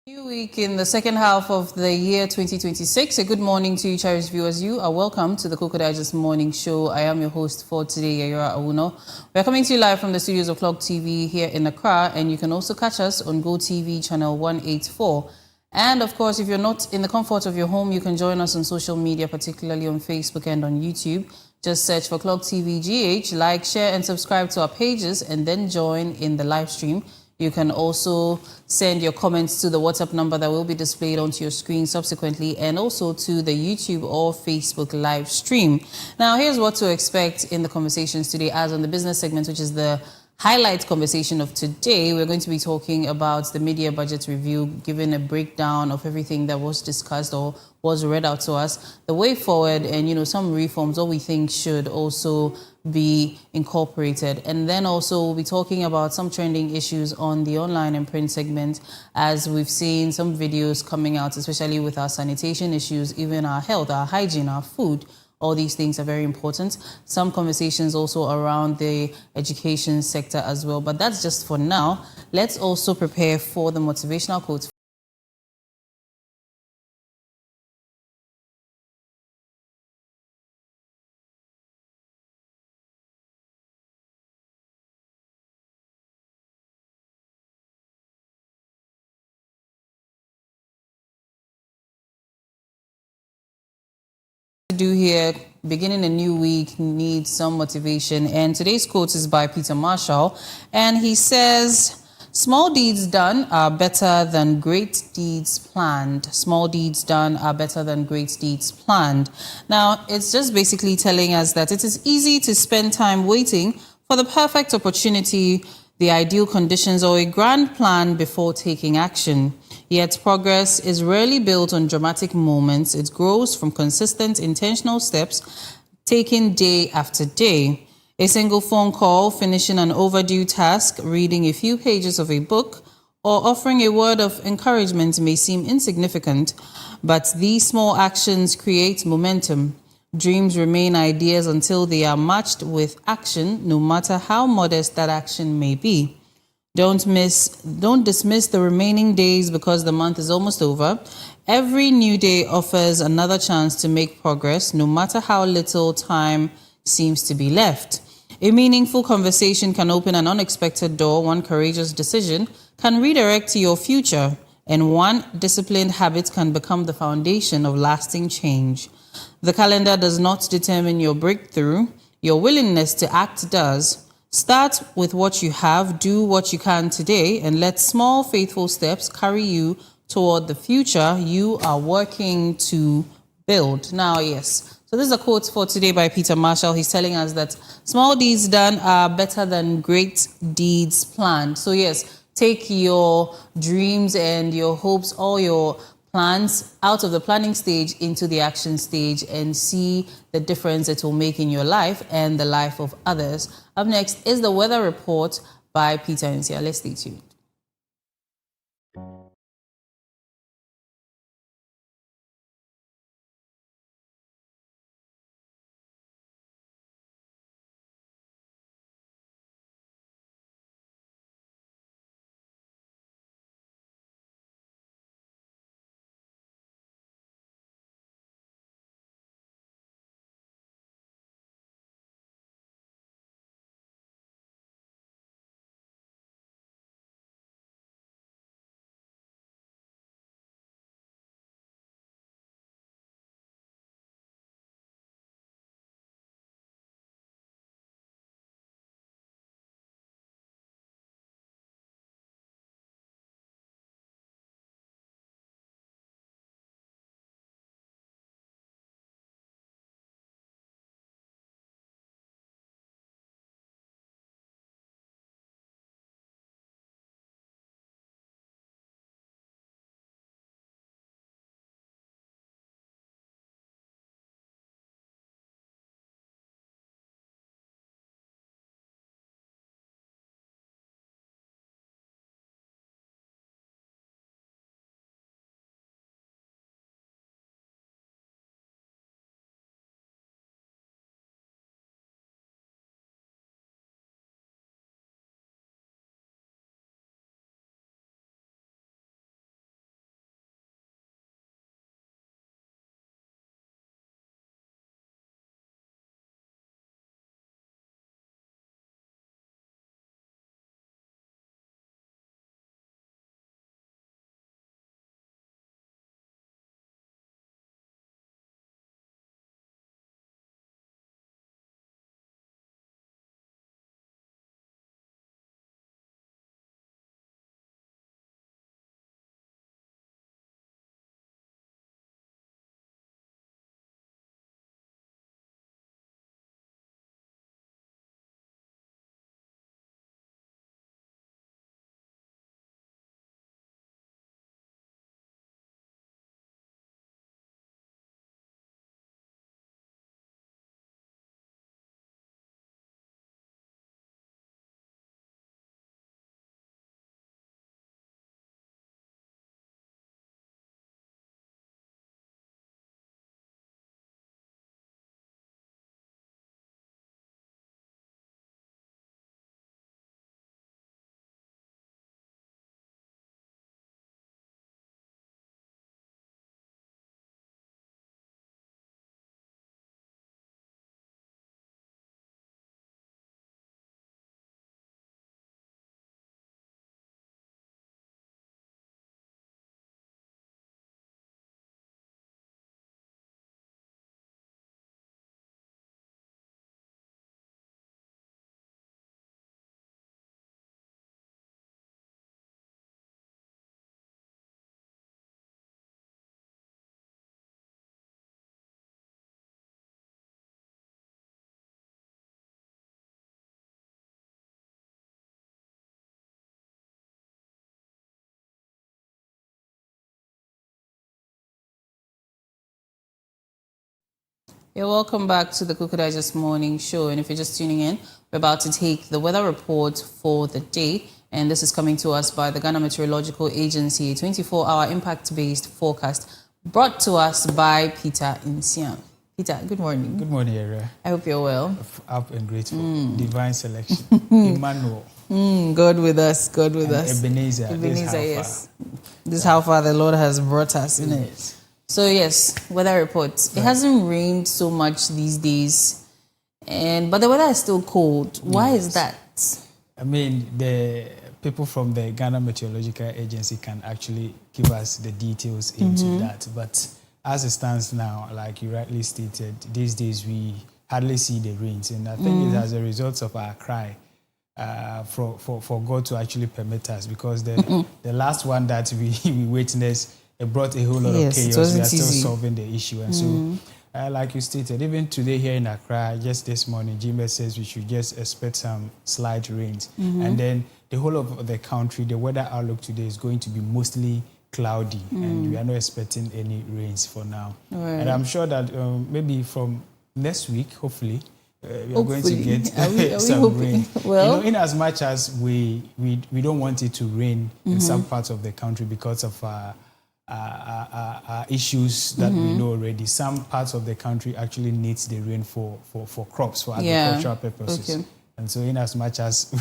New week in the second half of the year 2026. A good morning to you, cherished viewers. You are welcome to the Koko Digest Morning Show. I am your host for today, Yayora Awuno. We are coming to you live from the studios of Clock TV here in Accra, and you can also catch us on Go TV channel 184. And of course, if you're not in the comfort of your home, you can join us on social media, particularly on Facebook and on YouTube. Just search for Clock TV GH, like, share, and subscribe to our pages, and then join in the live stream. You can also send your comments to the WhatsApp number that will be displayed onto your screen subsequently, and also to the YouTube or Facebook live stream. Now, here's what to expect in the conversations today. As on the business segment, which is the highlight conversation of today, we're going to be talking about the media budget review, giving a breakdown of everything that was discussed or was read out to us, the way forward, and some reforms what we think should also be incorporated. And then also we'll be talking about some trending issues on the online and print segment, as we've seen some videos coming out, especially with our sanitation issues, even our health, our hygiene, our food. All these things are very important. Some conversations also around the education sector as well. But that's just for now. Let's also prepare for the motivational quotes. Do here, beginning a new week needs some motivation, and today's quote is by Peter Marshall, and he says, small deeds done are better than great deeds planned. Small deeds done are better than great deeds planned. Now, it's just basically telling us that it is easy to spend time waiting for the perfect opportunity, the ideal conditions, or a grand plan before taking action. Yet progress is rarely built on dramatic moments. It grows from consistent, intentional steps taken day after day. A single phone call, finishing an overdue task, reading a few pages of a book, or offering a word of encouragement may seem insignificant, but these small actions create momentum. Dreams remain ideas until they are matched with action, no matter how modest that action may be. Don't dismiss the remaining days because the month is almost over. Every new day offers another chance to make progress, no matter how little time seems to be left. A meaningful conversation can open an unexpected door. One courageous decision can redirect your future, and one disciplined habit can become the foundation of lasting change. The calendar does not determine your breakthrough. Your willingness to act does. Start with what you have, do what you can today, and let small, faithful steps carry you toward the future you are working to build. Now, yes. So this is a quote for today by Peter Marshall. He's telling us that small deeds done are better than great deeds planned. So yes, take your dreams and your hopes, all your plans out of the planning stage into the action stage, and see the difference it will make in your life and the life of others. Up next is the weather report by Peter Nsia. Let's stay tuned. You're welcome back to the Koko Digest Morning Show. And if you're just tuning in, we're about to take the weather report for the day. And this is coming to us by the Ghana Meteorological Agency, 24-hour impact-based forecast brought to us by Peter Insiam. Peter, good morning. Good morning, Era. I hope you're well. Up and grateful. Divine selection. Emmanuel. God with us, God with us. Ebenezer. Yes. This is how far the Lord has brought us, in it. So yes, weather reports. It hasn't rained so much these days, but the weather is still cold. Why is that? I mean, the people from the Ghana Meteorological Agency can actually give us the details into that. But as it stands now, like you rightly stated, these days we hardly see the rains, and I think it as a result of our cry for God to actually permit us, because the last one that we witnessed, it brought a whole lot of chaos. We are still solving the issue. And so, like you stated, even today here in Accra, just this morning, GMS says we should just expect some slight rains. And then the whole of the country, the weather outlook today is going to be mostly cloudy, and we are not expecting any rains for now. Right. And I'm sure that maybe from next week, hopefully, we are going to get some rain. Well, in as much as we don't want it to rain in some parts of the country because of issues that we know already. Some parts of the country actually needs the rain for crops, for agricultural purposes. Okay. And so in as much as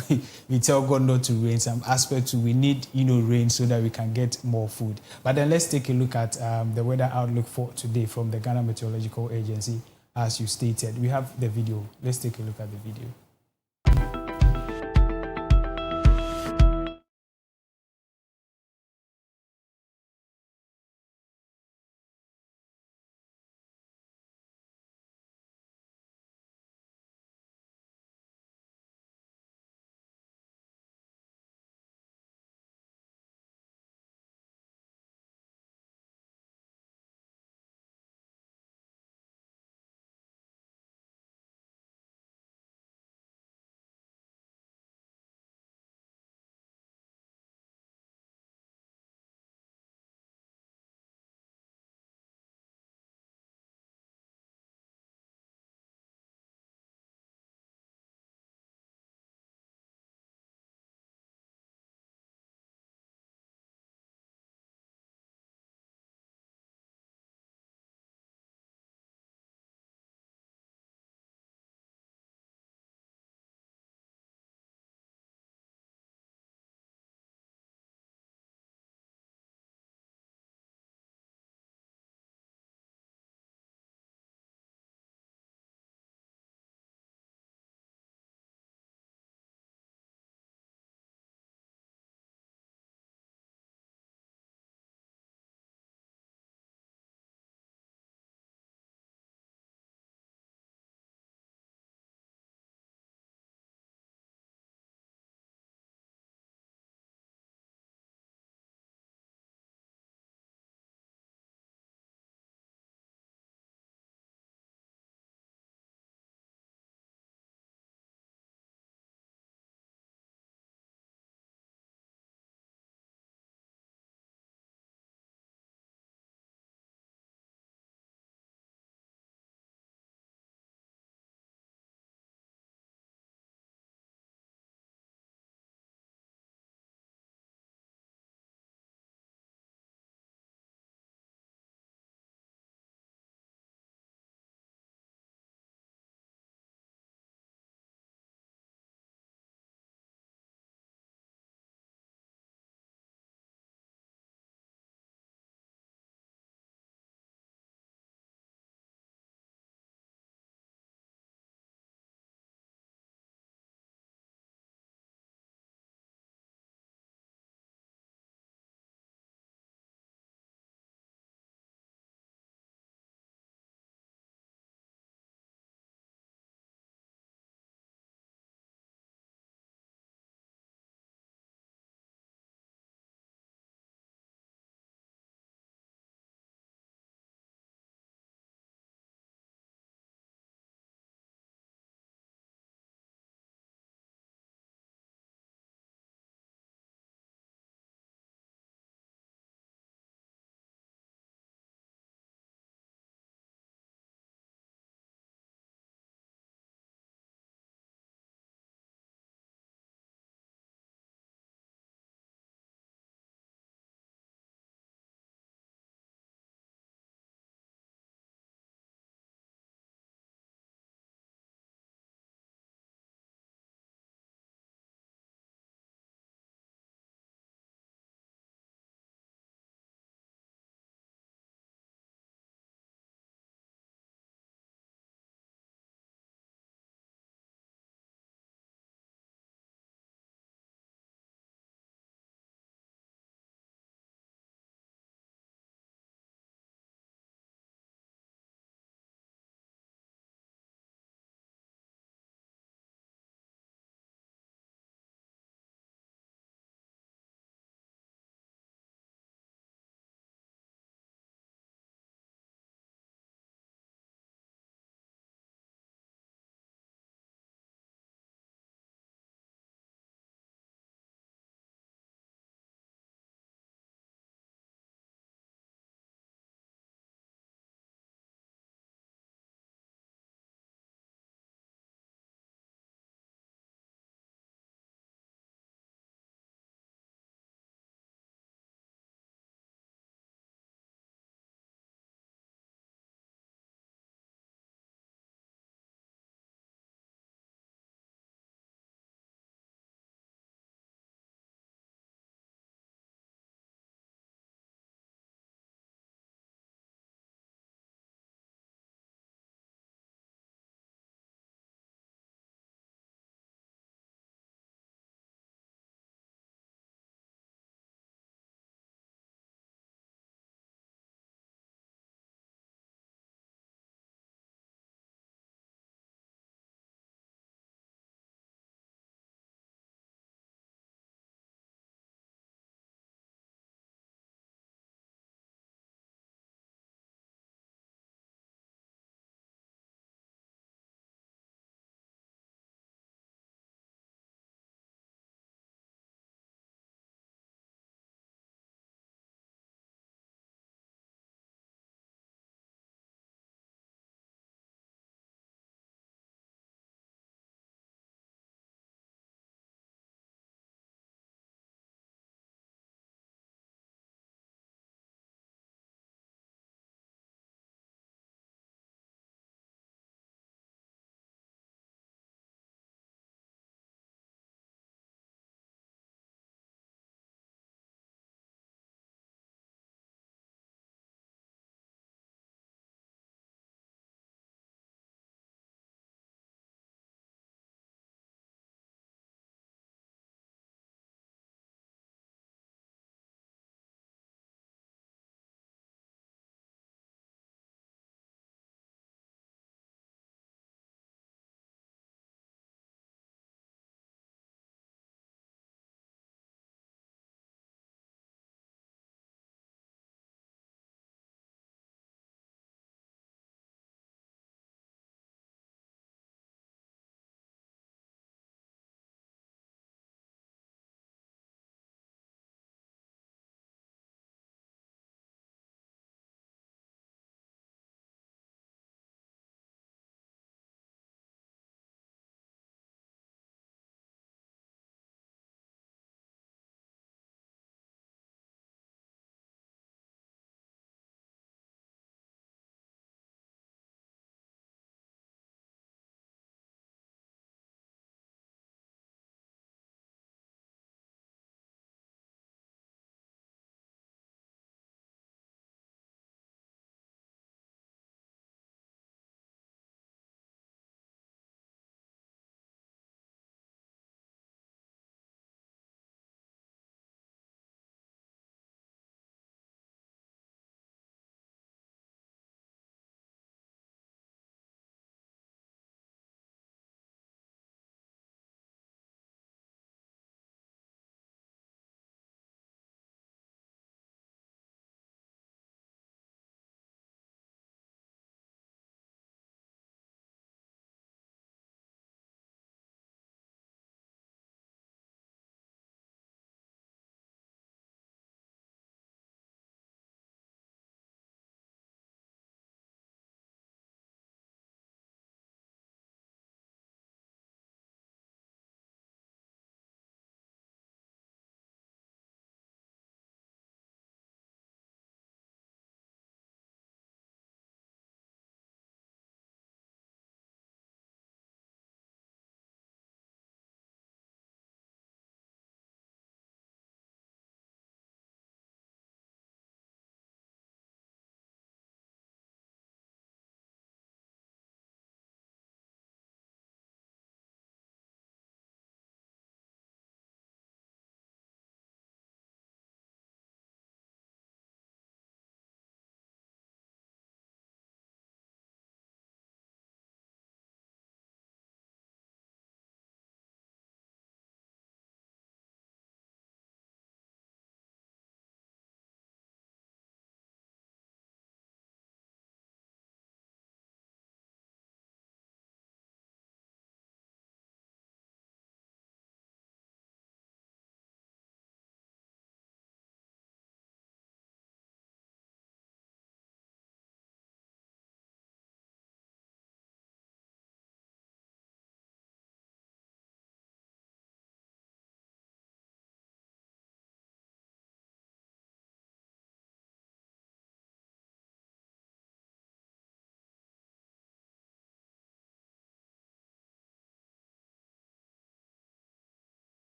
we tell God not to rain, some aspects we need rain so that we can get more food. But then let's take a look at the weather outlook for today from the Ghana Meteorological Agency, as you stated. We have the video. Let's take a look at the video.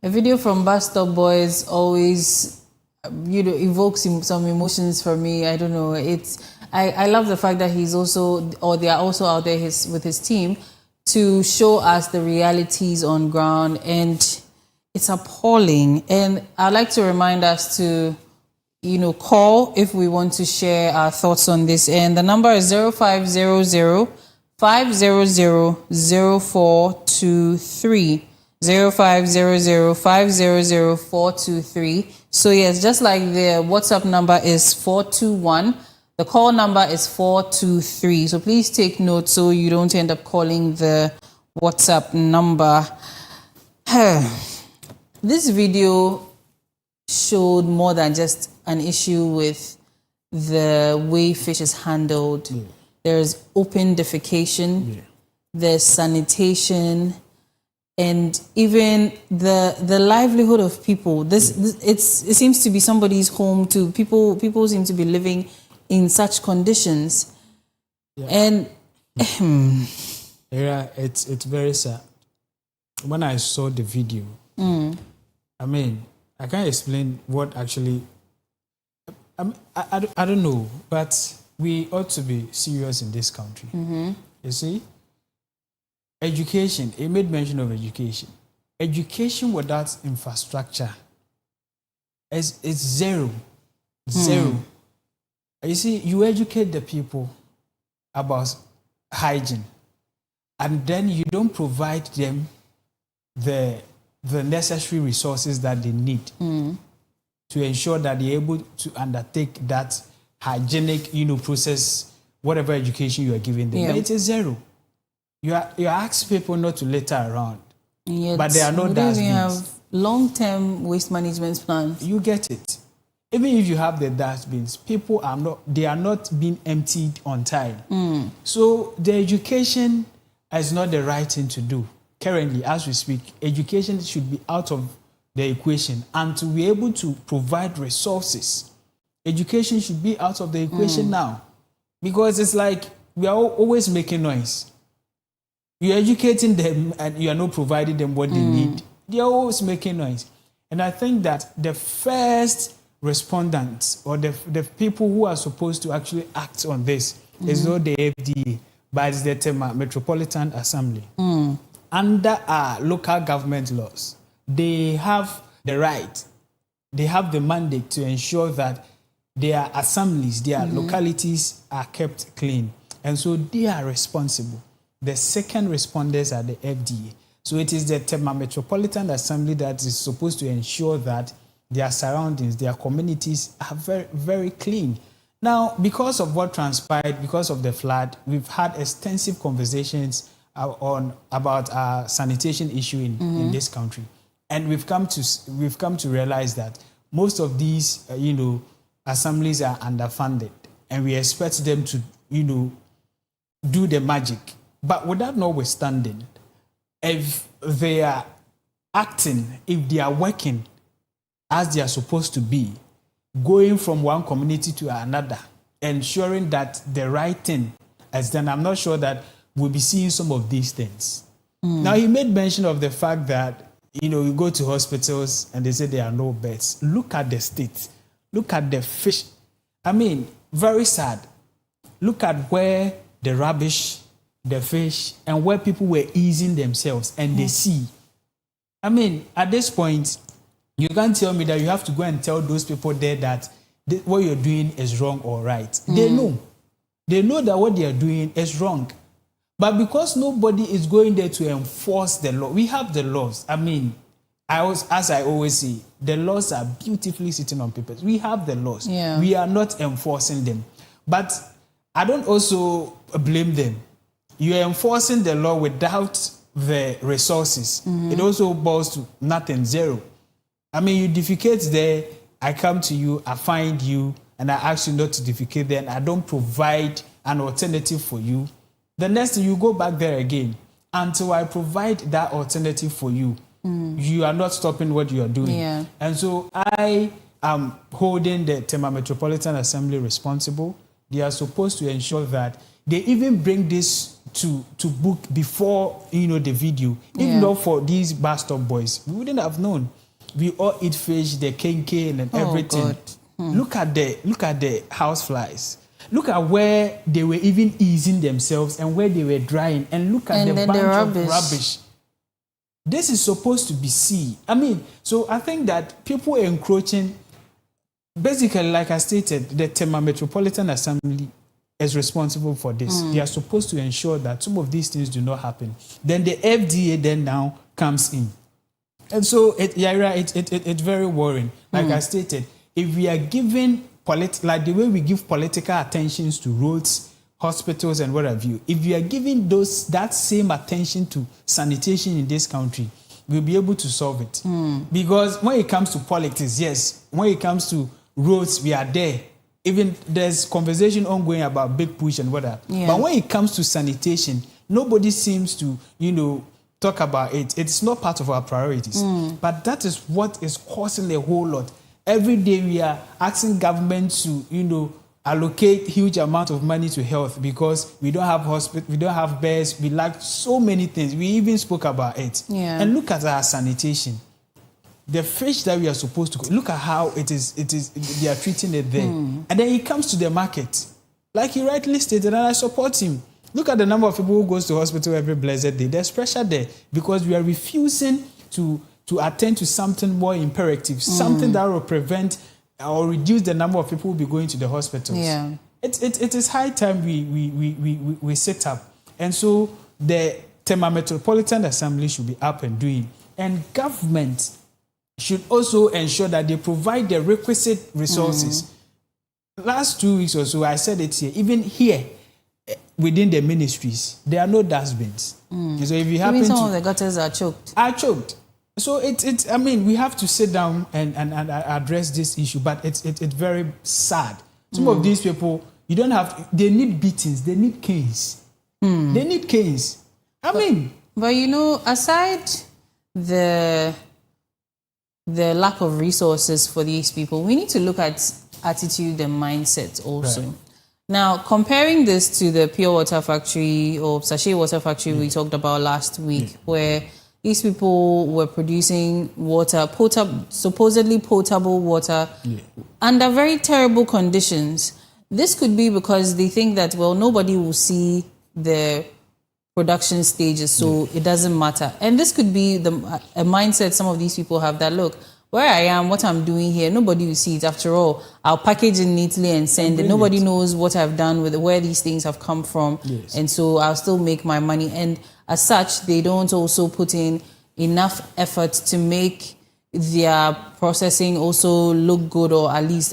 A video from Bus Stop Boys always, evokes some emotions for me. I don't know. I love the fact that he's also, or they are also out there with his team to show us the realities on ground, and it's appalling. And I'd like to remind us to, call if we want to share our thoughts on this. And the number is 0500 500 0423. 0500 500 423. So yes, just like the WhatsApp number is 421, the call number is 423. So please take note so you don't end up calling the WhatsApp number. This video showed more than just an issue with the way fish is handled. Yeah. There's open defecation, there's sanitation, and even the livelihood of people. It seems to be somebody's home too. People seem to be living in such conditions, and it's very sad. When I saw the video, I mean, I can't explain what actually. I don't know, but we ought to be serious in this country. You see. Education, it made mention of education. Education without infrastructure is zero. Zero. You see, you educate the people about hygiene, and then you don't provide them the necessary resources that they need to ensure that they're able to undertake that hygienic, process, whatever education you are giving them. But it is zero. You ask people not to litter around, but there are no dustbins. We have long-term waste management plans. You get it. Even if you have the dustbins, people are not being emptied on time. So the education is not the right thing to do. Currently, as we speak, education should be out of the equation, and to be able to provide resources, education should be out of the equation now, because it's like we are always making noise. You're educating them and you are not providing them what they need. They're always making noise. And I think that the first respondents, or the people who are supposed to actually act on this, is not the FDA, but it's the Tema Metropolitan Assembly. Under our local government laws, they have the right, they have the mandate to ensure that their assemblies, their localities are kept clean. And so they are responsible. The second responders are the FDA. So it is the Tema Metropolitan Assembly that is supposed to ensure that their surroundings, their communities are very, very clean. Now, because of what transpired, because of the flood, we've had extensive conversations about our sanitation issue in this country. And we've come to realize that most of these, assemblies are underfunded, and we expect them to, do the magic. But with that notwithstanding, if they are acting, if they are working as they are supposed to be, going from one community to another, ensuring that the right thing is done, I'm not sure that we'll be seeing some of these things. Now, he made mention of the fact that, you go to hospitals and they say there are no beds. Look at the state. Look at the fish. I mean, very sad. Look at where the rubbish, the fish, and where people were easing themselves and they see. I mean, at this point, you can't tell me that you have to go and tell those people there that what you're doing is wrong or right. They know. They know that what they are doing is wrong. But because nobody is going there to enforce the law, we have the laws. I mean, as I always say, the laws are beautifully sitting on papers. We have the laws. Yeah. We are not enforcing them. But I don't also blame them. You are enforcing the law without the resources. It also boils to nothing, zero. I mean, you defecate there, I come to you, I find you, and I ask you not to defecate there, and I don't provide an alternative for you. The next thing, you go back there again. Until I provide that alternative for you, you are not stopping what you are doing. Yeah. And so I am holding the Tema Metropolitan Assembly responsible. They are supposed to ensure that they even bring this to book before the video. If not for these bus stop boys, we wouldn't have known. We all eat fish, the kenke and everything. Look at the house flies. Look at where they were even easing themselves and where they were drying, and look at the bunch of rubbish. This is supposed to be sea. I mean, so I think that people are encroaching. Basically, like I stated, the Tema Metropolitan Assembly is responsible for this. They are supposed to ensure that some of these things do not happen. Then the FDA then now comes in. And so, it's very worrying. Like I stated, if we are given, like the way we give political attentions to roads, hospitals, and what have you, if we are giving that same attention to sanitation in this country, we'll be able to solve it. Because when it comes to politics, yes, when it comes to roads, we are there. Even there's conversation ongoing about big push and whatever. But when it comes to sanitation, nobody seems to, talk about it. It's not part of our priorities. But that is what is causing a whole lot. Every day we are asking government to, allocate huge amount of money to health because we don't have hospital, we don't have beds, we lack so many things. We even spoke about it. And look at our sanitation. The fish that we are supposed to look at how it is they are treating it there. And then he comes to the market. Like he rightly stated, and I support him. Look at the number of people who goes to hospital every blessed day. There's pressure there because we are refusing to attend to something more imperative, something that will prevent or reduce the number of people who will be going to the hospitals. It is high time we set up. And so the Tema Metropolitan Assembly should be up and doing. And government should also ensure that they provide the requisite resources. Last 2 weeks or so, I said it here, even here within the ministries, there are no dustbins. So if you happen even some of the gutters are choked. So I mean, we have to sit down and address this issue, but it's very sad. Some of these people, they need beatings, they need canes. They need canes. But aside the lack of resources for these people, we need to look at attitude and mindset also. Right. Now, comparing this to the pure water factory or sachet water factory we talked about last week, where these people were producing water, supposedly potable water, under very terrible conditions. This could be because they think that, well, nobody will see the production stages, so it doesn't matter. And this could be a mindset some of these people have that, look, where I am, what I'm doing here, nobody will see it. After all, I'll package it neatly and send it. Nobody knows what I've done with it, where these things have come from. And so I'll still make my money. And as such, they don't also put in enough effort to make their processing also look good, or at least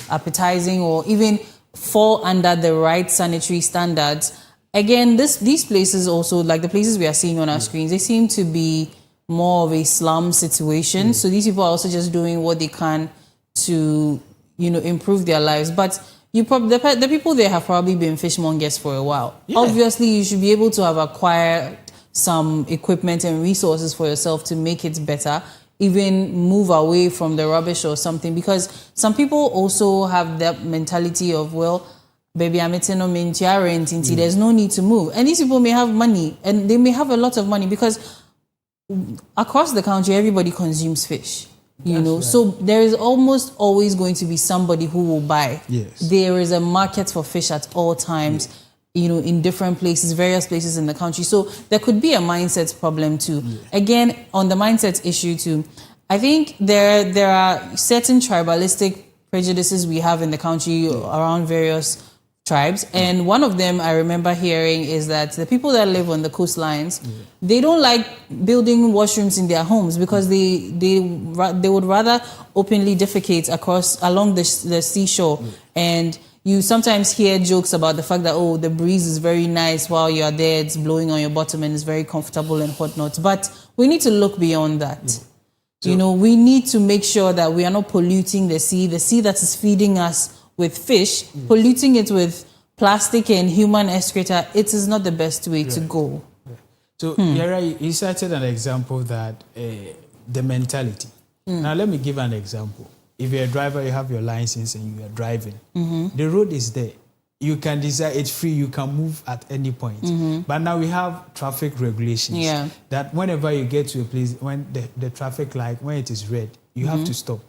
appetizing, or even fall under the right sanitary standards. Again, these places also, like the places we are seeing on our screens, they seem to be more of a slum situation. So these people are also just doing what they can to, improve their lives. But the people there have probably been fishmongers for a while. Obviously, you should be able to have acquired some equipment and resources for yourself to make it better, even move away from the rubbish or something. Because some people also have that mentality of, well, baby, I'm eating no rent, there's no need to move. And these people may have money, and they may have a lot of money, because across the country, everybody consumes fish. So there is almost always going to be somebody who will buy. There is a market for fish at all times, in different places, various places in the country. So there could be a mindset problem too. Again, on the mindset issue too, I think there are certain tribalistic prejudices we have in the country around various tribes, and one of them I remember hearing is that the people that live on the coastlines, they don't like building washrooms in their homes because they would rather openly defecate along the seashore. And you sometimes hear jokes about the fact that, oh, the breeze is very nice while you're there, it's blowing on your bottom and it's very comfortable and whatnot. But we need to look beyond that. We need to make sure that we are not polluting the sea that is feeding us with fish, polluting it with plastic and human excreta. It is not the best way to go. So, Yara, you cited an example that the mentality. Now, let me give an example. If you're a driver, you have your license and you are driving. The road is there. you can decide it's free, you can move at any point. But now we have traffic regulations that whenever you get to a place, when the traffic light, when it is red, you have to stop.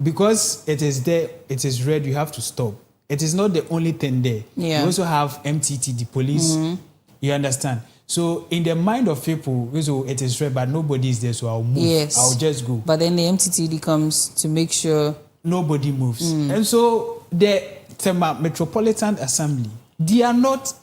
Because it is there, it is red, you have to stop. It is not the only thing there. You also have MTT, the police. You understand? So in the mind of people, so it is red, but nobody is there, so I'll move. I'll just go. But then the MTTD comes to make sure nobody moves. And so the Metropolitan Assembly, they are not,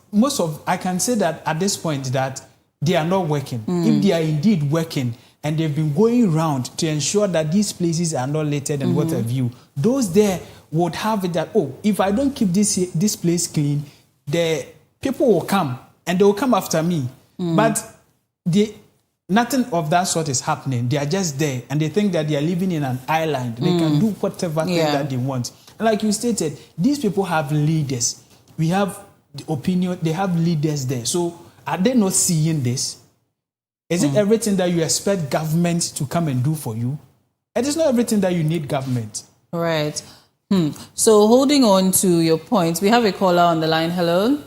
I can say that at this point that they are not working. If they are indeed working, and they've been going around to ensure that these places are not littered and what have you, those there would have it that, oh, if I don't keep this place clean, the people will come and they will come after me. But nothing of that sort is happening. They are just there and they think that they are living in an island. They can do whatever thing that they want. And like you stated, these people have leaders. We have the opinion, they have leaders there. So are they not seeing this? Is it everything that you expect government to come and do for you? It is not everything that you need government. Right. So holding on to your point, we have a caller on the line. Hello.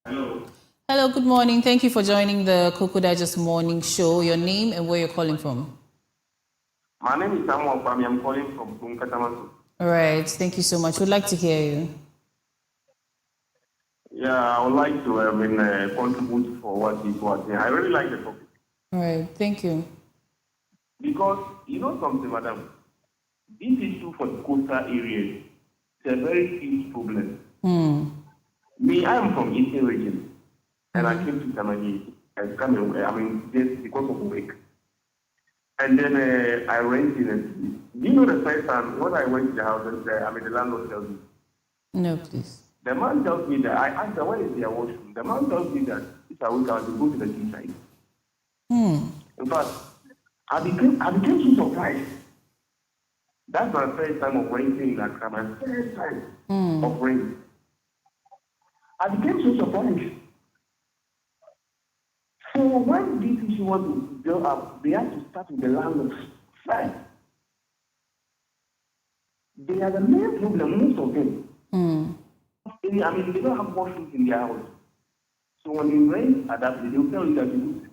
Hello. Hello, good morning. Thank you for joining the Koko Digest Morning Show. Your name and where you're calling from? My name is Samuel Kwame. I'm calling from Bunkatamasu. All right. Thank you so much. We'd like to hear you. Yeah, I would like to contribute for what you were saying. I really like the topic. All right. Thank you. Because, you know something, madam? This issue for the coastal areas is a very huge problem. Me, I am from Eastern region, and I came to Tamani just because of work. And then I rented it. Do you know the first time when I went to the house, the landlord tells me? No, please. The man tells me that, I asked her, where is their washroom? The man tells me that if I wake out, to go to the seaside. In fact, I became so surprised. That's my first time of renting in Accra, my first time of renting. I became so surprised. So when this issue was to build up, they had to start with the landlords first. They are the main problem, most of them. They don't have washrooms in their house. So when you rent at that place, they'll tell you that you do.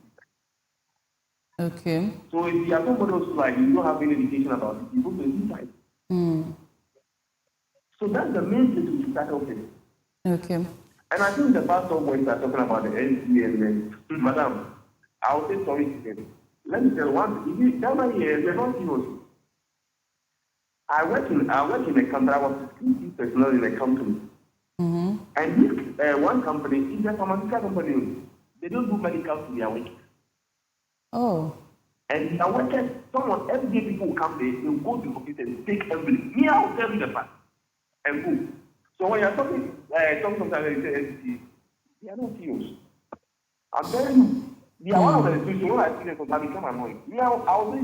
Okay. So if you are somebody else like you don't have any education about it, you go to the inside. So that's the main place we start off with. Okay. And I think the pastor boys are talking about the NC and madam, I'll say sorry to them. Let me tell you one, they're not serious. I work in a company, I was a personnel in a company. And this one company is a pharmaceutical company. They don't do medical to their workers. Oh. And their workers, every day people will come there, they'll go to the office and take everything. Me, I'll tell you the fact. And go. So when you're talking sometimes they say, they are not serious. I'm telling you, they are one of the institutions. When I see them, I become annoyed. Me, I'll say,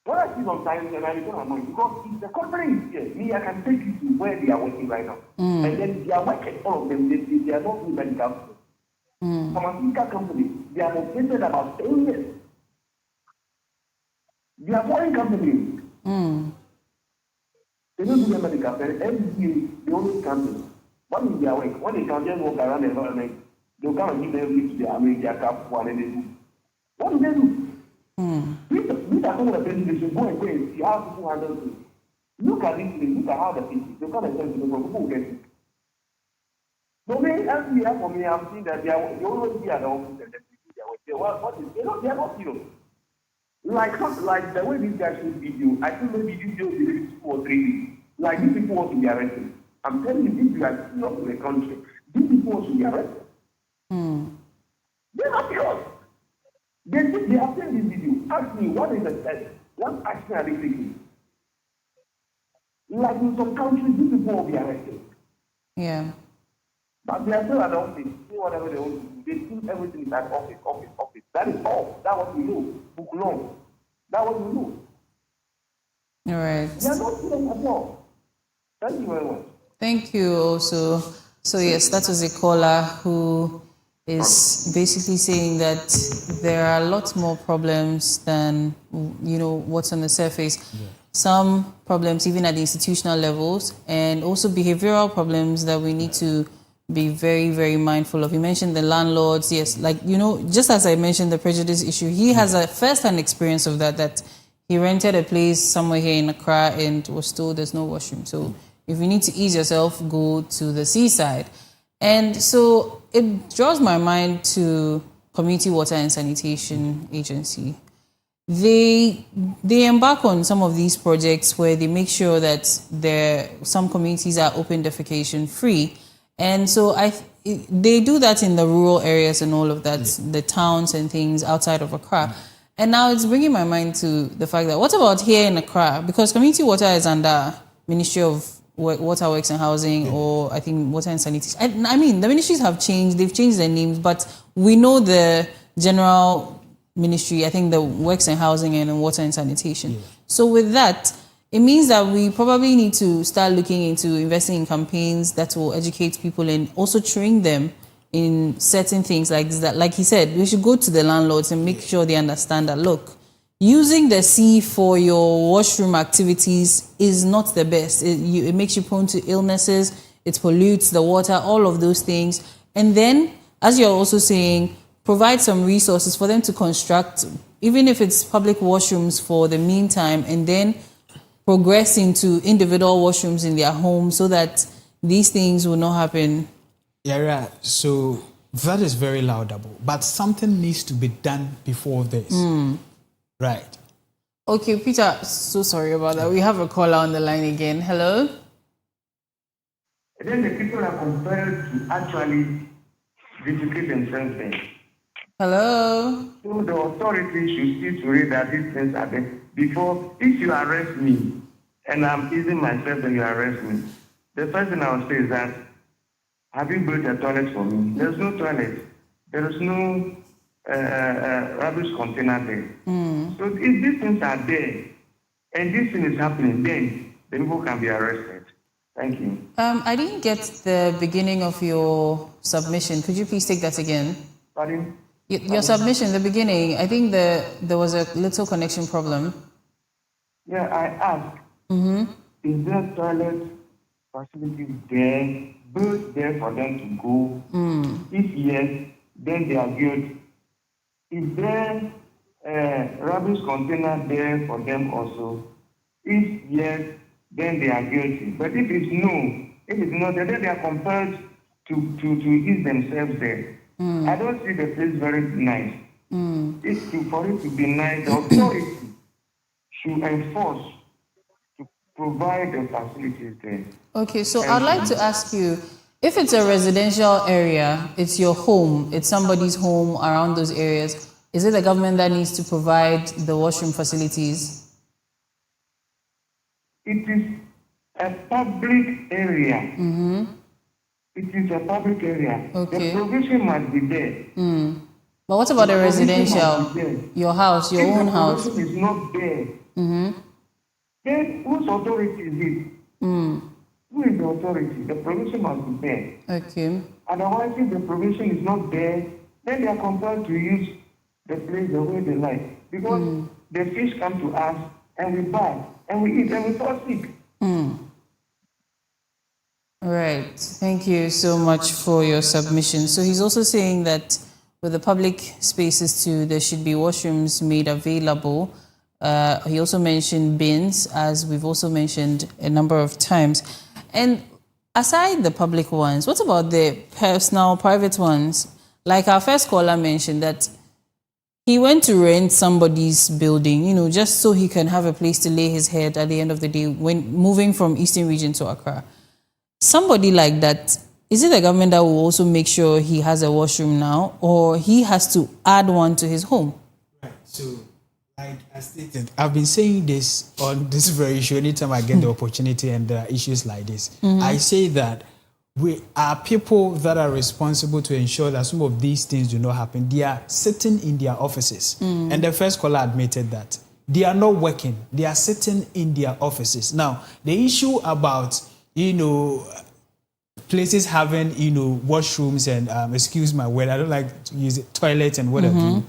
when I see sometimes, and I become annoyed, because if the company is here, me, I can take you to where they are working right now. And then they are working, all of them, they are not doing medical. Pharmaceutical company, they are operated about 10 years. They are foreign companies. They don't do the medical, and every year they always come in. What is their work? When they can just walk around the environment, they'll come and give them to their cap one and they do. What do they do? These are some of the things they should go and see how people handle things. Look at this thing, look at how the people, they come and tell people will get it. So many as we have for me, I'm seeing that they always be at the office and they do their work. They are not serious. Like the way these guys shoot video, I think maybe this video will be 2 or 3 days. Like these people want to be arrested. I'm telling you, if you are serious in the country, these people want to be arrested. They're not serious. They have seen this video. Ask me, what is the test? What action are they taking? Like in some countries, these people will be arrested. Yeah. But they are still at the office, doing whatever they want to do. They think everything is at office. That is all. That's what we know. Book long. That's what we know. All right. They are not serious at all. Thank you very much. Thank you also. So yes, that was a caller who is basically saying that there are a lot more problems than what's on the surface. some problems even at the institutional levels, and also behavioral problems that we need to be very, very mindful of. You mentioned the landlords, yes, like, just as I mentioned the prejudice issue, he has a first-hand experience of that he rented a place somewhere here in Accra and was told there's no washroom. So if you need to ease yourself, go to the seaside. And so it draws my mind to Community Water and Sanitation Agency. They embark on some of these projects where they make sure that some communities are open defecation free, and so they do that in the rural areas and all of that, the towns and things outside of Accra. And now it's bringing my mind to the fact that what about here in Accra? Because community water is under Ministry of Water Works and Housing, or I think Water and Sanitation. I mean, the ministries have changed; they've changed their names, but we know the general ministry, I think the Works and Housing and Water and Sanitation. Yeah. So with that, it means that we probably need to start looking into investing in campaigns that will educate people and also train them in certain things like that. Like he said, we should go to the landlords and make sure they understand that, look, using the sea for your washroom activities is not the best. It makes you prone to illnesses, it pollutes the water, all of those things. And then, as you're also saying, provide some resources for them to construct, even if it's public washrooms for the meantime, and then progress into individual washrooms in their home so that these things will not happen. Yeah, right. So that is very laudable, but something needs to be done before this. Right. Okay, Peter, so sorry about that. We have a caller on the line again. Hello? And then the people are compelled to actually educate themselves then. Hello? So the authorities should see to it that these things are there. Before, if you arrest me and I'm easing myself and you arrest me, the first thing I will say is that, have you built a toilet for me? There's no toilet. There is no rubbish container there. So if these things are there and this thing is happening, then the people can be arrested. Thank you. I didn't get the beginning of your submission. Could you please take that again? Pardon? Your submission, the beginning, I think there was a little connection problem. Yeah, I asked, is there toilet facilities there, built there for them to go? If yes, then they are good. Is there a rubbish container there for them also? If yes, then they are guilty. But if it's no, if it's not, then they are compelled to ease themselves there. I don't see the place very nice. For it to be nice, the authority should enforce to provide the facilities there. Okay, so I'd like to ask you, if it's a residential area, it's your home, it's somebody's home around those areas, is it the government that needs to provide the washroom facilities? It is a public area. It is a public area. Okay. The provision must be there. But what about a residential? Your house, your own house? If the provision is not there, then whose authority is it? Who is the authority? The provision must be there. Okay. Otherwise, if the provision is not there, then they are compelled to use the place the way they like. Because the fish come to us, and we buy, and we eat, and we fall sick. Right. Thank you so much for your submission. So he's also saying that with the public spaces too, there should be washrooms made available. He also mentioned bins, as we've also mentioned a number of times. And aside the public ones, what about the personal, private ones? Like our first caller mentioned that he went to rent somebody's building, just so he can have a place to lay his head at the end of the day when moving from Eastern Region to Accra. Somebody like that, is it the government that will also make sure he has a washroom now, or he has to add one to his home? Right. So, like I stated, I've been saying this on this very show anytime I get the opportunity and there are issues like this. I say that we are people that are responsible to ensure that some of these things do not happen. They are sitting in their offices. And the first caller admitted that. They are not working. They are sitting in their offices. Now, the issue about places having, washrooms and, excuse my word, I don't like to use it, toilets and whatever.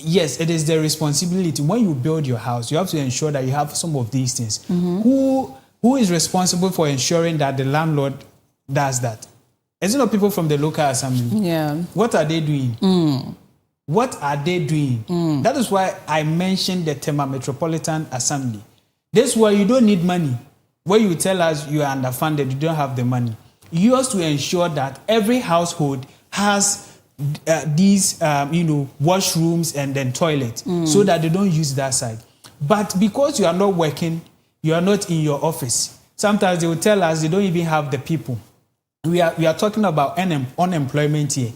yes, it is the responsibility. When you build your house, you have to ensure that you have some of these things. Who is responsible for ensuring that the landlord does that? Is it not people from the local assembly? Yeah. What are they doing? What are they doing? That is why I mentioned the Tema Metropolitan Assembly. This is why you don't need money. Where you tell us you are underfunded, you don't have the money. You have to ensure that every household has these, washrooms and then toilets, so that they don't use that side. But because you are not working, you are not in your office. Sometimes they will tell us they don't even have the people. We are talking about unemployment here.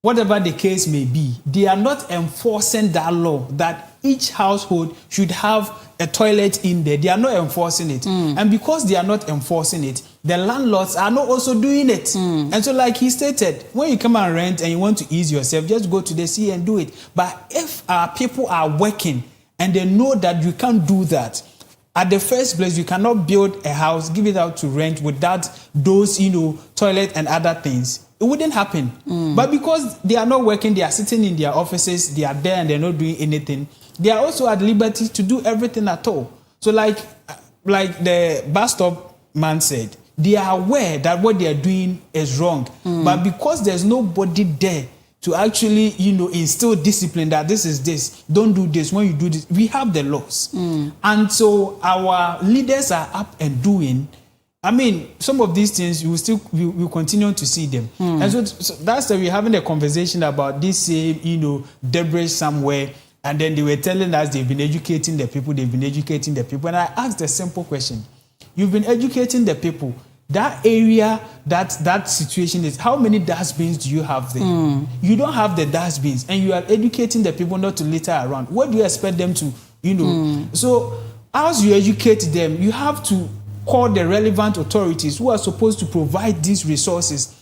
Whatever the case may be, they are not enforcing that law that each household should have a toilet in there. They are not enforcing it. And because they are not enforcing it, the landlords are not also doing it. And so like he stated, when you come and rent and you want to ease yourself, just go to the sea and do it. But if our people are working and they know that you can't do that, at the first place, you cannot build a house, give it out to rent without those, toilet and other things. It wouldn't happen. But because they are not working, they are sitting in their offices, they are there and they're not doing anything, they are also at liberty to do everything at all. So like the bus stop man said, they are aware that what they are doing is wrong. But because there's nobody there to actually, instill discipline that this is this, don't do this, when you do this, we have the laws. And so our leaders are up and doing. I mean, some of these things, you will continue to see them. And so that's why we're having a conversation about this same, debris somewhere. And then they were telling us they've been educating the people, And I asked a simple question. You've been educating the people. That area, that situation is, how many dustbins do you have there? You don't have the dustbins, and you are educating the people not to litter around. What do you expect them to, So as you educate them, you have to call the relevant authorities who are supposed to provide these resources.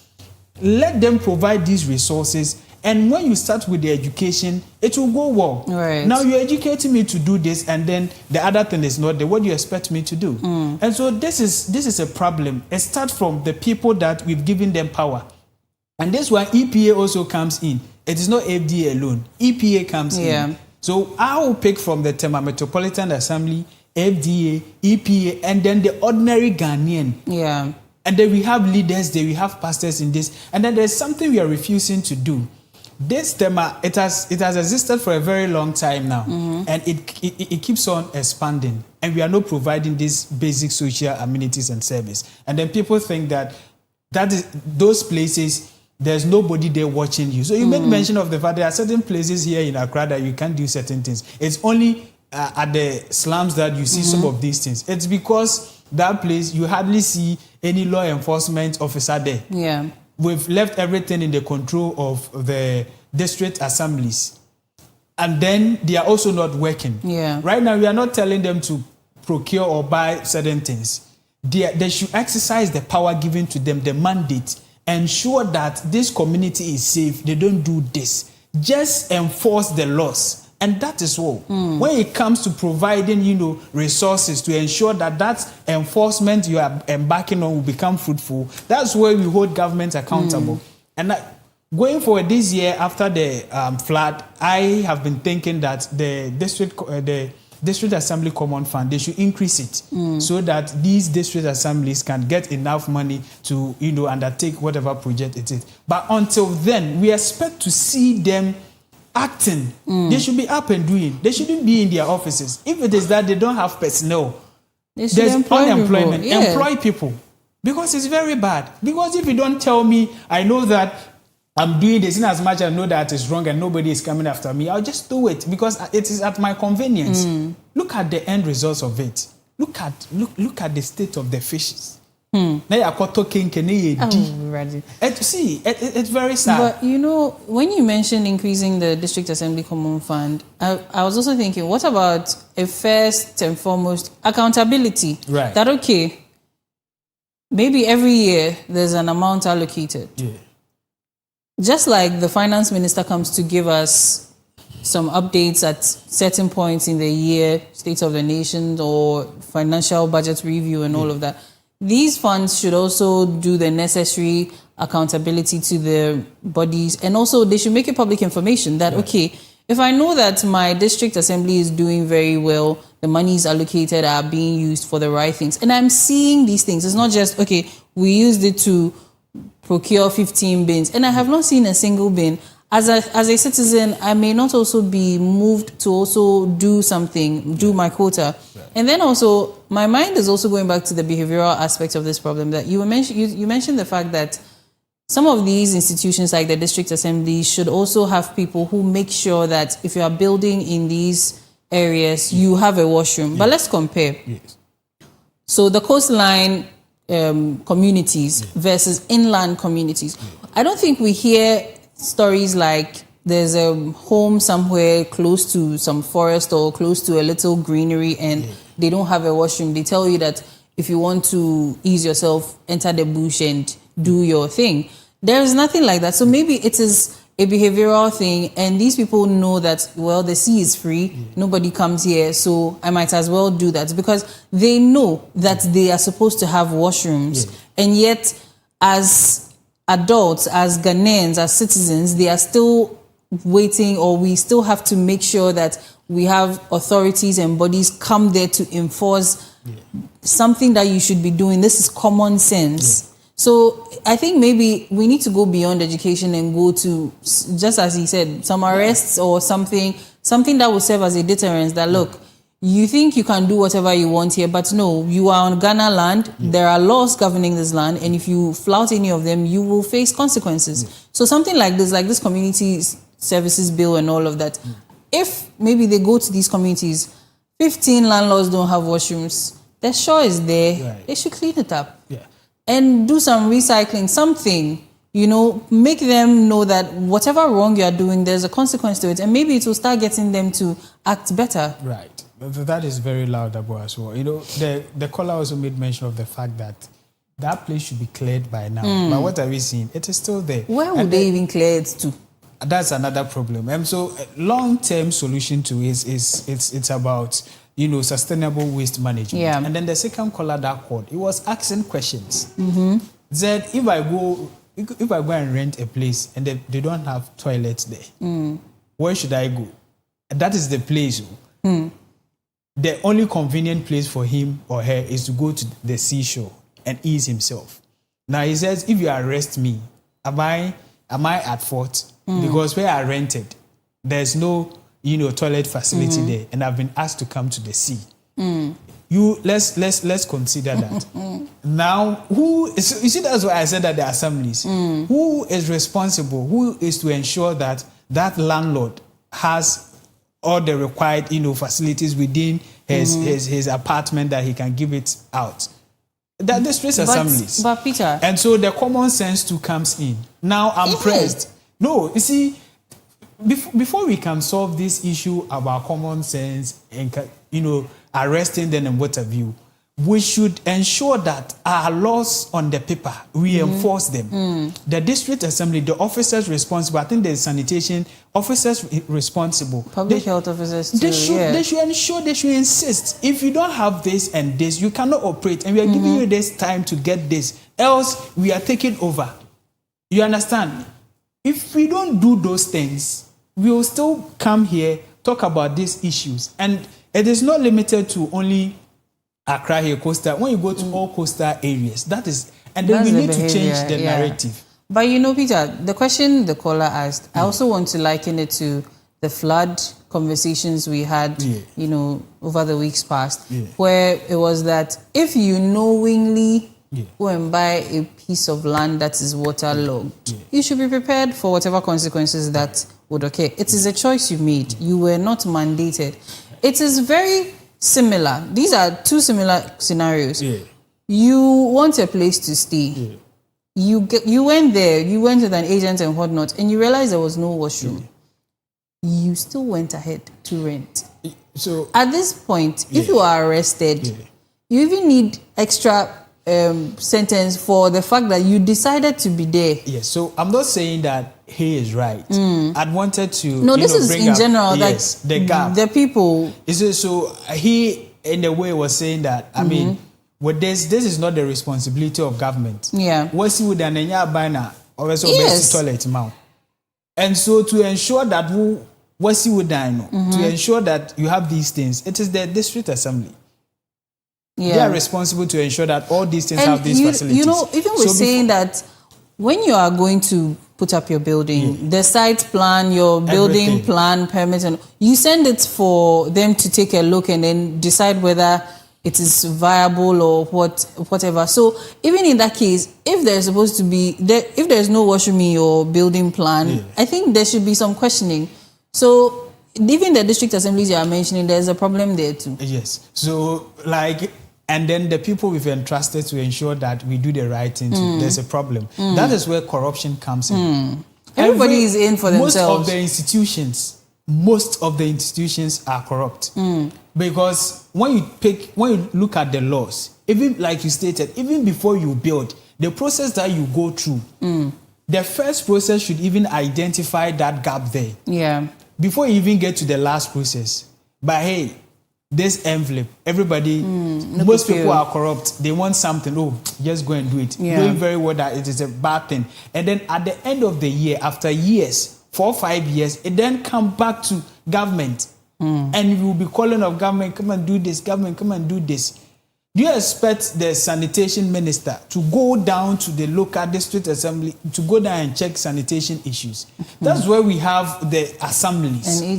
Let them provide these resources. And when you start with the education, it will go well. Right. Now you're educating me to do this, and then the other thing is not there. What do you expect me to do? And so this is a problem. It starts from the people that we've given them power. And this one, EPA also comes in. It is not FDA alone. EPA comes in. So I will pick from the Tema Metropolitan Assembly, FDA, EPA, and then the ordinary Ghanaian. Yeah. And then we have leaders there, we have pastors in this. And then there's something we are refusing to do. This Tema, it has existed for a very long time now, and it keeps on expanding, and we are not providing these basic social amenities and service. And then people think that is those places, there's nobody there watching you. So you made mention of the fact there are certain places here in Accra that you can't do certain things. It's only at the slums that you see some of these things. It's because that place you hardly see any law enforcement officer there. Yeah. We've left everything in the control of the district assemblies. And then they are also not working. Yeah. Right now, we are not telling them to procure or buy certain things. They should exercise the power given to them, the mandate, ensure that this community is safe. They don't do this. Just enforce the laws. And that is all. When it comes to providing, resources to ensure that enforcement you are embarking on will become fruitful, that's where we hold government accountable. And going forward this year after the flood, I have been thinking that the district assembly common fund, they should increase it so that these district assemblies can get enough money to undertake whatever project it is. But until then, we expect to see them acting. They should be up and doing. They shouldn't be in their offices. If it is that they don't have personnel, there's unemployment. Employ people. Because it's very bad. Because if you don't tell me, I know that I'm doing this, in as much as I know that it's wrong and nobody is coming after me, I'll just do it because it is at my convenience. Look at the end results of it. Look at the state of the fishes. It's very sad. But when you mentioned increasing the district assembly common fund, I was also thinking, what about a first and foremost accountability? Right. That maybe every year there's an amount allocated. Yeah. Just like the finance minister comes to give us some updates at certain points in the year, State of the Nation or financial budget review and all of that. These funds should also do the necessary accountability to the bodies, and also they should make it public information that, If I know that my district assembly is doing very well, the monies allocated are being used for the right things, and I'm seeing these things, it's not just, okay, we used it to procure 15 bins, and I have not seen a single bin. As a citizen, I may not also be moved to also do something, do my quota. Right. And then also, my mind is also going back to the behavioral aspect of this problem that you mentioned the fact that some of these institutions like the district assembly should also have people who make sure that if you are building in these areas, you have a washroom. Yes. But let's compare. Yes. So the coastline communities versus inland communities. I don't think we hear stories like there's a home somewhere close to some forest or close to a little greenery and they don't have a washroom. They tell you that if you want to ease yourself, enter the bush and do your thing. There is nothing like that. So maybe it is a behavioral thing and these people know that, well, the sea is free. Nobody comes here. So I might as well do that because they know that they are supposed to have washrooms. And yet as adults, as Ghanaians, as citizens, they are still waiting, or we still have to make sure that we have authorities and bodies come there to enforce something that you should be doing. This is common sense. So I think maybe we need to go beyond education and go to, just as he said, some arrests or something that will serve as a deterrence that, look, you think you can do whatever you want here, but no, you are on Ghana land. There are laws governing this land, and if you flout any of them, you will face consequences. So something like this community services bill and all of that, if maybe they go to these communities, 15 landlords don't have washrooms, the shore is there, they should clean it up. And do some recycling, something, make them know that whatever wrong you are doing, there's a consequence to it, and maybe it will start getting them to act better. Right. That is very laudable as well. The caller also made mention of the fact that that place should be cleared by now. But what are we seeing? It is still there. Where would they even clear it to? That's another problem. And so long-term solution to it is it's about sustainable waste management. And then the second caller that called, he was asking questions. Said if I go and rent a place and they don't have toilets there, where should I go? That is the place. The only convenient place for him or her is to go to the seashore and ease himself. Now he says, if you arrest me, am I at fault? Because where I rented, there's no toilet facility there, and I've been asked to come to the sea. Let's consider that. Now, you see, that's why I said that the assemblies. Who is responsible? Who is to ensure that that landlord has all the required facilities within his apartment that he can give it out? That district assemblies. But Peter, and so the common sense too comes in. Now I'm pressed. No, you see, before we can solve this issue about common sense and arresting them and what have you, we should ensure that our laws on the paper, we enforce them. The district assembly, the officers responsible, I think there's sanitation officers responsible. Public health officers too. They should ensure, they should insist. If you don't have this and this, you cannot operate. And we are giving you this time to get this. Else, we are taking over. You understand? If we don't do those things, we will still come here, talk about these issues. And it is not limited to only Accra here, coastal. When you go to all coastal areas, that is, and then we need to change the narrative. But Peter, the question the caller asked, I also want to liken it to the flood conversations we had, over the weeks past, where it was that if you knowingly go and buy a piece of land that is waterlogged, you should be prepared for whatever consequences that would occur. It is a choice you made. You were not mandated. It is very similar. These are two similar scenarios. You want a place to stay. You went there, you went with an agent and whatnot, and you realized there was no washroom. You still went ahead to rent. So at this point, if you are arrested, you even need extra sentence for the fact that you decided to be there. Yes, so I'm not saying that he is right. I'd wanted to this is bring in up, general, the gap. The people. So he, in a way, was saying that, I mean, with this is not the responsibility of government. What's with an banner or toilet mount. And so to ensure that What's you done to ensure that you have these things? It is the district assembly. Yeah. They are responsible to ensure that all these things And have these facilities. You know, even we're saying that when you are going to put up your building, the site plan, your building Everything. plan, permits, and you send it for them to take a look and then decide whether it is viable or whatever. So even in that case, if there's supposed to be if there's no washroom in your building plan, I think there should be some questioning. So even the district assemblies you are mentioning, there's a problem there too. Yes. So and then the people we've entrusted to ensure that we do the right thing too, there's a problem. That is where corruption comes in. Everybody is in for themselves. Most of the institutions are corrupt. Because when you look at the laws, even like you stated, even before you build, the process that you go through, the first process should even identify that gap there. Yeah. Before you even get to the last process. But hey, this envelope, everybody, most people are corrupt. They want something. Oh, just go and do it. Yeah. Knowing very well that it is a bad thing. And then at the end of the year, after years, 4 or 5 years, it then come back to government. And you will be calling of government, come and do this, government, come and do this. Do you expect the sanitation minister to go down to the local district assembly to go down and check sanitation issues? That's where we have the assemblies. And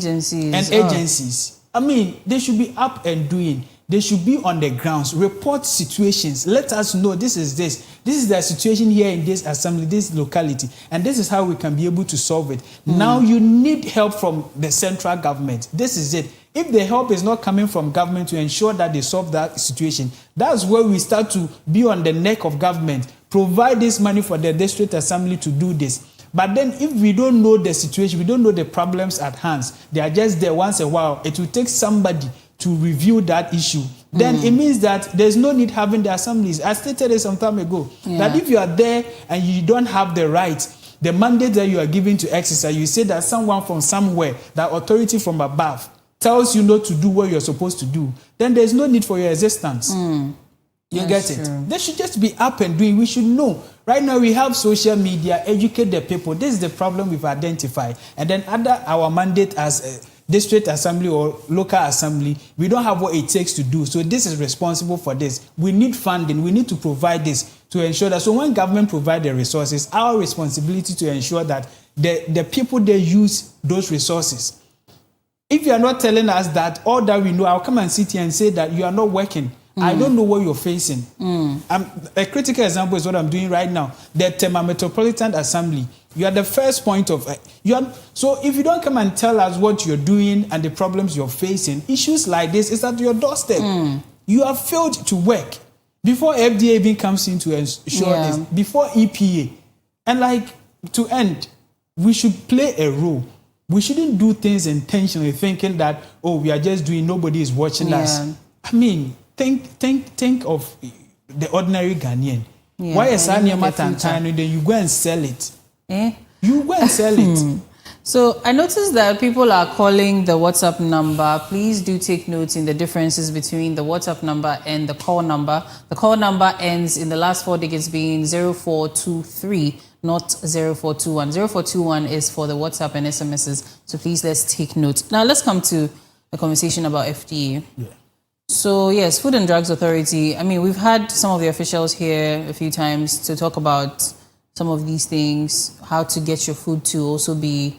agencies. I mean, they should be up and doing. They should be on the grounds, report situations. Let us know this is the situation here in this assembly, this locality, and this is how we can be able to solve it. Now you need help from the central government. This is it. If the help is not coming from government to ensure that they solve that situation, that's where we start to be on the neck of government. Provide this money for the district assembly to do this. But then if we don't know the situation, we don't know the problems at hand, they are just there once in a while, it will take somebody to review that issue. Then it means that there's no need having the assemblies. I stated it some time ago, that if you are there and you don't have the right, the mandate that you are given to exercise, you say that someone from somewhere, that authority from above, tells you not to do what you're supposed to do, then there's no need for your existence. You get it? True. They should just be up and doing. We should know. Right now we have social media, educate the people. This is the problem we've identified. And then under our mandate as a district assembly or local assembly, we don't have what it takes to do. So this is responsible for this. We need funding. We need to provide this to ensure that. So when government provide the resources, our responsibility to ensure that the people, they use those resources. If you are not telling us that all that we know, I'll come and sit here and say that you are not working. I don't know what you're facing. A critical example is what I'm doing right now. The Tema Metropolitan Assembly. You are the first point of... so if you don't come and tell us what you're doing and the problems you're facing, issues like this is at your doorstep. You have failed to work. Before FDA even comes in to ensure this, before EPA. And to end, we should play a role. We shouldn't do things intentionally thinking that, oh, we are just doing, nobody is watching us. I mean... Think of the ordinary Ghanaian. Why is that near then you go and sell it? You go and sell it. So I noticed that people are calling the WhatsApp number. Please do take notes in the differences between the WhatsApp number and the call number. The call number ends in the last 4 digits being 0423, not 0421. 0421 is for the WhatsApp and SMSs. So please, let's take notes. Now let's come to a conversation about FDA. So yes, Food and Drugs Authority. I mean, we've had some of the officials here a few times to talk about some of these things, how to get your food to also be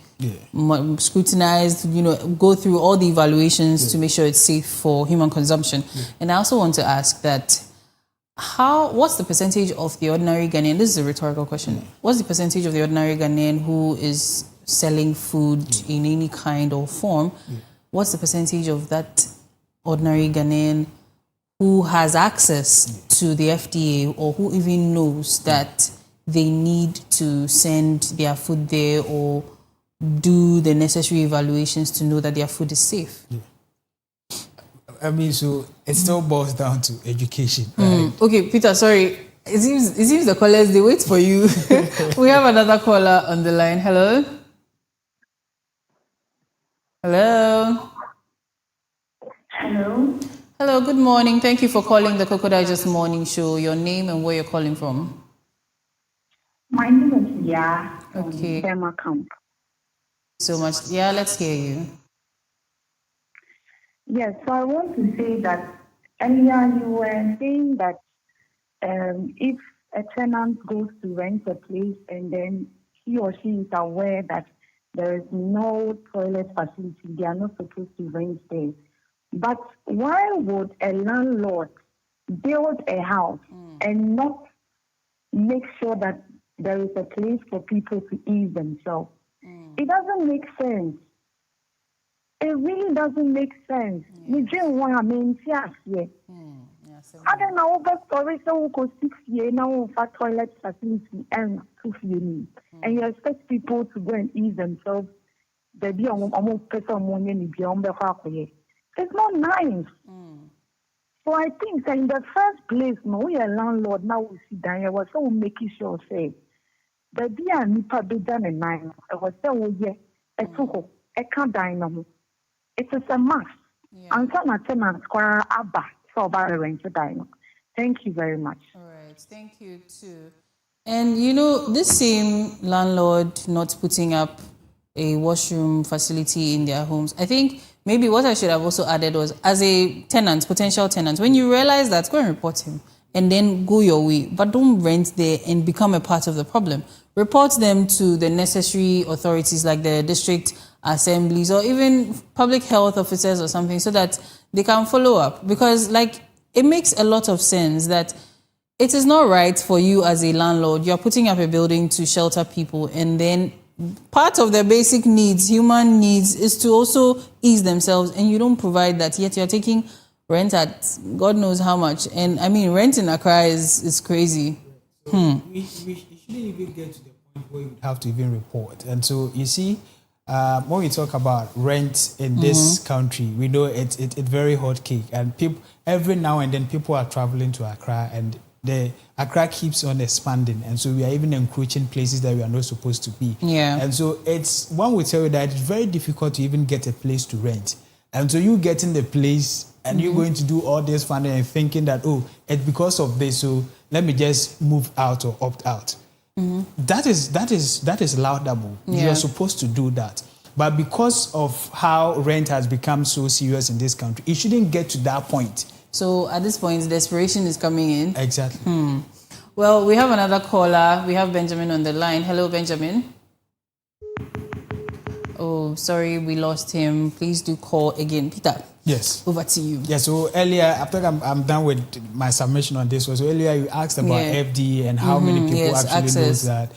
scrutinized, go through all the evaluations to make sure it's safe for human consumption. And I also want to ask that, what's the percentage of the ordinary Ghanaian, this is a rhetorical question, what's the percentage of the ordinary Ghanaian who is selling food in any kind or form? What's the percentage of that ordinary Ghanaian who has access to the FDA or who even knows that they need to send their food there or do the necessary evaluations to know that their food is safe? I mean, so it still boils down to education. Right? Okay, Peter, sorry. It seems the callers, they wait for you. We have another caller on the line. Hello? Hello? Hello. Hello, good morning. Thank you for calling the Koko Digest Morning Show. Your name and where you're calling from? My name is Ya from Okay. Burma Camp. So much. Yeah, let's hear you. Yes, so I want to say that earlier you were saying that if a tenant goes to rent a place and then he or she is aware that there is no toilet facility, they are not supposed to rent there. But why would a landlord build a house and not make sure that there is a place for people to ease themselves? It doesn't make sense. It really doesn't make sense. Me dream one, I mean, here. I don't know, but story so we go 6 years now for toilet facility and 2 years. And you expect people to go and ease themselves. It's not nice. So I think that in the first place, no, we are landlord now we sit down here, was so making sure say the dear nipa be done in nine. I was so yeah, a tuho, a can't dine. It is a must. And some tenants square abba so about arrange to dine. Thank you very much. All right, thank you too. And you know, this same landlord not putting up a washroom facility in their homes, I think maybe what I should have also added was, as a tenant, potential tenant, when you realize that, go and report him and then go your way. But don't rent there and become a part of the problem. Report them to the necessary authorities like the district assemblies or even public health officers or something so that they can follow up. Because like it makes a lot of sense that it is not right for you as a landlord. You're putting up a building to shelter people, and then part of their basic needs, human needs, is to also ease themselves, and you don't provide that, yet you're taking rent at God knows how much. And I mean, rent in Accra is crazy. We shouldn't even get to the point where you would have to even report. And so you see, when we talk about rent in this country, we know it's very hot cake, and people every now and then people are traveling to Accra, and the Accra keeps on expanding, and so we are even encroaching places that we are not supposed to be. Yeah. And so it's one would tell you that it's very difficult to even get a place to rent. And so you getting the place and you're going to do all this funding and thinking that, oh, it's because of this, so let me just move out or opt out. That is laudable. Yeah. You're supposed to do that. But because of how rent has become so serious in this country, it shouldn't get to that point. So at this point, desperation is coming in. Exactly. Well, we have another caller. We have Benjamin on the line. Hello, Benjamin. Oh, sorry, we lost him. Please do call again. Peter. Yes. Over to you. Yeah, so earlier, after I'm done with my submission on this, so earlier you asked about FDA and how many people actually knows that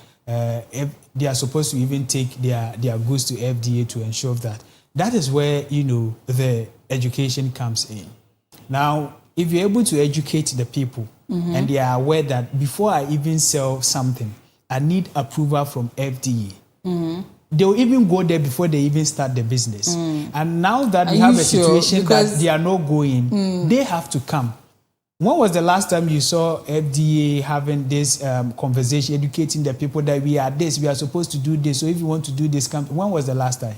if they are supposed to even take their goods to FDA to ensure that. That is where, the education comes in. Now, if you're able to educate the people and they are aware that before I even sell something, I need approval from FDA. They'll even go there before they even start the business. And now that we have a situation that they are not going, they have to come. When was the last time you saw FDA having this conversation, educating the people that we are this, we are supposed to do this, so if you want to do this, come. When was the last time?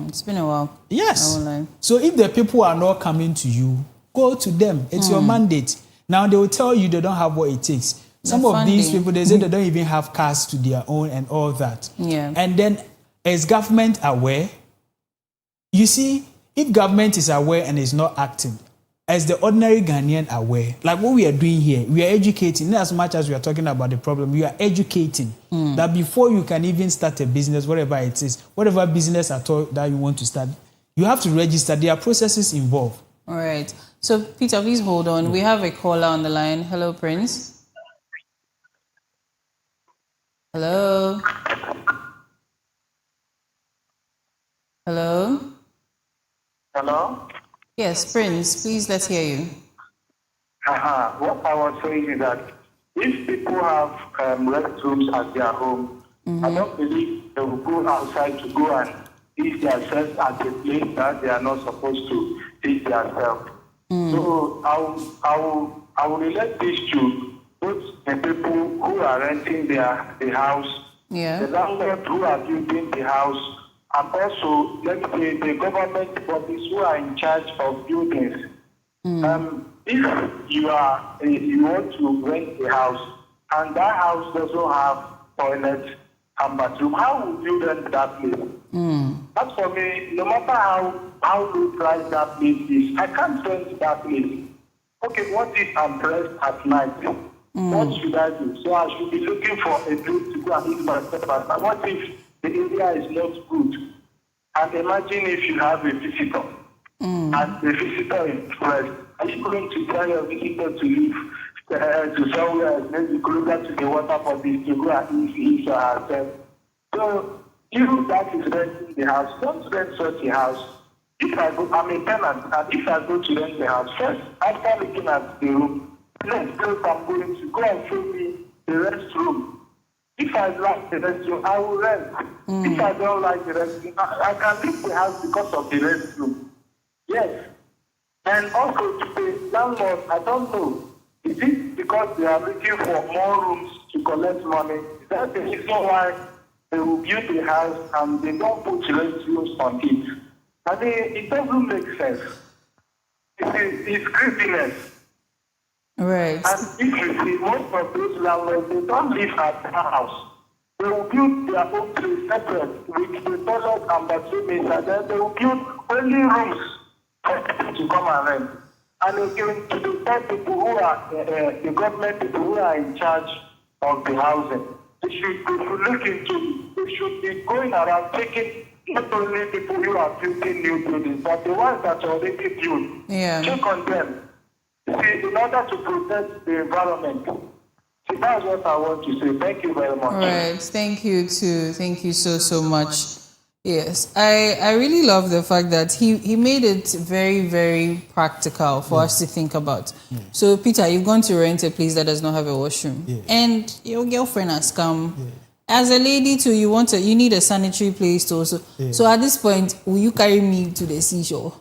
It's been a while. Yes. So if the people are not coming to you, go to them. It's your mandate. Now they will tell you they don't have what it takes. Some of these people, they say they don't even have cars to their own and all that. Yeah. And then is government aware? You see, if government is aware and is not acting, as the ordinary Ghanaian aware, like what we are doing here, we are educating, not as much as we are talking about the problem, we are educating that before you can even start a business, whatever it is, whatever business at all that you want to start, you have to register. There are processes involved. All right. So, Peter, please hold on. We have a caller on the line. Hello, Prince. Hello. Hello. Hello? Yes, Prince, please, let's hear you. What I was saying is that if people have restrooms at their home, I don't believe they will go outside to go and eat themselves at a place that they are not supposed to eat themselves. So I will relate this to both the people who are renting the house, the landlord who are building the house, and also, let me say, the government bodies who are in charge of buildings. If you want to rent a house and that house doesn't have toilets and bathroom, how would you rent that place? As for me, no matter how low price that place is, I can't rent that place. Okay, what if I'm pressed at night? What should I do? So I should be looking for a place to go and eat myself at night. What if the area is not good? And imagine if you have a visitor, and the visitor is pressed. Are you going to tell your visitor to leave to somewhere else, maybe closer to the water for this to go and eat herself? So you that is renting the house, don't rent such a house. If I go, I'm a tenant, and if I go to rent the house, first, after looking at the room, let's go I'm going to go and show me the restroom. If I like the restroom, I will rent. If I don't like the restroom, I can leave the house because of the restroom. Yes. And also to the landlord, I don't know. Is it because they are looking for more rooms to collect money? Is that the reason why they will build the house and they don't put restrooms on it? I mean, it doesn't make sense. It's creepiness. Right. And if you see, most of those landlords, they don't live at the house. They will build their own place separate with the toilet and bathroom, and then they will build only rooms for people to come and rent. And again, to the third people who are the government people who are in charge of the housing, they should look into. They should be going around taking not only people who are building new buildings, but the ones that are already built. Yeah. Check on them. See, in order to protect the environment. See, that's what I want to say. Thank you very much. All right. Thank you too. Thank you so much. Yes, I really love the fact that he made it very, very practical for us to think about. So, Peter, you've gone to rent a place that does not have a washroom, and your girlfriend has come. As a lady too, you need a sanitary place to also. So at this point, will you carry me to the seashore?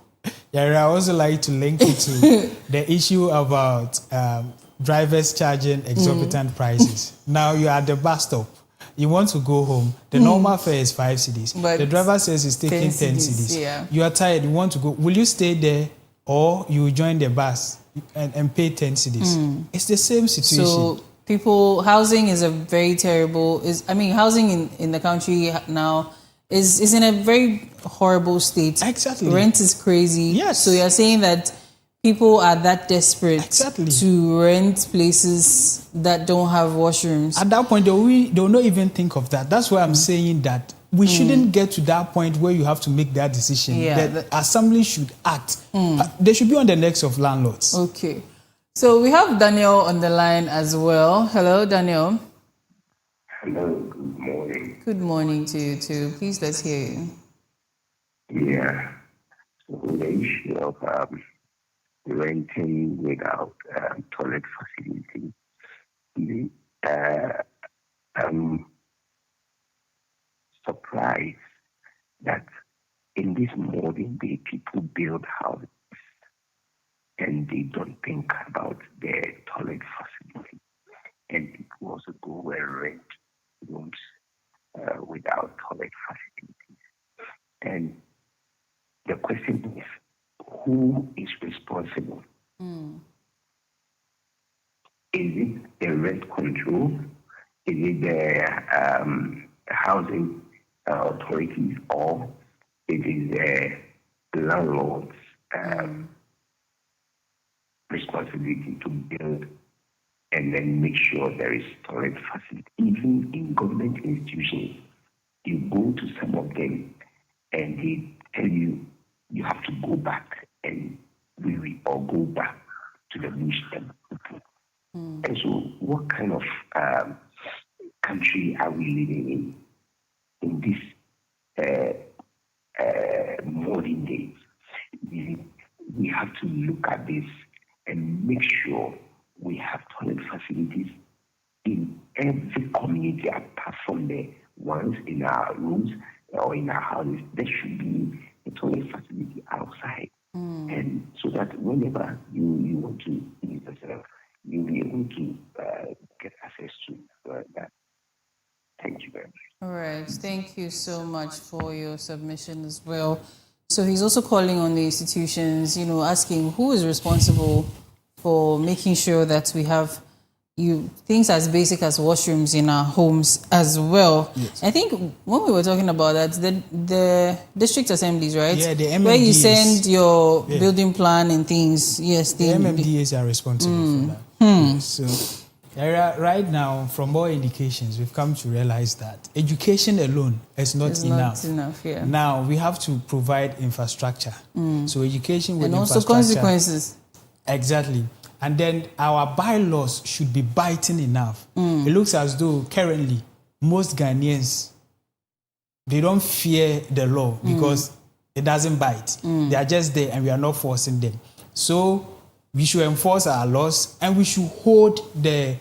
Yeah, I also like to link it to the issue about drivers charging exorbitant prices. Now you're at the bus stop. You want to go home. The normal fare is 5 cedis. But the driver says he's taking 10 cedis. Yeah. You are tired. You want to go. Will you stay there or you join the bus and pay 10 cedis? It's the same situation. So housing is a very terrible. Housing in the country now is in a very horrible state. Exactly. Rent is crazy. Yes. So you're saying that people are that desperate to rent places that don't have washrooms. At that point, they'll not even think of that. That's why I'm saying that we shouldn't get to that point where you have to make that decision. Yeah, the assembly should act. They should be on the necks of landlords. Okay. So we have Daniel on the line as well. Hello, Daniel. Hello, good morning. Good morning to you too. Please, let's hear you. Yeah, so the issue of renting without toilet facility. I'm surprised that in this modern day, people build houses and they don't think about their toilet facility. And people also go and rent rooms without toilet facilities. And the question is, who is responsible? Is it the rent control? Is it the housing authorities, or it is the landlord's responsibility to build and then make sure there is toilet facility? Even in government institutions, you go to some of them and they tell you you have to go back and or go back to the bush and people. And so what kind of country are we living in this modern days? We have to look at this and make sure we have toilet facilities in every community apart from the ones in our rooms or in our houses. There should be a toilet facility outside. And so that whenever you want to use yourself, you'll be able to get access to that. Thank you very much. All right. Thank you so much for your submission as well. So he's also calling on the institutions, asking who is responsible for making sure that we have things as basic as washrooms in our homes as well. Yes. I think when we were talking about that, the district assemblies, right? Yeah, the where you MMDAs. send your building plan and things. Yes, The MMDAs are responsible for that. Yes, so right now, from all indications, we've come to realize that education alone is not it's enough. not enough. Yeah, Now we have to provide infrastructure. So education with and also infrastructure. consequences. Exactly. And then our bylaws should be biting enough. It looks as though currently most Ghanaians, they don't fear the law because it doesn't bite. They are just there and we are not forcing them. So we should enforce our laws and we should hold the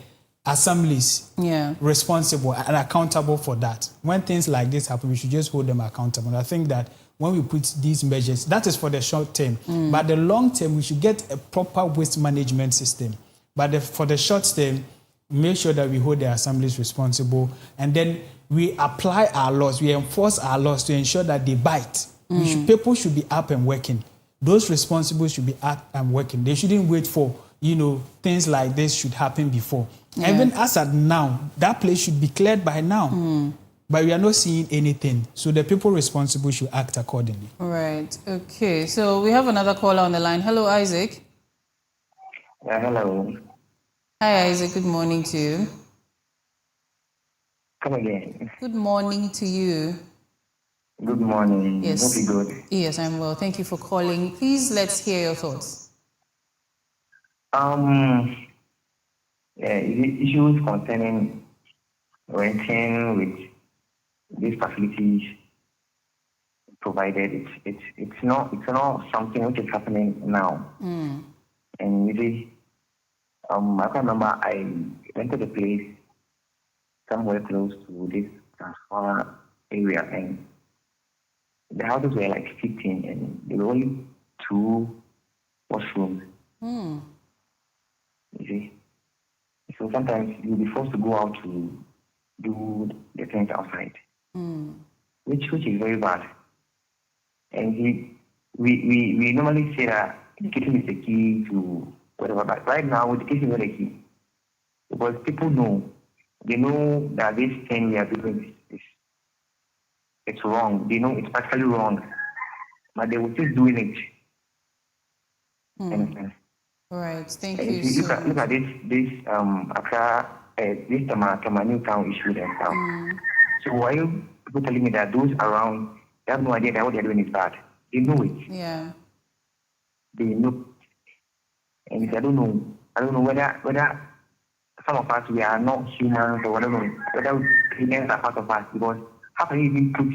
assemblies responsible and accountable for that. When things like this happen, we should just hold them accountable. And I think that when we put these measures, that is for the short term. But the long term, we should get a proper waste management system. But for the short term, make sure that we hold the assemblies responsible and then we apply our laws, we enforce our laws to ensure that they bite. People should be up and working. Those responsible should be up and working. They shouldn't wait for, things like this should happen before. Yeah. Even as at now, that place should be cleared by now. But we are not seeing anything. So the people responsible should act accordingly. Right. Okay. So we have another caller on the line. Hello, Isaac. Hello. Hi, Isaac. Good morning to you. Come again. Good morning to you. Good morning. Yes. Hope you're good. Yes, I'm well. Thank you for calling. Please, let's hear your thoughts. Issues concerning renting with these facilities provided. It's not something which is happening now. And you see, I can remember I rented a place somewhere close to this transformer area, and the houses were like 15, and there were only 2 washrooms. You see, so sometimes you'll be forced to go out to do the things outside, which is very bad. And we normally say that education is the key to whatever, but right now education is not the key because people know. They know that this thing we are doing it's wrong. They know it's actually wrong, but they will still doing it. Right. Thank and you. If you look at this Accra, this Tamani town issue and stuff. So why you people telling me that those around they have no idea that what they're doing is bad? They know it. Yeah. They know. And if I don't know whether some of us, we are not humans or whatever, whether humans are part of us, because how can you even put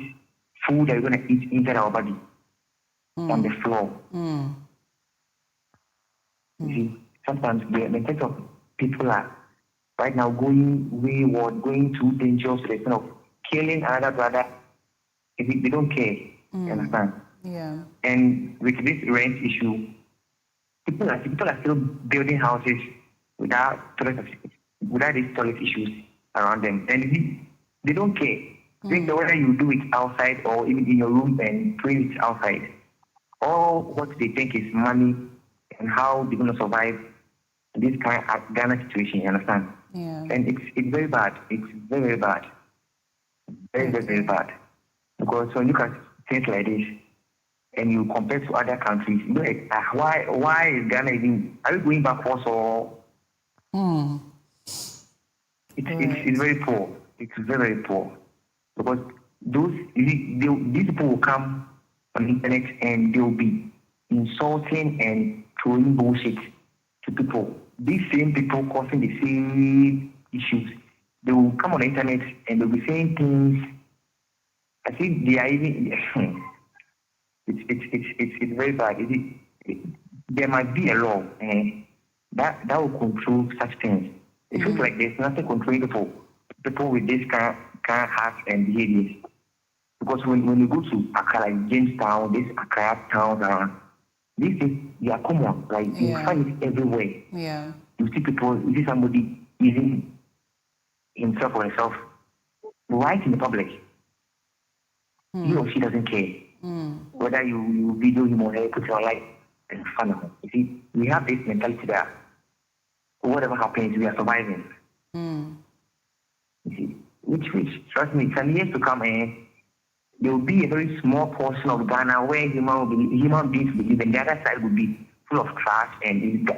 food that you're going to eat inside our body on the floor? You see, sometimes the types of people are right now going wayward, going too dangerous to the extent of killing another brother. They don't care, you understand? Yeah. And with this rent issue, people are still building houses without these toilet issues around them, and they don't care. Whether you do it outside or even in your room and clean it outside, all what they think is money and how they're going to survive this kind of Ghana situation. You understand? Yeah. And it's very bad. It's very, very bad. Very, very, very bad. Because when you look at things like this and you compare to other countries, you know, why is Ghana even? Are we going backwards or? It's very poor. It's very, very poor. Because these people will come on the internet and they'll be insulting and throwing bullshit to people. These same people causing the same issues, they will come on the internet and they'll be saying things. I think they are even. It's very bad. There might be a law that will control such things. It feels like there's nothing controlling people with this kind of heart and behaviors. Because when you go to Accra, like Jamestown, this Accra towns around, these things, they are common. Like you find it everywhere. Yeah. You see somebody using himself or herself right in the public. He or she doesn't care. Whether you video him or her, put it on live and fun of him. You see, we have this mentality that whatever happens, we are surviving. You see, which trust me, some years to come, there will be a very small portion of Ghana where human beings will live, and the other side will be full of trash. And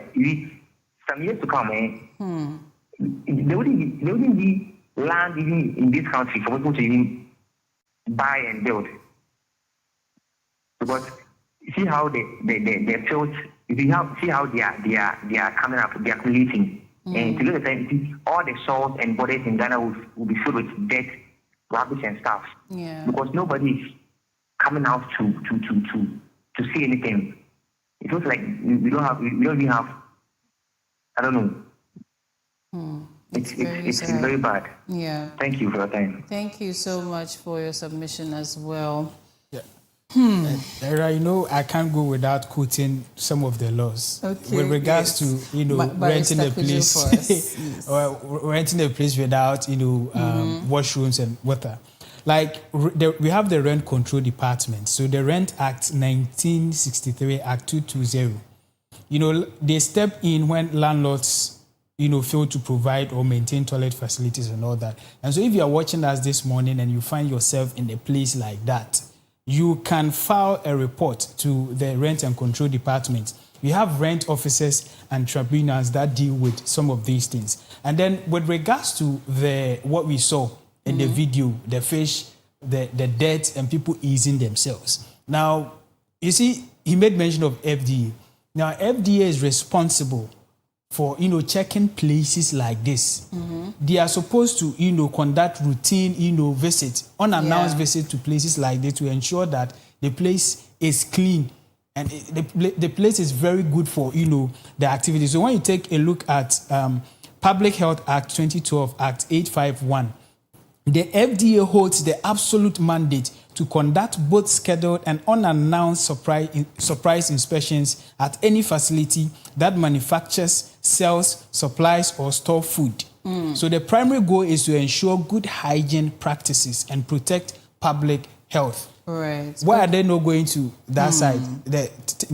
some years to come, there wouldn't be land even in this country for people to even buy and build. Because see how they filth, see how they are coming up, they are creating. And to look at them, all the soils and borders in Ghana will be filled with dirt, rubbish and stuff. Yeah. Because nobody is coming out to see anything. It looks like we don't even have, I don't know. It's very bad. Yeah. Thank you for your time. Thank you so much for your submission as well. Era, I can't go without quoting some of the laws with regards to renting a place or renting a place without washrooms and water. Like we have the Rent Control Department. So the Rent Act 1963, Act 220. They step in when landlords fail to provide or maintain toilet facilities and all that. And so if you are watching us this morning and you find yourself in a place like that, you can file a report to the Rent and Control Department. We have rent officers and tribunals that deal with some of these things. And then with regards to what we saw in the video, the fish, the dirt, and people easing themselves. Now, you see, he made mention of FDA. Now, FDA is responsible for checking places like this. They are supposed to conduct routine visits, unannounced visits to places like this to ensure that the place is clean and the place is very good for the activity. So when you take a look at Public Health Act 2012, Act 851, the FDA holds the absolute mandate to conduct both scheduled and unannounced surprise inspections at any facility that manufactures, sells, supplies, or store food. So the primary goal is to ensure good hygiene practices and protect public health. Right. Why are they not going to that side, the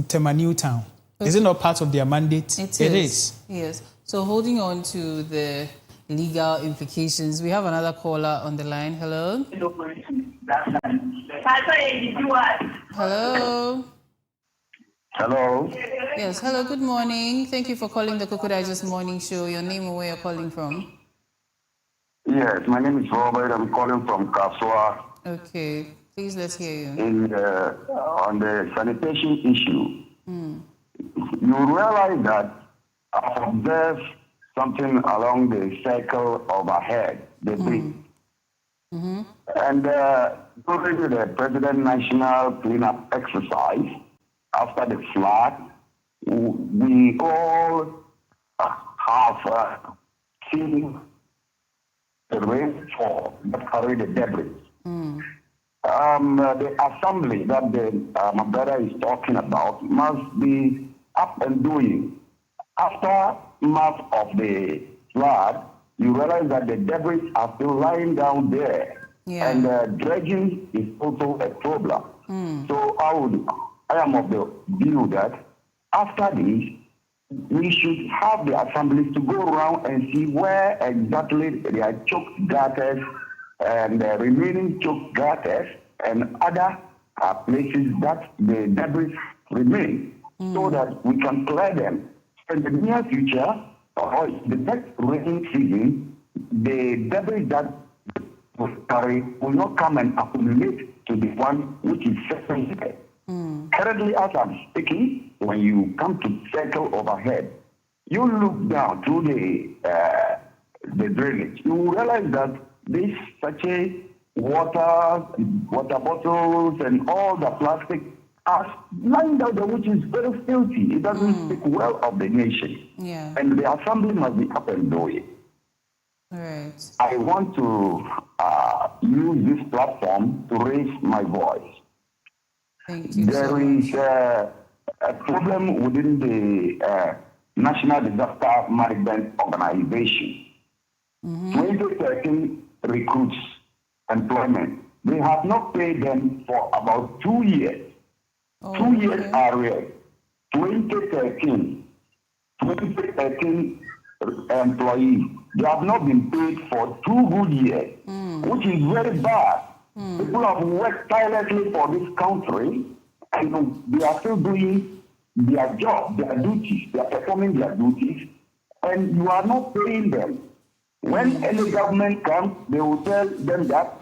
Temaniu town? Is it not part of their mandate? It is. Yes. So holding on to the legal implications, we have another caller on the line. Hello. Hello. Hello. Yes. Hello. Good morning. Thank you for calling the Koko Digest Morning Show. Your name and where you're calling from? Yes, my name is Robert. I'm calling from Kaswa. Okay. Please, let's hear you. On the sanitation issue, you realize that I've observed something along the circle overhead, the bridge. And during the President National Cleanup exercise, after the flood, we all have seen the rainfall that carried the debris. The assembly that my brother is talking about must be up and doing. After much of the flood, you realize that the debris are still lying down there. Yeah. And dredging is also a problem. So I am of the view that after this, we should have the assemblies to go around and see where exactly there are choked gutters and the remaining choked gutters and other places that the debris remain, so that we can clear them. In the near future, or the next rainy season, the debris that will carry will not come and accumulate to the one which is sitting there. Currently, as I'm speaking, when you come to circle overhead, you look down through the drainage. You will realize that this such water bottles, and all the plastic are lying down there, which is very filthy. It doesn't speak well of the nation. Yeah. And the assembly must be up and doing. Right. I want to use this platform to raise my voice. Thank you. There is a problem within the National Disaster Management Organization. 2013 recruits employment. They have not paid them for about 2 years. 2 years arrears. 2013 employees. They have not been paid for 2 good years, which is very bad. People have worked tirelessly for this country, and they are still doing their job, their duties. They are performing their duties, and you are not paying them. When any government comes, they will tell them that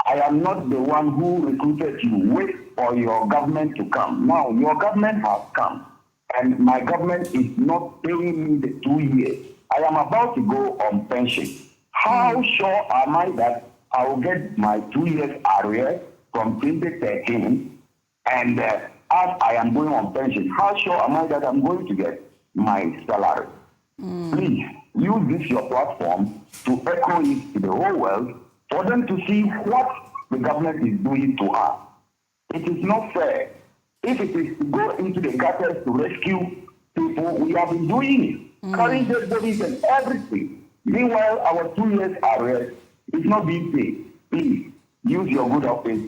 I am not the one who recruited you. Wait for your government to come. Now, your government has come, and my government is not paying me the 2 years. I am about to go on pension. How sure am I that I will get my 2 years arrears from 2013? And as I am going on pension, how sure am I that I'm going to get my salary? Please use this your platform to echo it to the whole world for them to see what the government is doing to us. It is not fair. If it is to go into the gutters to rescue people, we have been doing it, carrying dead bodies and everything. Meanwhile, our 2 years arrears is not being paid. Please use your good office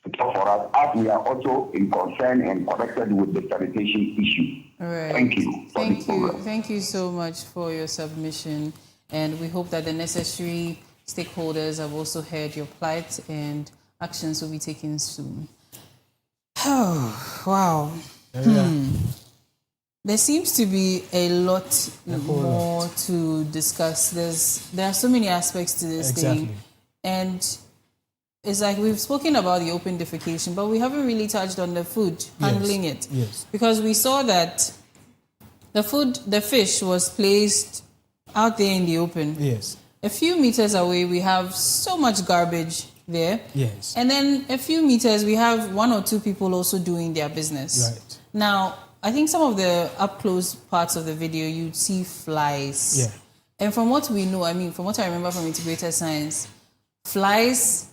to talk for us, as we are also in concern and connected with the sanitation issue. Right. Thank you. Thank you so much for your submission, and we hope that the necessary stakeholders have also heard your plight and actions will be taken soon. Oh, wow. There seems to be a lot more to discuss. There are so many aspects to this thing, and it's like we've spoken about the open defecation, but we haven't really touched on the food, handling it. Yes. Because we saw that the fish was placed out there in the open. Yes. A few meters away, we have so much garbage there. Yes. And then a few meters, we have 1 or 2 people also doing their business. Right. Now, I think some of the up-close parts of the video, you'd see flies. Yeah. And from what we know, from what I remember from integrated science, flies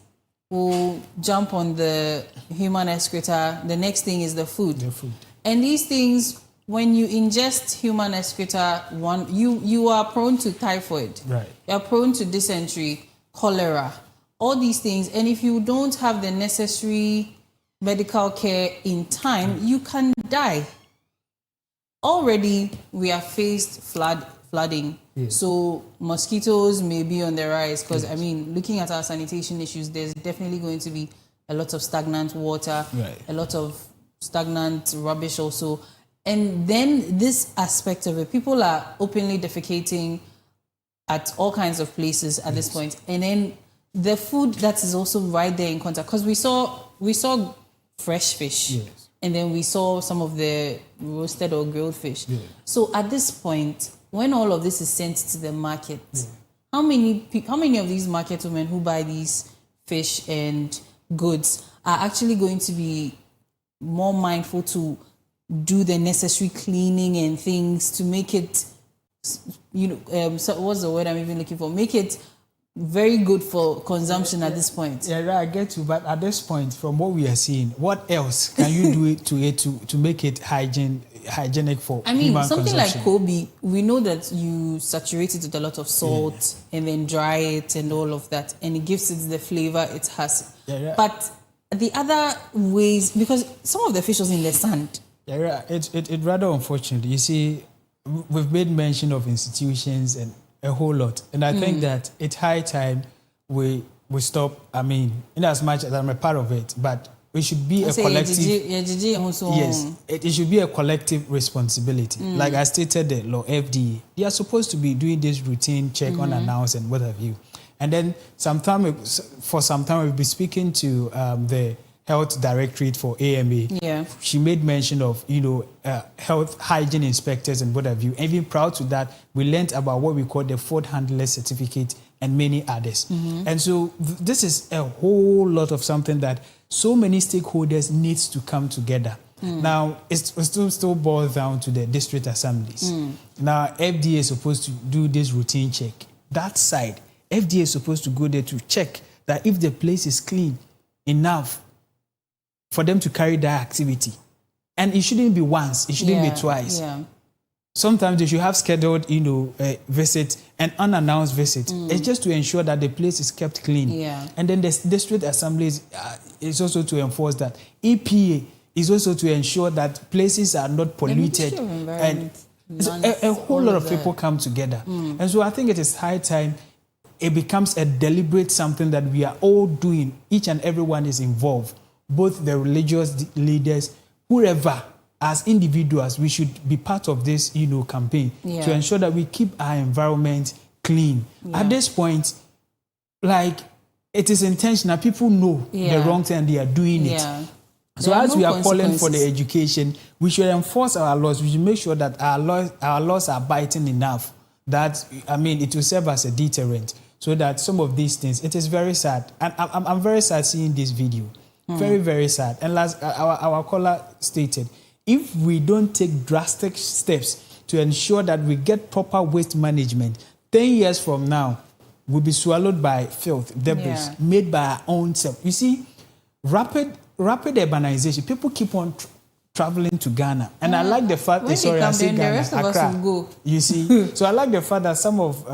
will jump on the human excreta. The next thing is the food. And these things, when you ingest human excreta, you are prone to typhoid. Right. You are prone to dysentery, cholera, all these things. And if you don't have the necessary medical care in time, you can die. Already, we are faced flooding. Yes. So mosquitoes may be on the rise because, looking at our sanitation issues, there's definitely going to be a lot of stagnant water, a lot of stagnant rubbish also. And then this aspect of it, people are openly defecating at all kinds of places at this point. And then the food that is also right there in contact, because we saw fresh fish. Yes. And then we saw some of the roasted or grilled fish. Yeah. So at this point, when all of this is sent to the market, how many of these market women who buy these fish and goods are actually going to be more mindful to do the necessary cleaning and things to make it, so what's the word I'm even looking for? Make it very good for consumption at this point. Yeah, right, I get you. But at this point, from what we are seeing, what else can you do to make it hygienic for human something consumption? like Kobe, we know that you saturate it with a lot of salt and then dry it and all of that, and it gives it the flavor it has. Yeah. But the other ways, because some of the fish was in the sand. Yeah, it's rather unfortunate. You see, we've made mention of institutions and a whole lot. And I think that it's high time we stop. In as much as I'm a part of it, but it should be a collective. Yes, it should be a collective responsibility. Like I stated, the law, FDA, they are supposed to be doing this routine check unannounced and what have you. And then for some time, we'll be speaking to the Health Directorate for AMA. Yeah. She made mention of, health hygiene inspectors and what have you. And even proud to that, we learned about what we call the Food Handler Certificate and many others. And so this is a whole lot of something that so many stakeholders needs to come together. Now, it still boils down to the district assemblies. Now, FDA is supposed to do this routine check. That side, FDA is supposed to go there to check that if the place is clean enough for them to carry that activity. And it shouldn't be once, it shouldn't be twice. Yeah. Sometimes they should have scheduled, a visit, an unannounced visit. It's just to ensure that the place is kept clean. Yeah. And then the district assemblies is also to enforce that. EPA is also to ensure that places are not polluted. And a whole lot of people come together. And so I think it is high time it becomes a deliberate something that we are all doing. Each and everyone is involved, both the religious leaders, whoever. As individuals, we should be part of this, campaign to ensure that we keep our environment clean. At this point, like, it is intentional. People know the wrong thing and they are doing it. So as we are calling for the education, we should enforce our laws. We should make sure that our laws are biting enough that, it will serve as a deterrent so that some of these things, it is very sad. And I'm very sad seeing this video. Very, very sad. And as our caller stated, if we don't take drastic steps to ensure that we get proper waste management, 10 years from now, we'll be swallowed by filth, debris made by our own self. You see, rapid urbanization, people keep on traveling to Ghana. And I like the fact that, sorry, I say Ghana, the rest of us will go. You see, so I like the fact that some of,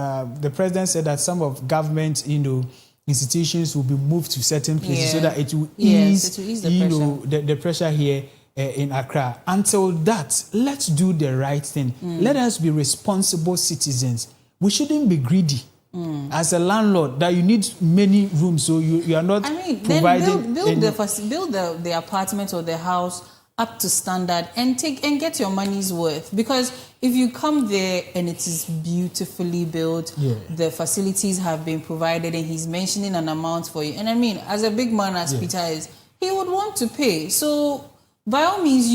the president said that some of government, institutions will be moved to certain places so that it will ease, the pressure here in Accra. Until that, let's do the right thing. Let us be responsible citizens. We shouldn't be greedy. As a landlord, that you need many rooms, so you are not providing. Then build the apartment or the house up to standard and get your money's worth. Because if you come there and it is beautifully built, the facilities have been provided, and he's mentioning an amount for you. And as a big man as Peter is, he would want to pay. So by all means,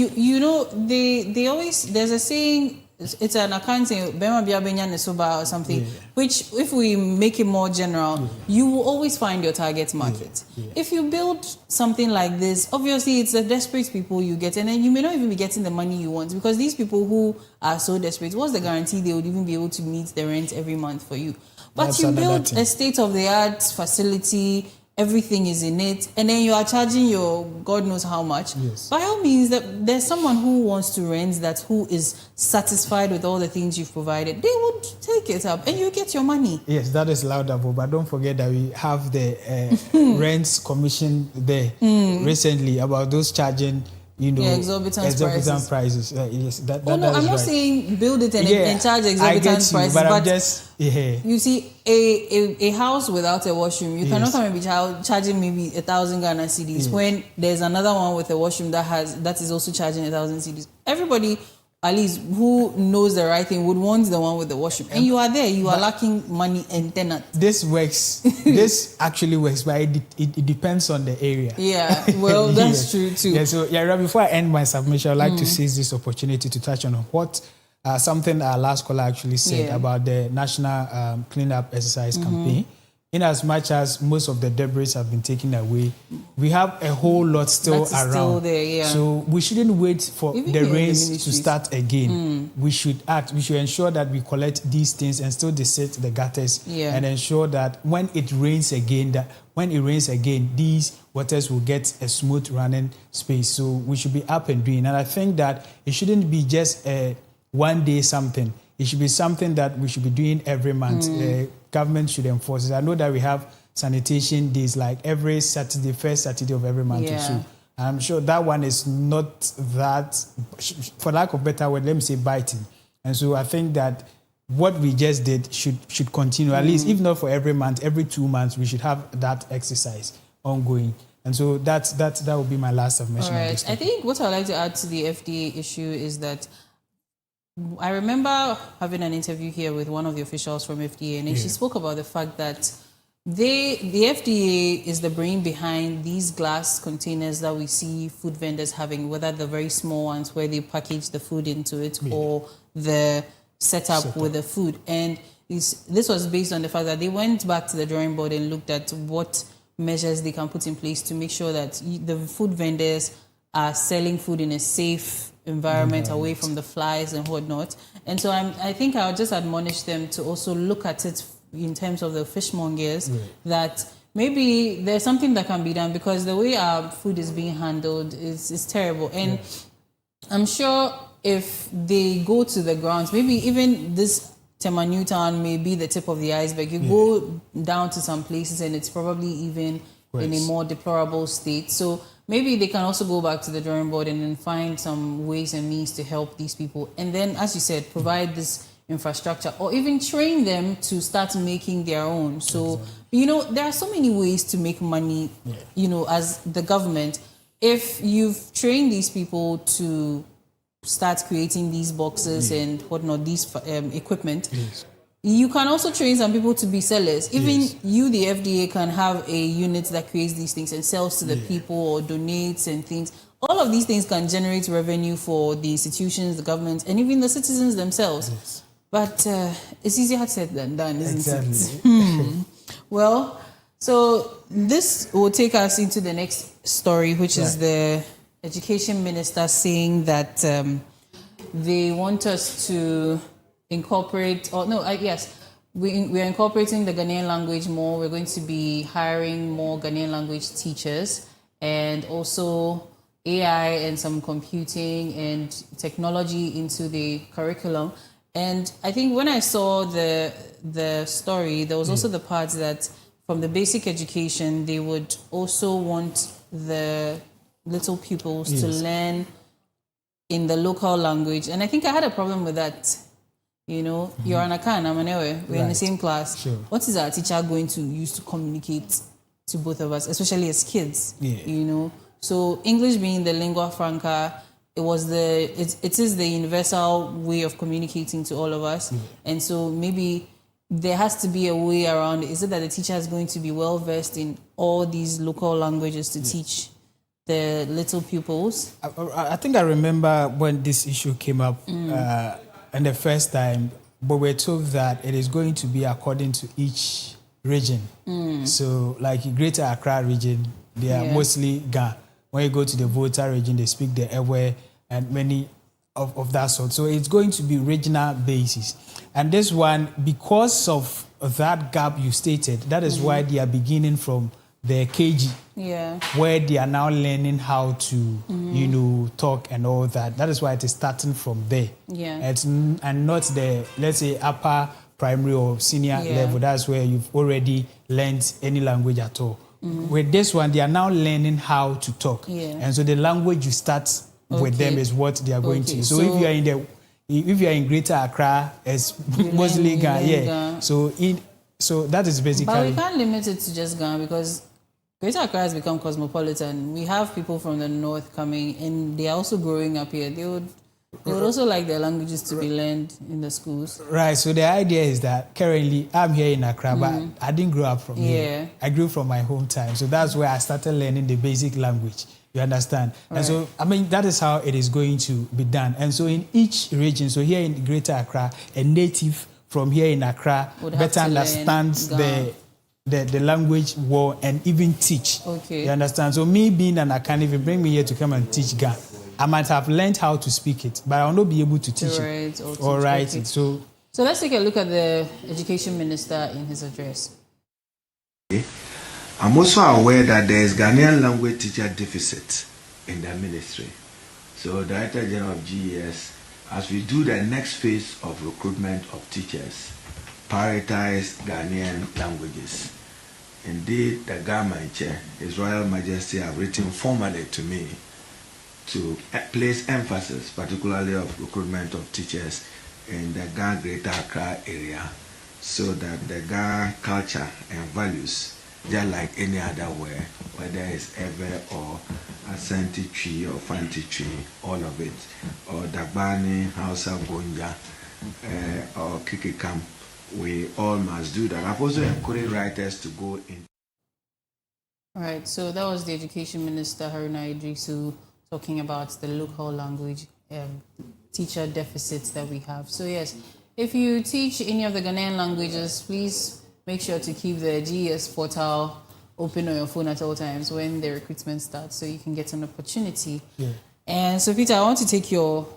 they always, there's a saying, it's an accounting or something, which if we make it more general, you will always find your target market. If you build something like this, obviously it's the desperate people you get, and then you may not even be getting the money you want, because these people who are so desperate, what's the guarantee they would even be able to meet the rent every month for you? But that's you build a state-of-the-art facility, everything is in it, and then you are charging your God knows how much. By all means, that there's someone who wants to rent that, who is satisfied with all the things you've provided, they would take it up and you get your money. Yes, that is laudable, but don't forget that we have the rents commission there recently about those charging exorbitant prices. Yes, that I'm not right. saying build it and charge exorbitant prices, but you see, a house without a washroom, you cannot come and be charging maybe 1,000 Ghana cedis when there's another one with a washroom that is also charging 1,000 cedis. Everybody, at least who knows the right thing, would want the one with the washroom. And you are there, you are lacking money and tenant. This works. This actually works, but it depends on the area. Yeah, well, that's true too. Yeah, so before I end my submission, I'd like to seize this opportunity to touch on what something our last caller actually said about the National Cleanup Exercise Campaign. In as much as most of the debris have been taken away, we have a whole lot still around. Still there, So we shouldn't wait for even the rains to start again. We should act. We should ensure that we collect these things and still deset the gutters and ensure that when it rains again, these waters will get a smooth running space. So we should be up and doing. And I think that it shouldn't be just a one day something. It should be something that we should be doing every month. The government should enforce it. I know that we have sanitation days like every Saturday, first Saturday of every month or so. I'm sure that one is not that, for lack of a better word, let me say biting. And so I think that what we just did should continue, at least, if not for every month, every 2 months, we should have that exercise ongoing. And so that will be my last submission. All right. I think what I'd like to add to the FDA issue is that I remember having an interview here with one of the officials from FDA, and she spoke about the fact that the FDA is the brain behind these glass containers that we see food vendors having, whether the very small ones where they package the food into it or the setup with the food. And this was based on the fact that they went back to the drawing board and looked at what measures they can put in place to make sure that the food vendors are selling food in a safe environment away from the flies and whatnot. And so I think I'll just admonish them to also look at it in terms of the fishmongers, that maybe there's something that can be done, because the way our food is being handled is terrible. And I'm sure if they go to the grounds, maybe even this Tema Newtown may be the tip of the iceberg. You go down to some places and it's probably even in a more deplorable state. So maybe they can also go back to the drawing board and then find some ways and means to help these people. And then, as you said, provide this infrastructure or even train them to start making their own. So, you know, there are so many ways to make money, you know, as the government. If you've trained these people to start creating these boxes and whatnot, these equipment, you can also train some people to be sellers. Even you, the FDA, can have a unit that creates these things and sells to the people or donates and things. All of these things can generate revenue for the institutions, the government, and even the citizens themselves. But it's easier said than done, isn't it? Well, so this will take us into the next story, which is the education minister saying that they want us to incorporate, we're incorporating the Ghanaian language more. We're going to be hiring more Ghanaian language teachers, and also AI and some computing and technology into the curriculum. And I think when I saw the story, there was also the part that from the basic education, they would also want the little pupils to learn in the local language. And I think I had a problem with that. You know, you're an Akan, I'm an Ewe, we're in the same class. Sure. What is our teacher going to use to communicate to both of us, especially as kids? You know, so English being the lingua franca, it is the universal way of communicating to all of us. And so maybe there has to be a way around it. Is it that the teacher is going to be well versed in all these local languages to teach the little pupils? I think I remember when this issue came up and the first time, but we're told that it is going to be according to each region. So like Greater Accra region, they are mostly Ga. When you go to the Volta region, they speak the Ewe and many of that sort. So it's going to be regional basis. And this one, because of that gap you stated, that is why they are beginning from the KG, where they are now learning how to, you know, talk and all that. That is why it is starting from there. And not the, let's say, upper primary or senior level. That's where you've already learned any language at all. With this one, they are now learning how to talk. And so the language you start with them is what they are going to. So if you are in Greater Accra, it's mostly Ghana. So that is basically. But we can't limit it to just Ghana because Greater Accra has become cosmopolitan. We have people from the north coming, and they are also growing up here. They would also like their languages to be learned in the schools. Right. So the idea is that currently I'm here in Accra, but I didn't grow up from here. I grew from my hometown. So that's where I started learning the basic language. You understand? Right. And so, I mean, that is how it is going to be done. And so in each region, so here in Greater Accra, a native from here in Accra better understands the language well and even teach. You understand? So me being an Akan, if you bring me here to come and teach Ga, I might have learned how to speak it, but I will not be able to teach it or write it. So let's take a look at the education minister in his address. I'm also aware that there is Ghanaian language teacher deficit in the ministry. So Director General of GES, as we do the next phase of recruitment of teachers, prioritize Ghanaian languages. Indeed, the government chair, His Royal Majesty, have written formally to me to place emphasis, particularly of recruitment of teachers in the Ghana Greater Accra area, so that the Ghana culture and values, just like any other way, whether it's Ewe or Asante tree or Fanti tree, all of it, or Dagbani, Hausa, Gonja, or Kikikam, we all must do that. I've also encouraged writers to go in. All right, so that was the Education Minister, Haruna Idrisu, talking about the local language teacher deficits that we have. So yes, if you teach any of the Ghanaian languages, please make sure to keep the GES portal open on your phone at all times when the recruitment starts so you can get an opportunity. And so Peter, I want to take your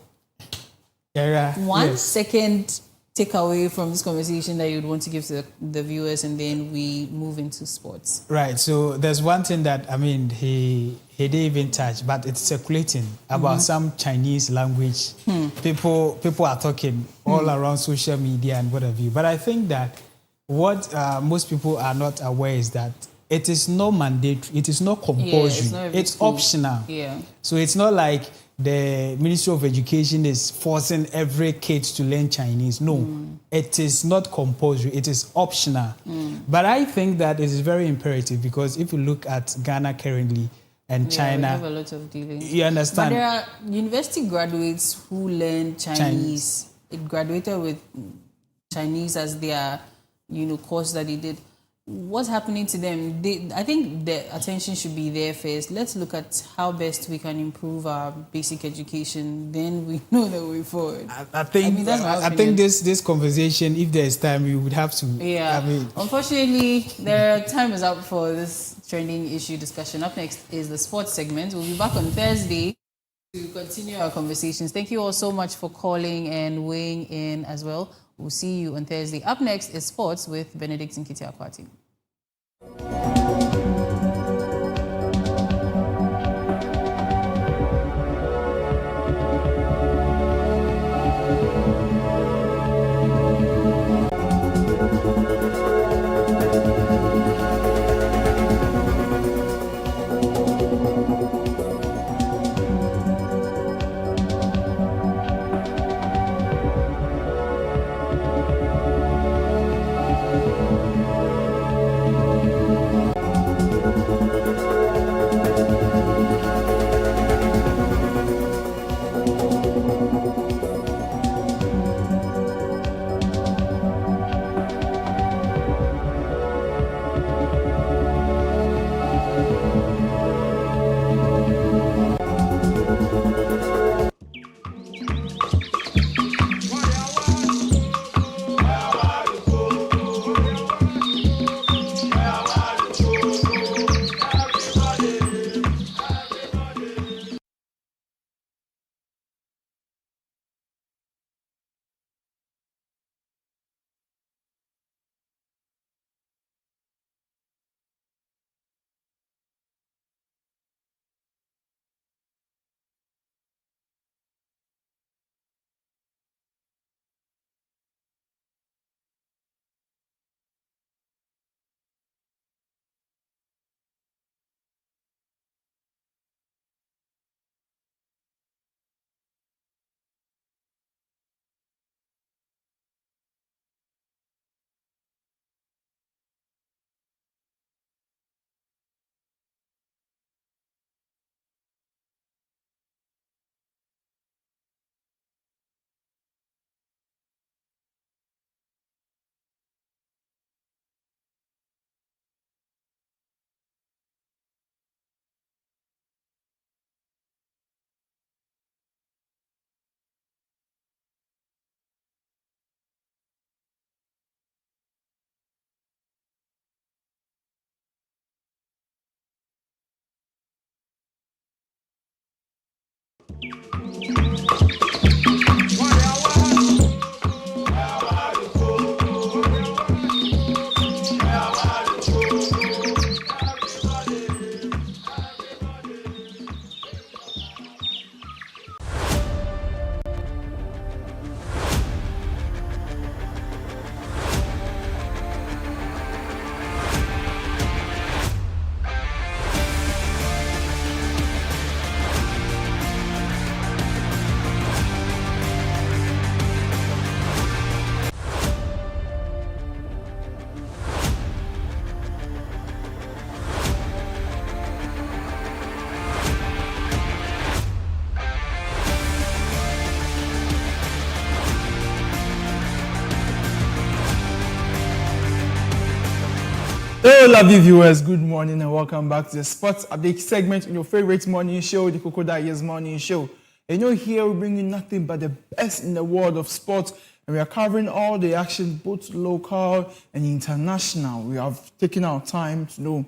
1 second takeaway from this conversation that you'd want to give to the viewers, and then we move into sports. Right. So there's one thing that, I mean, he didn't even touch, but it's circulating about some Chinese language. People are talking all around social media and what have you. But I think that what most people are not aware is that it is not mandatory, it is not compulsory, it's optional. Yeah. So it's not like the Ministry of Education is forcing every kid to learn Chinese. No, it is not compulsory, it is optional. But I think that it is very imperative because if you look at Ghana currently and China, we have a lot of dealings. You understand? But there are university graduates who learn Chinese. It graduated with Chinese as their, course that they did. What's happening to them? I think the attention should be there first. Let's look at how best we can improve our basic education. Then we know the way forward. I think this conversation, if there's time, we would have to. Yeah. Unfortunately, the time is up for this trending issue discussion. Up next is the sports segment. We'll be back on Thursday to continue our conversations. Thank you all so much for calling and weighing in as well. We'll see you on Thursday. Up next is sports with Benedict Nkiti-Akwati. Hello, lovely viewers. Good morning and welcome back to the Sports Update segment in your favorite morning show, the Koko Morning Show. And here we bring you nothing but the best in the world of sports, and we are covering all the action, both local and international. We have taken our time to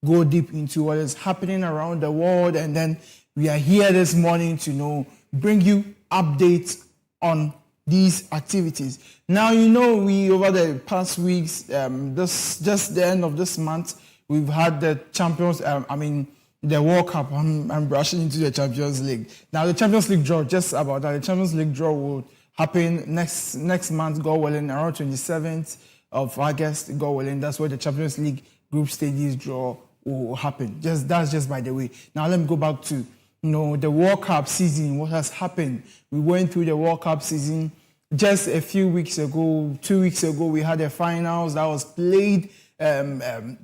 go deep into what is happening around the world, and then we are here this morning to bring you updates on these activities. Now, we over the past weeks, just the end of this month, we've had the Champions, the World Cup. I'm rushing into the Champions League. Now, the Champions League draw, just about that, the Champions League draw will happen next month, God willing, around 27th of August, God willing. That's where the Champions League group stages draw will happen. That's just by the way. Now let me go back to the World Cup season. What has happened? We went through the World Cup season just a few weeks ago. 2 weeks ago, we had the finals that was played in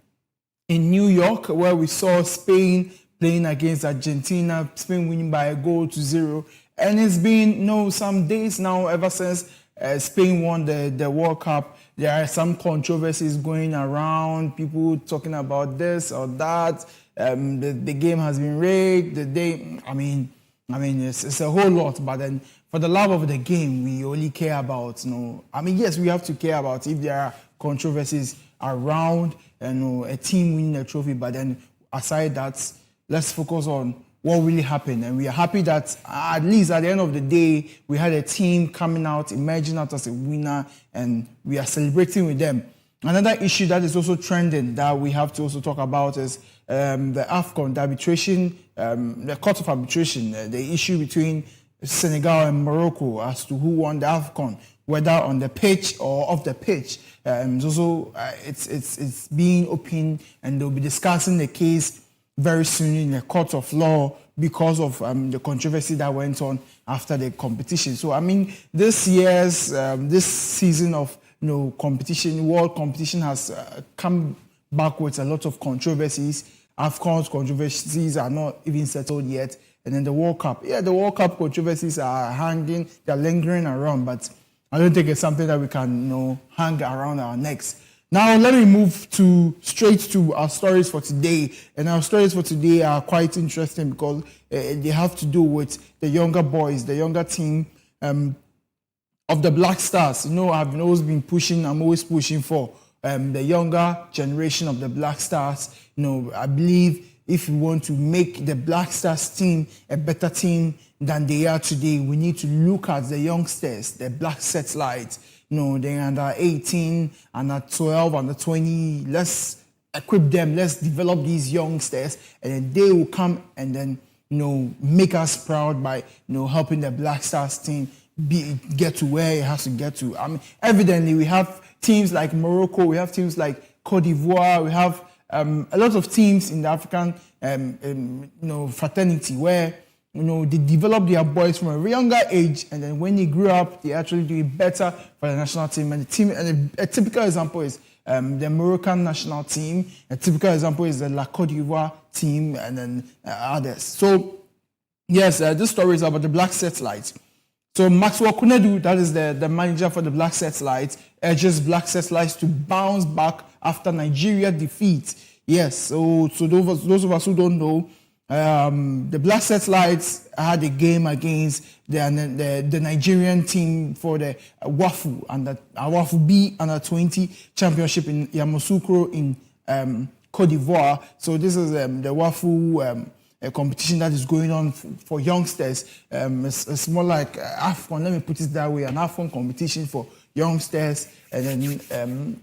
New York, where we saw Spain playing against Argentina, Spain winning by 1-0. And it's been some days now ever since Spain won the World Cup. There are some controversies going around, people talking about this or that. The game has been rigged. It's a whole lot. But then, for the love of the game, we only care about. Yes, we have to care about if there are controversies around a team winning a trophy. But then, aside that, let's focus on what really happened. And we are happy that at least at the end of the day, we had a team coming out, emerging out as a winner, and we are celebrating with them. Another issue that is also trending that we have to also talk about is the AFCON, the arbitration, the court of arbitration, the issue between Senegal and Morocco as to who won the AFCON, whether on the pitch or off the pitch. It's being open, and they'll be discussing the case very soon in the court of law because of the controversy that went on after the competition. So, this season of competition, world competition has come back with a lot of controversies. AFCON's controversies are not even settled yet. And then the World Cup. Yeah, the World Cup controversies are hanging, they're lingering around, but I don't think it's something that we can hang around our necks. Now, let me move straight to our stories for today. And our stories for today are quite interesting because they have to do with the younger boys, the younger team of the Black Stars. I'm always pushing for the younger generation of the Black Stars. I believe if we want to make the Black Stars team a better team than they are today, we need to look at the youngsters, the Black Satellites. They're under 18, under 12, under 20. Let's equip them. Let's develop these youngsters, and then they will come and then make us proud by helping the Black Stars team get to where it has to get to. Evidently we have teams like Morocco, we have teams like Cote d'Ivoire, we have a lot of teams in the African fraternity where they develop their boys from a younger age, and then when they grew up, they actually do it better for the national team. And a typical example is the Moroccan national team. A typical example is the La Cote d'Ivoire team, and then others. So, yes, this story is about the Black Satellites. So Maxwell Kunedu, that is the manager for the Black Satellites, urges Black Satellites to bounce back after Nigeria defeat. Yes, so those of us who don't know, the Black Satellites had a game against the Nigerian team for the WAFU and the WAFU B under 20 championship in Yamoussoukro in Cote d'Ivoire. So this is the WAFU a competition that is going on for youngsters. It's more like AFCON, let me put it that way, an AFCON competition for youngsters. And then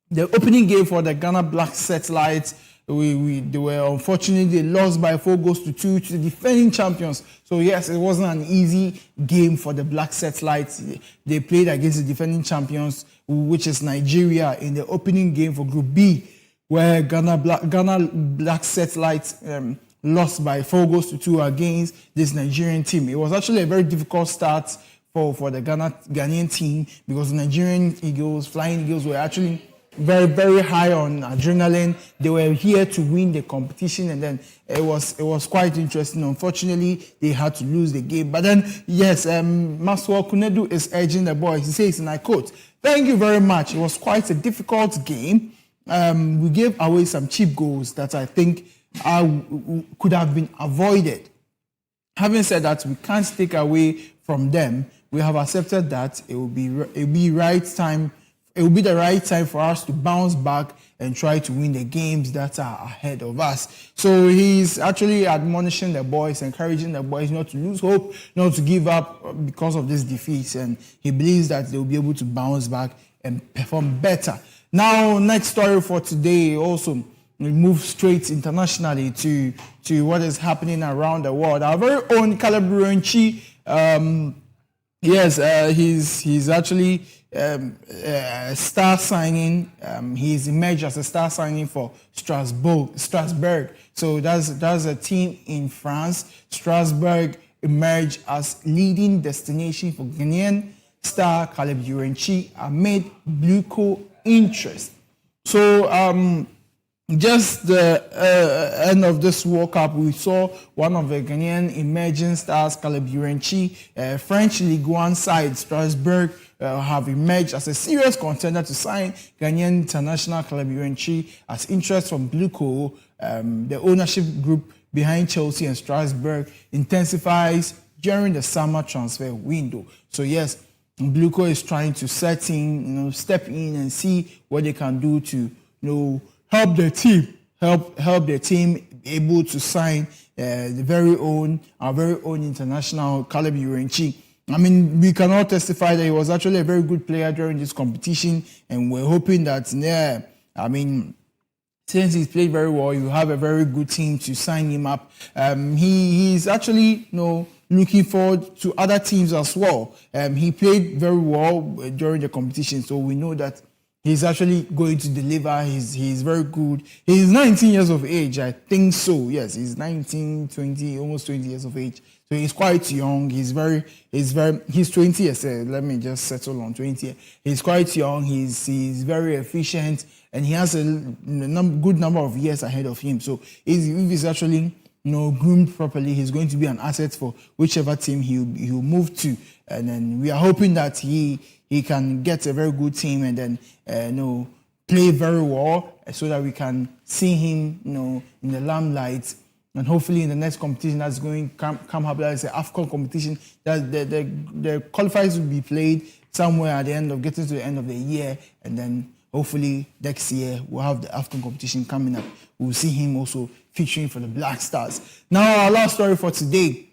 the opening game for the Ghana Black Satellites, they were unfortunately, they lost by 4-2 to the defending champions. So yes, it wasn't an easy game for the Black Satellites. They played against the defending champions, which is Nigeria, in the opening game for Group B, where Ghana Black Satellites lost by 4-2 against this Nigerian team. It was actually a very difficult start for the Ghanaian team because the Nigerian Flying Eagles were actually very, very high on adrenaline. They were here to win the competition, and then it was quite interesting. Unfortunately, they had to lose the game. But then, yes, Maxwell Kunedu is urging the boys. He says, and I quote, "Thank you very much. It was quite a difficult game. We gave away some cheap goals that I think could have been avoided. Having said that, we can't take away from them. We have accepted that it will be the right time for us to bounce back and try to win the games that are ahead of us." So he's actually admonishing the boys, encouraging the boys not to lose hope, not to give up because of this defeat, and he believes that they'll be able to bounce back and perform better. Now, next story for today also. We move straight internationally to what is happening around the world. Our very own Caleb Ruenchi, he's actually star signing. He's emerged as a star signing for Strasbourg. So that's a team in France. Strasbourg emerged as leading destination for Ghanaian star Caleb Urenchi amid Bluco interest. So just the end of this World Cup, we saw one of the Ghanaian emerging stars, Caleb Urenchi, French Ligue 1 side Strasbourg have emerged as a serious contender to sign Ghanaian international Caleb Urenchi as interest from Bluco, the ownership group behind Chelsea and Strasbourg, intensifies during the summer transfer window. So yes, Bluco is trying to step in and see what they can do to, help their team able to sign our very own international Caleb Urenchi. I mean, we can all testify that he was actually a very good player during this competition, and we're hoping that, since he's played very well, you have a very good team to sign him up. He's actually, looking forward to other teams as well. He played very well during the competition, so we know that he's actually going to deliver. He's very good. He's 19 years of age, I think so. Yes, he's 19, 20, almost 20 years of age. So he's quite young. He's 20 years. Let me just settle on 20. He's quite young. He's very efficient, and he has a good number of years ahead of him. So if he's actually groomed properly, he's going to be an asset for whichever team he'll move to. And then we are hoping that he can get a very good team and then play very well, so that we can see him in the limelight. And hopefully in the next competition that's going to come up, that's the AFCON competition, that the qualifiers will be played somewhere at the end of getting to the end of the year, and then hopefully next year we'll have the AFCON competition coming up. We'll see him also featuring for the Black Stars. Now our last story for today,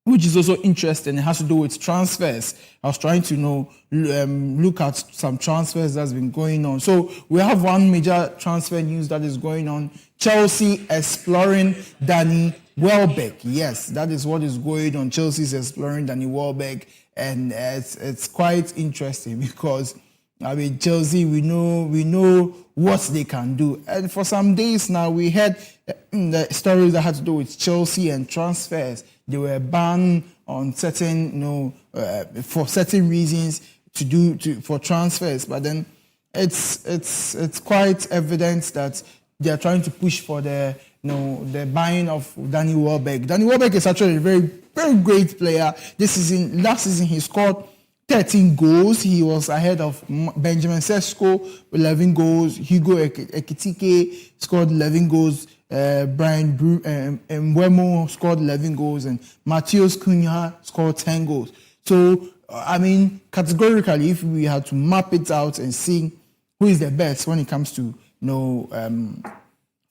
which is also interesting, it has to do with transfers. I was trying to look at some transfers that's been going on. So we have one major transfer news that is going on. Chelsea exploring Danny Welbeck. Yes, that is what is going on. Chelsea's exploring Danny Welbeck, and it's quite interesting because Chelsea, we know what they can do. And for some days now, we had the stories that had to do with Chelsea and transfers. They were banned on certain, for certain reasons for transfers. But then it's quite evident that they are trying to push for the buying of Danny Welbeck. Danny Welbeck is actually a very, very great player. Last season, he scored 13 goals. He was ahead of Benjamin Sesko with 11 goals. Hugo Ekitike scored 11 goals. Brian Mbeumo scored 11 goals, and Matheus Cunha scored 10 goals. So, categorically, if we had to map it out and see who is the best when it comes to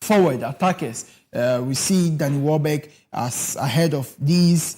forward attackers, we see Danny Welbeck as ahead of these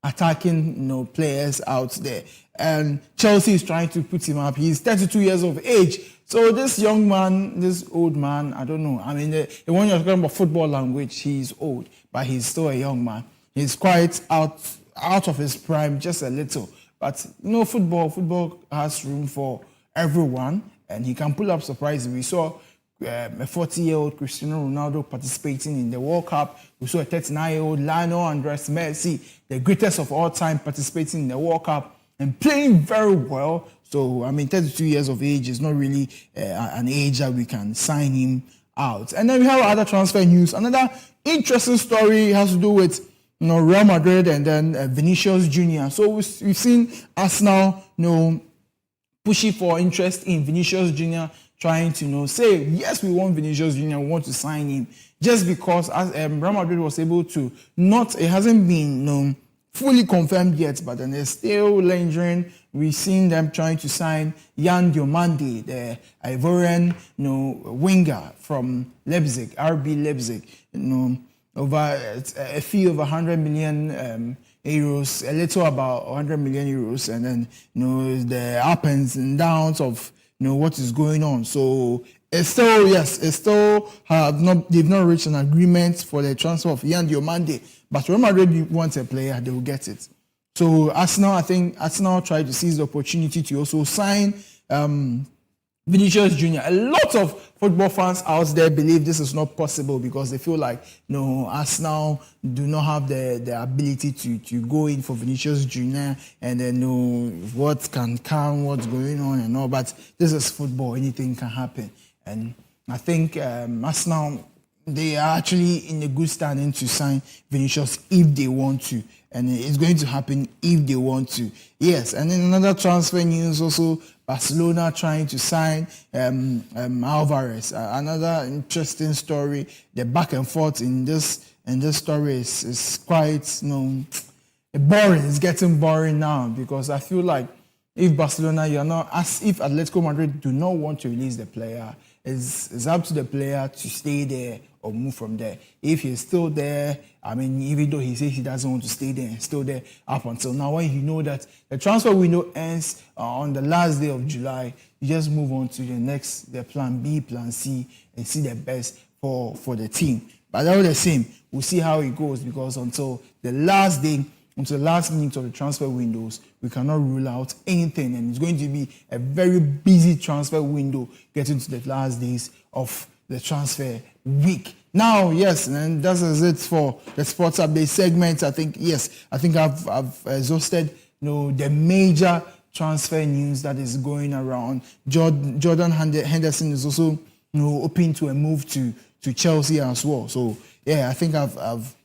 attacking players out there. And Chelsea is trying to put him up. He's 32 years of age. So this young man, this old man, I don't know. When you're talking about football language, he's old, but he's still a young man. He's quite out of his prime, just a little. But football has room for everyone, and he can pull up surprises. We saw a 40-year-old Cristiano Ronaldo participating in the World Cup. We saw a 39-year-old Lionel Andres Messi, the greatest of all time, participating in the World Cup and playing very well. So, 32 years of age is not really an age that we can sign him out. And then we have other transfer news. Another interesting story has to do with Real Madrid and then Vinicius Jr. So we've seen Arsenal pushing for interest in Vinicius Jr., trying to say, yes, we want Vinicius Jr., we want to sign him, just because Real Madrid was able to it hasn't been fully confirmed yet, but then they're still lingering. We've seen them trying to sign Yan Diomande, the Ivorian winger from Leipzig, RB Leipzig, over a fee of 100 million euros, a little about 100 million euros, and then the ups and downs of what is going on. So they've not reached an agreement for the transfer of Yan Diomande, but Real Madrid wants a player, they will get it. So Arsenal, I think Arsenal tried to seize the opportunity to also sign Vinicius Jr. A lot of football fans out there believe this is not possible because they feel like no, Arsenal do not have the ability to go in for Vinicius Jr. and then know what can come, what's going on and all. But this is football; anything can happen. And I think Arsenal, they are actually in a good standing to sign Vinicius if they want to. And it's going to happen if they want to. Yes, and then another transfer news also, Barcelona trying to sign Alvarez. Another interesting story. The back and forth in this story is quite, boring. It's getting boring now because I feel like if Barcelona, you're not, as if Atletico Madrid do not want to release the player, it's up to the player to stay there or move from there. If he's still there, I mean, even though he says he doesn't want to stay there, he's still there up until now. When you know that the transfer window ends on the last day of July, you just move on to the plan B, plan C, and see the best for the team. But all the same, we'll see how it goes because until the last day, until the last minute of the transfer windows, we cannot rule out anything. And it's going to be a very busy transfer window getting to the last days of the transfer week. Now, yes, and that is it for the sports update segment. I think I've exhausted the major transfer news that is going around. Jordan Henderson is also open to a move to Chelsea as well. So yeah, I think I've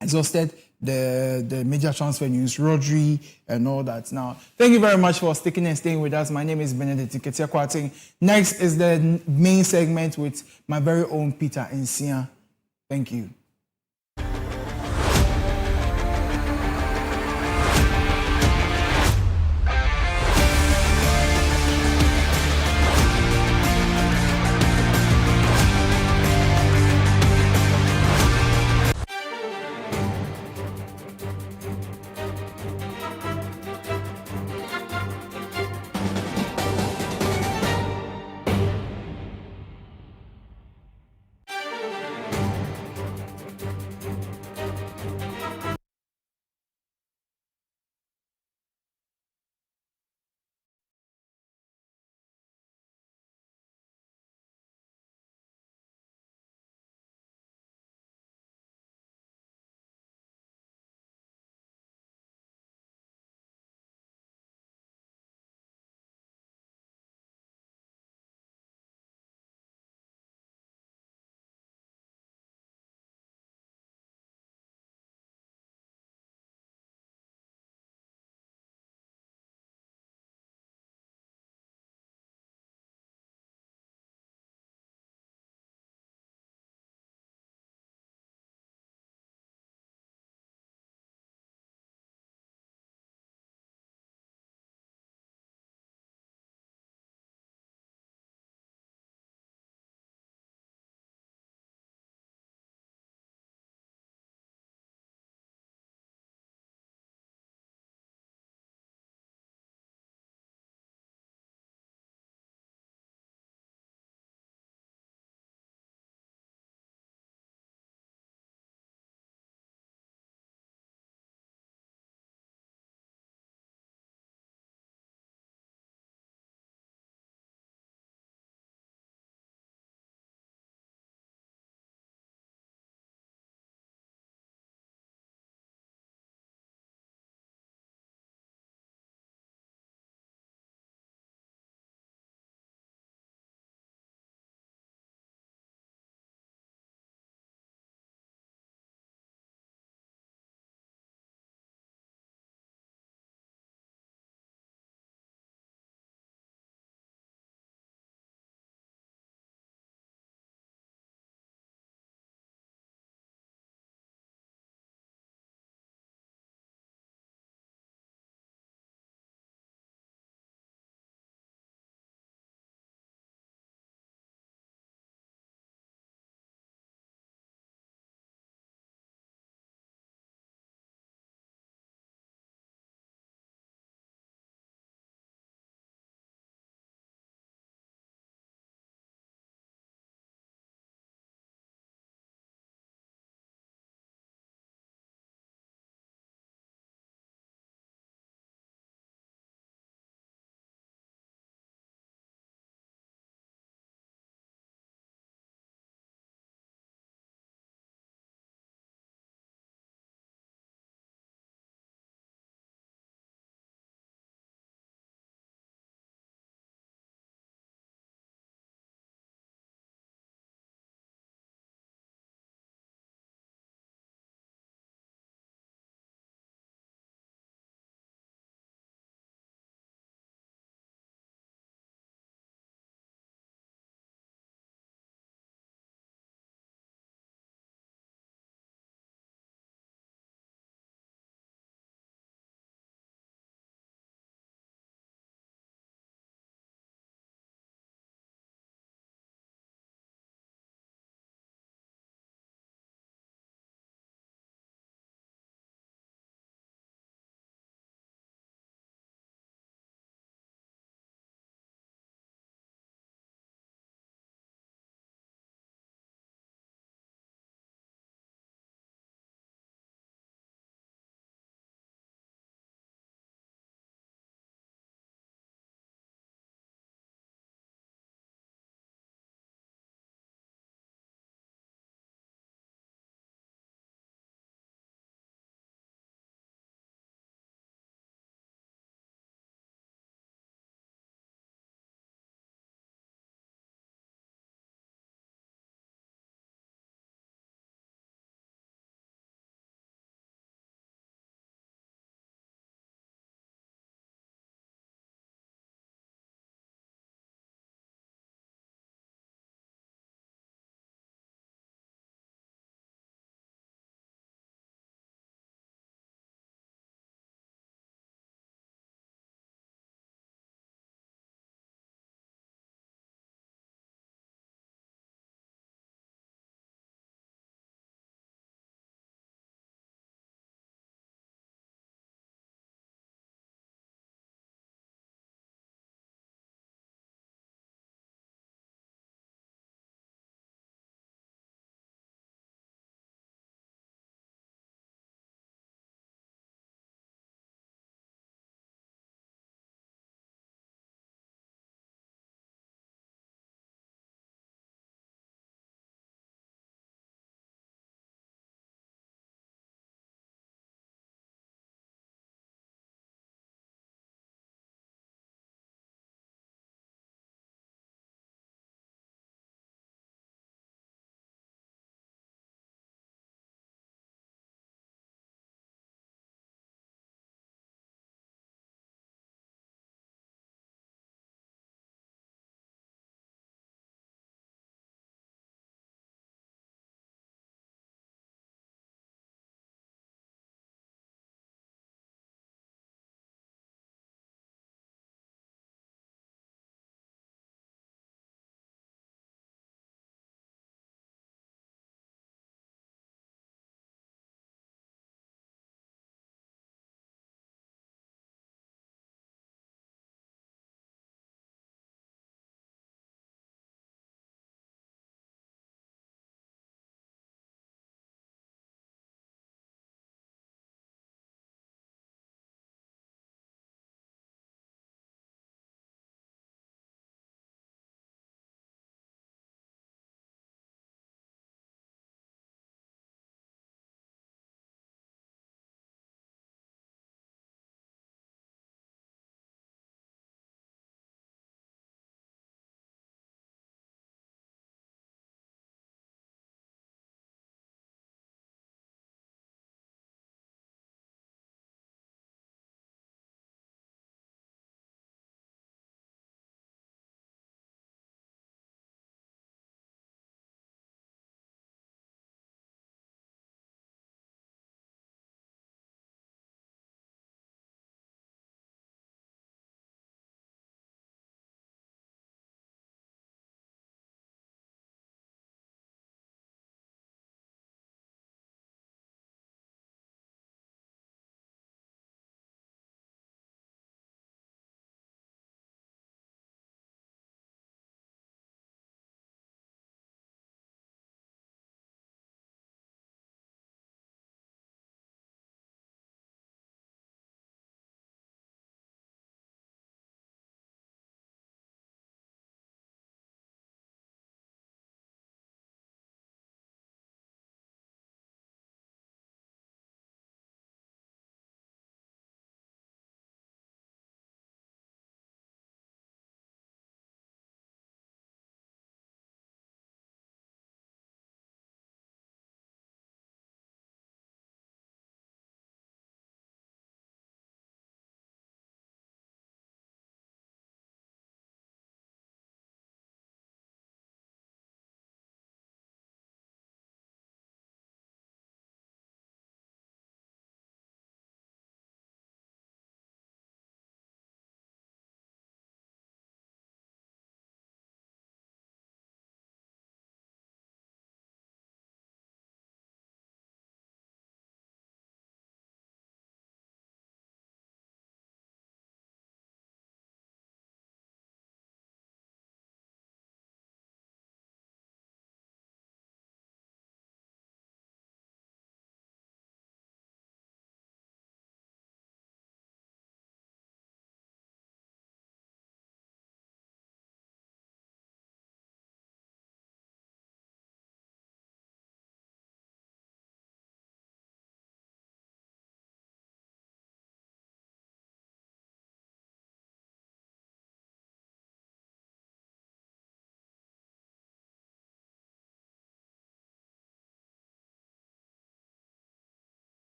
exhausted the major transfer news, Rodri and all that. Now, thank you very much for sticking and staying with us. My name is Benedict Nketiah. Next is the main segment with my very own Peter Nsia. Thank you.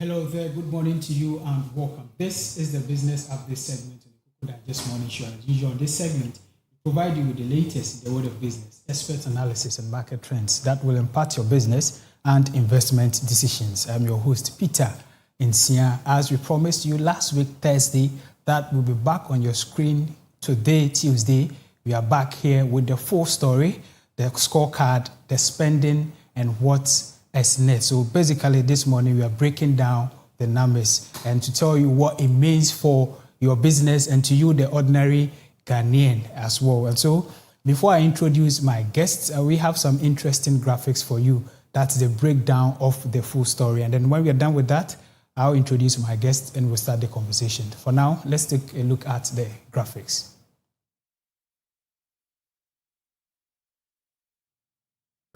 Hello there, good morning to you and welcome. This is the Business Update segment in the Koko Digest Morning Show. As usual, on this segment, we provide you with the latest in the world of business, expert analysis and market trends that will impact your business and investment decisions. I'm your host, Peter Nsia. As we promised you last week, Thursday, that will be back on your screen today, Tuesday. We are back here with the full story, the scorecard, the spending, and what's next. So basically this morning we are breaking down the numbers and to tell you what it means for your business and to you, the ordinary Ghanaian as well. And so before I introduce my guests, we have some interesting graphics for you. That's the breakdown of the full story. And then when we are done with that, I'll introduce my guests and we'll start the conversation. For now, let's take a look at the graphics.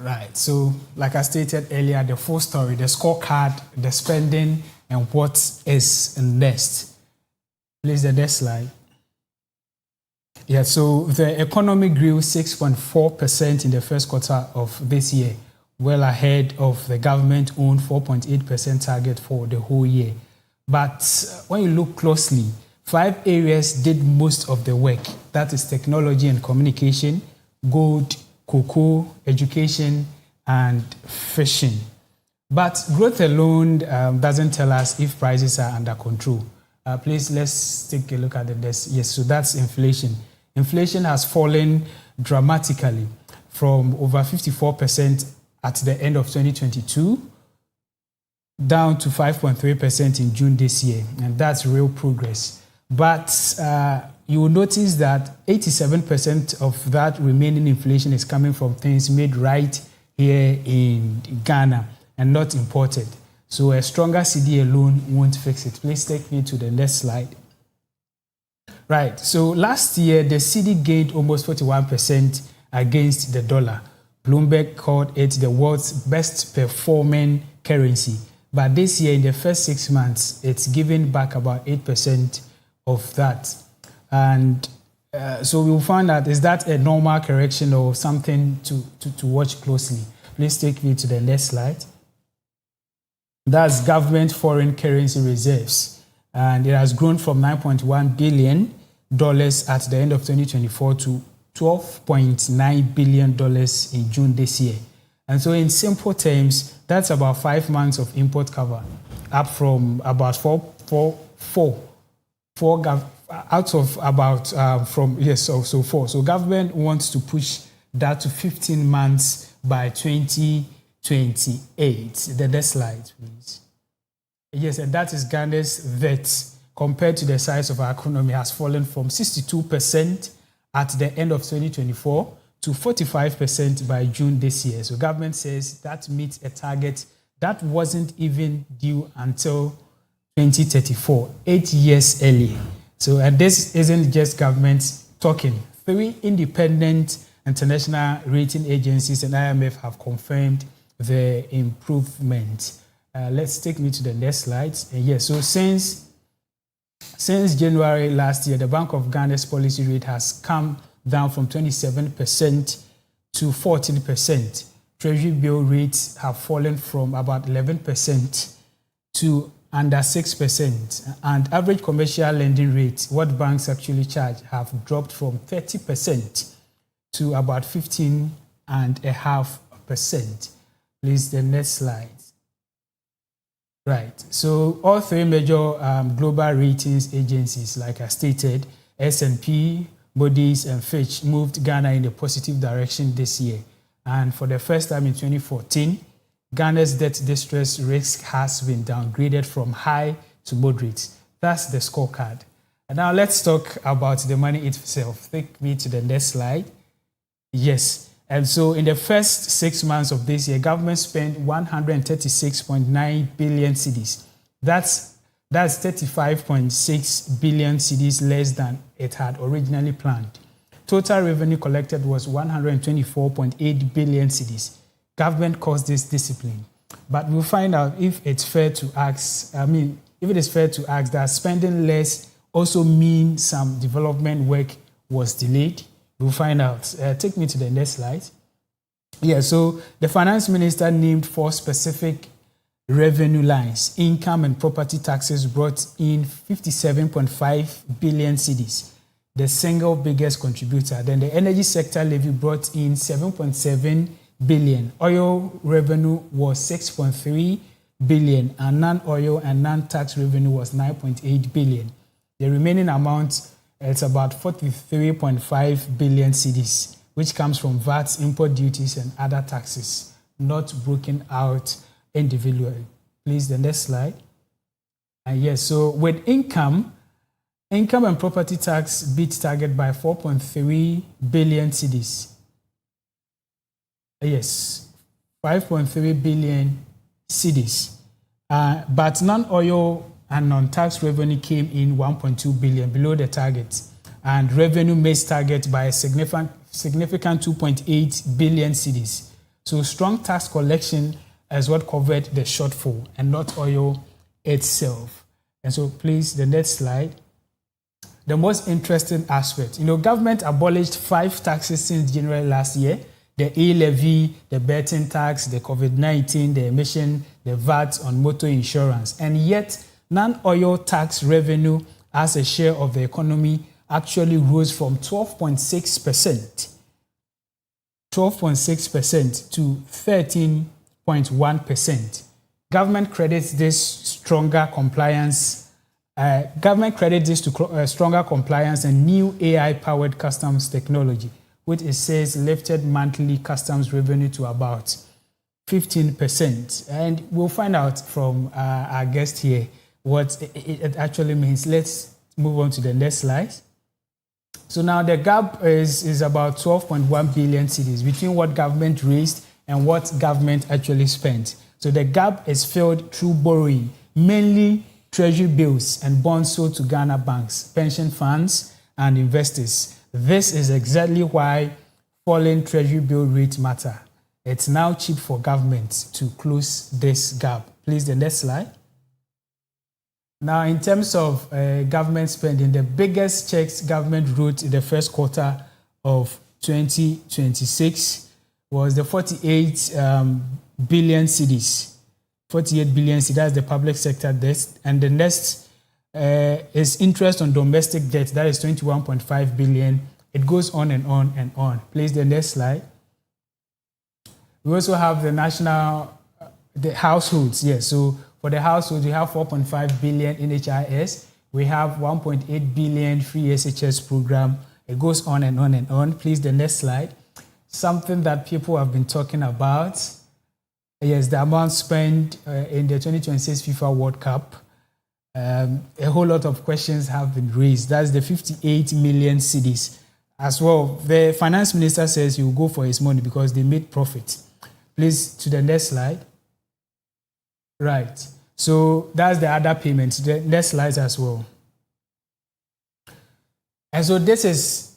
Right, so like I stated earlier, the full story, the scorecard, the spending, and what is next. Please, the next slide. Yeah, so the economy grew 6.4% in the first quarter of this year, well ahead of the government-owned 4.8% target for the whole year. But when you look closely, 5 areas did most of the work. That is technology and communication, gold, cocoa, education, and fishing. But growth alone doesn't tell us if prices are under control. Please, let's take a look at the next. Yes, so that's inflation. Inflation has fallen dramatically from over 54% at the end of 2022 down to 5.3% in June this year, and that's real progress. But you will notice that 87% of that remaining inflation is coming from things made right here in Ghana and not imported. So a stronger CD alone won't fix it. Please take me to the next slide. Right, so last year the CD gained almost 41% against the dollar. Bloomberg called it the world's best performing currency. But this year, in the first 6 months, it's given back about 8% of that. And so we'll find out, is that a normal correction or something to watch closely? Please take me to the next slide. That's government foreign currency reserves. And it has grown from $9.1 billion at the end of 2024 to $12.9 billion in June this year. And so in simple terms, that's about 5 months of import cover, up from about four out of about four. So government wants to push that to 15 months by 2028. The next slide, please. Yes, and that is Ghana's debt compared to the size of our economy has fallen from 62% at the end of 2024 to 45% by June this year. So government says that meets a target that wasn't even due until 2034, 8 years early. So and this isn't just government talking. 3 independent international rating agencies and IMF have confirmed the improvement. Let's take me to the next slide. Yes, so since January last year, the Bank of Ghana's policy rate has come down from 27% to 14%. Treasury bill rates have fallen from about 11% to under 6%. And average commercial lending rates, what banks actually charge, have dropped from 30% to about 15.5%. Please, the next slide. Right, so all 3 major global ratings agencies, like I stated, S&P, Moody's, and Fitch, moved Ghana in a positive direction this year. And for the first time in 2014, Ghana's debt distress risk has been downgraded from high to moderate. That's the scorecard. And now let's talk about the money itself. Take me to the next slide. Yes. And so in the first 6 months of this year, government spent 136.9 billion cedis. That's 35.6 billion cedis less than it had originally planned. Total revenue collected was 124.8 billion cedis. Government caused this discipline. But we'll find out if it's fair to ask, if it is fair to ask that spending less also means some development work was delayed. We'll find out. Take me to the next slide. Yeah, so the finance minister named 4 specific revenue lines. Income and property taxes brought in 57.5 billion cedis, the single biggest contributor. Then the energy sector levy brought in 7.7 billion. Oil revenue was 6.3 billion, and non-oil and non-tax revenue was 9.8 billion. The remaining amount is about 43.5 billion cedis, which comes from VAT, import duties, and other taxes, not broken out individually. Please, the next slide. And yes, so with income and property tax beat target by 4.3 billion cedis. Yes, 5.3 billion cedis. But non-oil and non-tax revenue came in 1.2 billion below the target, and revenue missed target by a significant 2.8 billion cedis. So strong tax collection is what covered the shortfall, and not oil itself. And so please, the next slide. The most interesting aspect, government abolished 5 taxes since January last year: the e-levy, the betting tax, the COVID-19, the emission, the VAT on motor insurance. And yet, non-oil tax revenue as a share of the economy actually rose from 12.6% to 13.1%. Government credits this to stronger compliance and new AI-powered customs technology, which it says lifted monthly customs revenue to about 15%. And we'll find out from our guest here what it actually means. Let's move on to the next slide. So now the gap is about 12.1 billion cedis between what government raised and what government actually spent. So the gap is filled through borrowing, mainly treasury bills and bonds sold to Ghana banks, pension funds, and investors. This is exactly why falling treasury bill rates matter. It's now cheap for government to close this gap. Please, the next slide. Now, in terms of government spending, the biggest checks government wrote in the first quarter of 2026 was the 48 billion cedis. 48 billion cedis, that's the public sector debt. And the next is interest on domestic debt, that is 21.5 billion. It goes on and on and on. Please, the next slide. We also have the the households. Yes, so for the households, we have 4.5 billion in HIS. We have 1.8 billion free SHS program. It goes on and on and on. Please, the next slide. Something that people have been talking about. Yes, the amount spent in the 2026 FIFA World Cup. A whole lot of questions have been raised. That's the 58 million cedis. As well, the finance minister says he will go for his money because they made profit. Please, to the next slide. Right. So that's the other payments. The next slide as well. And so this is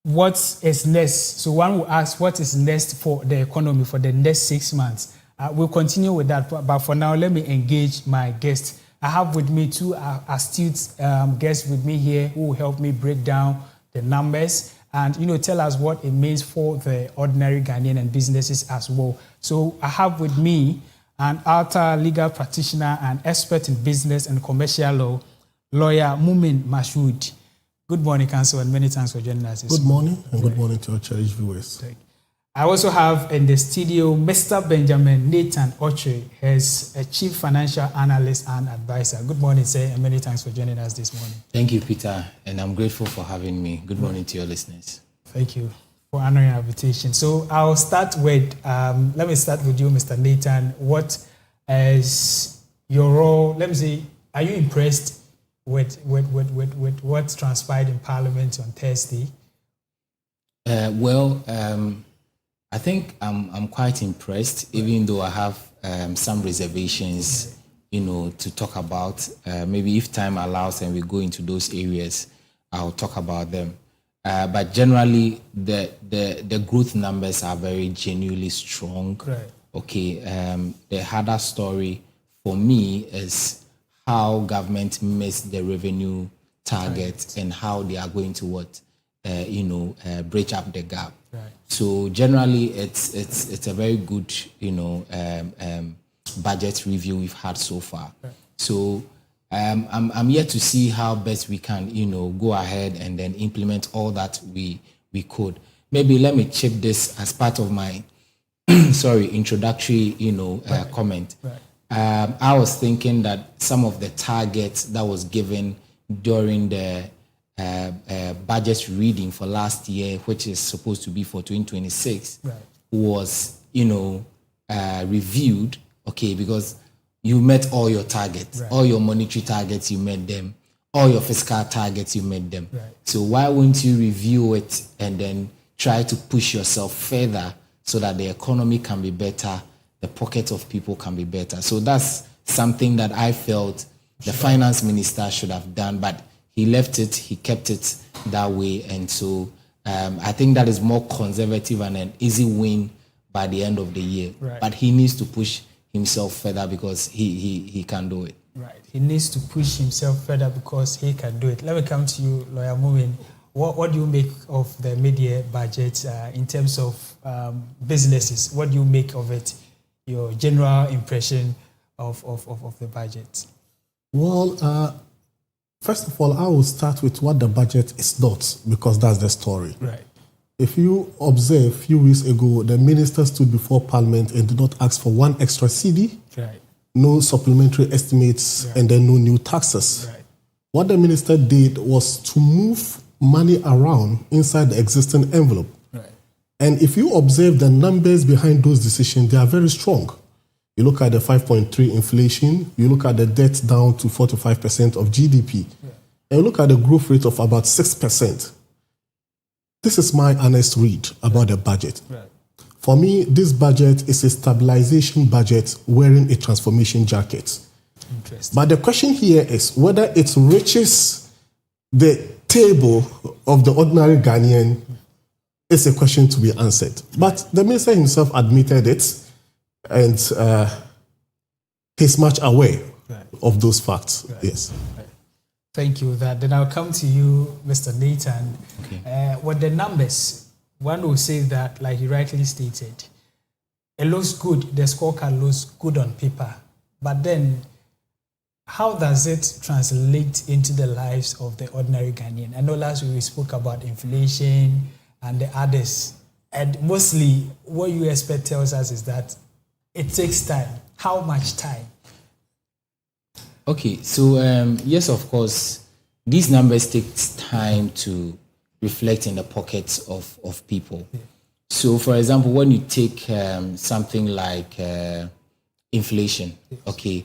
what is next. So one will ask, what is next for the economy for the next 6 months? We'll continue with that. But for now, let me engage my guests. I have with me 2 astute guests with me here who will help me break down the numbers and tell us what it means for the ordinary Ghanaian and businesses as well. So I have with me an alter legal practitioner and expert in business and commercial law, lawyer Mumin Mashood. Good morning, Counsel, and many thanks for joining us. Good morning, and good morning to our cherished viewers. I also have in the studio Mr. Benjamin Nathan Oche, as a chief financial analyst and advisor. Good morning, sir, and many thanks for joining us this morning. Thank you, Peter, and I'm grateful for having me. Good morning to your listeners. Thank you for honoring our invitation. So I'll start with, let me start with you, Mr. Nathan. What is your role? Let me say, are you impressed with what transpired in Parliament on Thursday? I think I'm quite impressed, even though I have some reservations, to talk about. Maybe if time allows and we go into those areas, I'll talk about them. But generally, the growth numbers are very genuinely strong. Right. Okay. The harder story for me is how government missed the revenue target and how they are going to bridge up the gap. Right. So generally, it's a very good worst budget review we've had so far. So I'm yet to see how best we can, go ahead and then implement all that we could. Maybe let me chip this as part of my introductory, comment. I was thinking that some of the targets that was given during the budget reading for last year, which is supposed to be for 2026, was, reviewed, okay, because you met all your targets, all your monetary targets, you met them, all your fiscal targets, you met them. So why wouldn't you review it and then try to push yourself further so that the economy can be better, the pockets of people can be better? So that's something that I felt the finance minister should have done, but he left it, he kept it that way. And so I think that is more conservative and an easy win by the end of the year. But he needs to push himself further because he can do it. Right. He needs to push himself further because he can do it. Let me come to you, Lawyer Mumin. What do you make of the mid-year budget in terms of businesses? What do you make of it? Your general impression of the budget? Well, first of all, I will start with what the budget is not, because that's the story. Right. If you observe, a few weeks ago, the minister stood before Parliament and did not ask for one extra CD, no supplementary estimates, and then no new taxes. What the minister did was to move money around inside the existing envelope. And if you observe the numbers behind those decisions, they are very strong. You look at the 5.3 inflation, you look at the debt down to 4 to 5% of GDP, and you look at the growth rate of about 6%. This is my honest read about the budget. For me, this budget is a stabilization budget wearing a transformation jacket. But the question here is whether it reaches the table of the ordinary Ghanaian is a question to be answered. But the minister himself admitted it, and he's much aware of those facts. Yes. Thank you. Then I'll come to you, Mr. Nathan. With the numbers, one will say that, like you rightly stated, it looks good, the scorecard looks good on paper. But then, how does it translate into the lives of the ordinary Ghanaian? I know last week we spoke about inflation and the others. And mostly, what you expect tells us is that it takes time. How much time? Okay, so yes, of course, these numbers take time to reflect in the pockets of people. So, for example, when you take something like inflation, okay,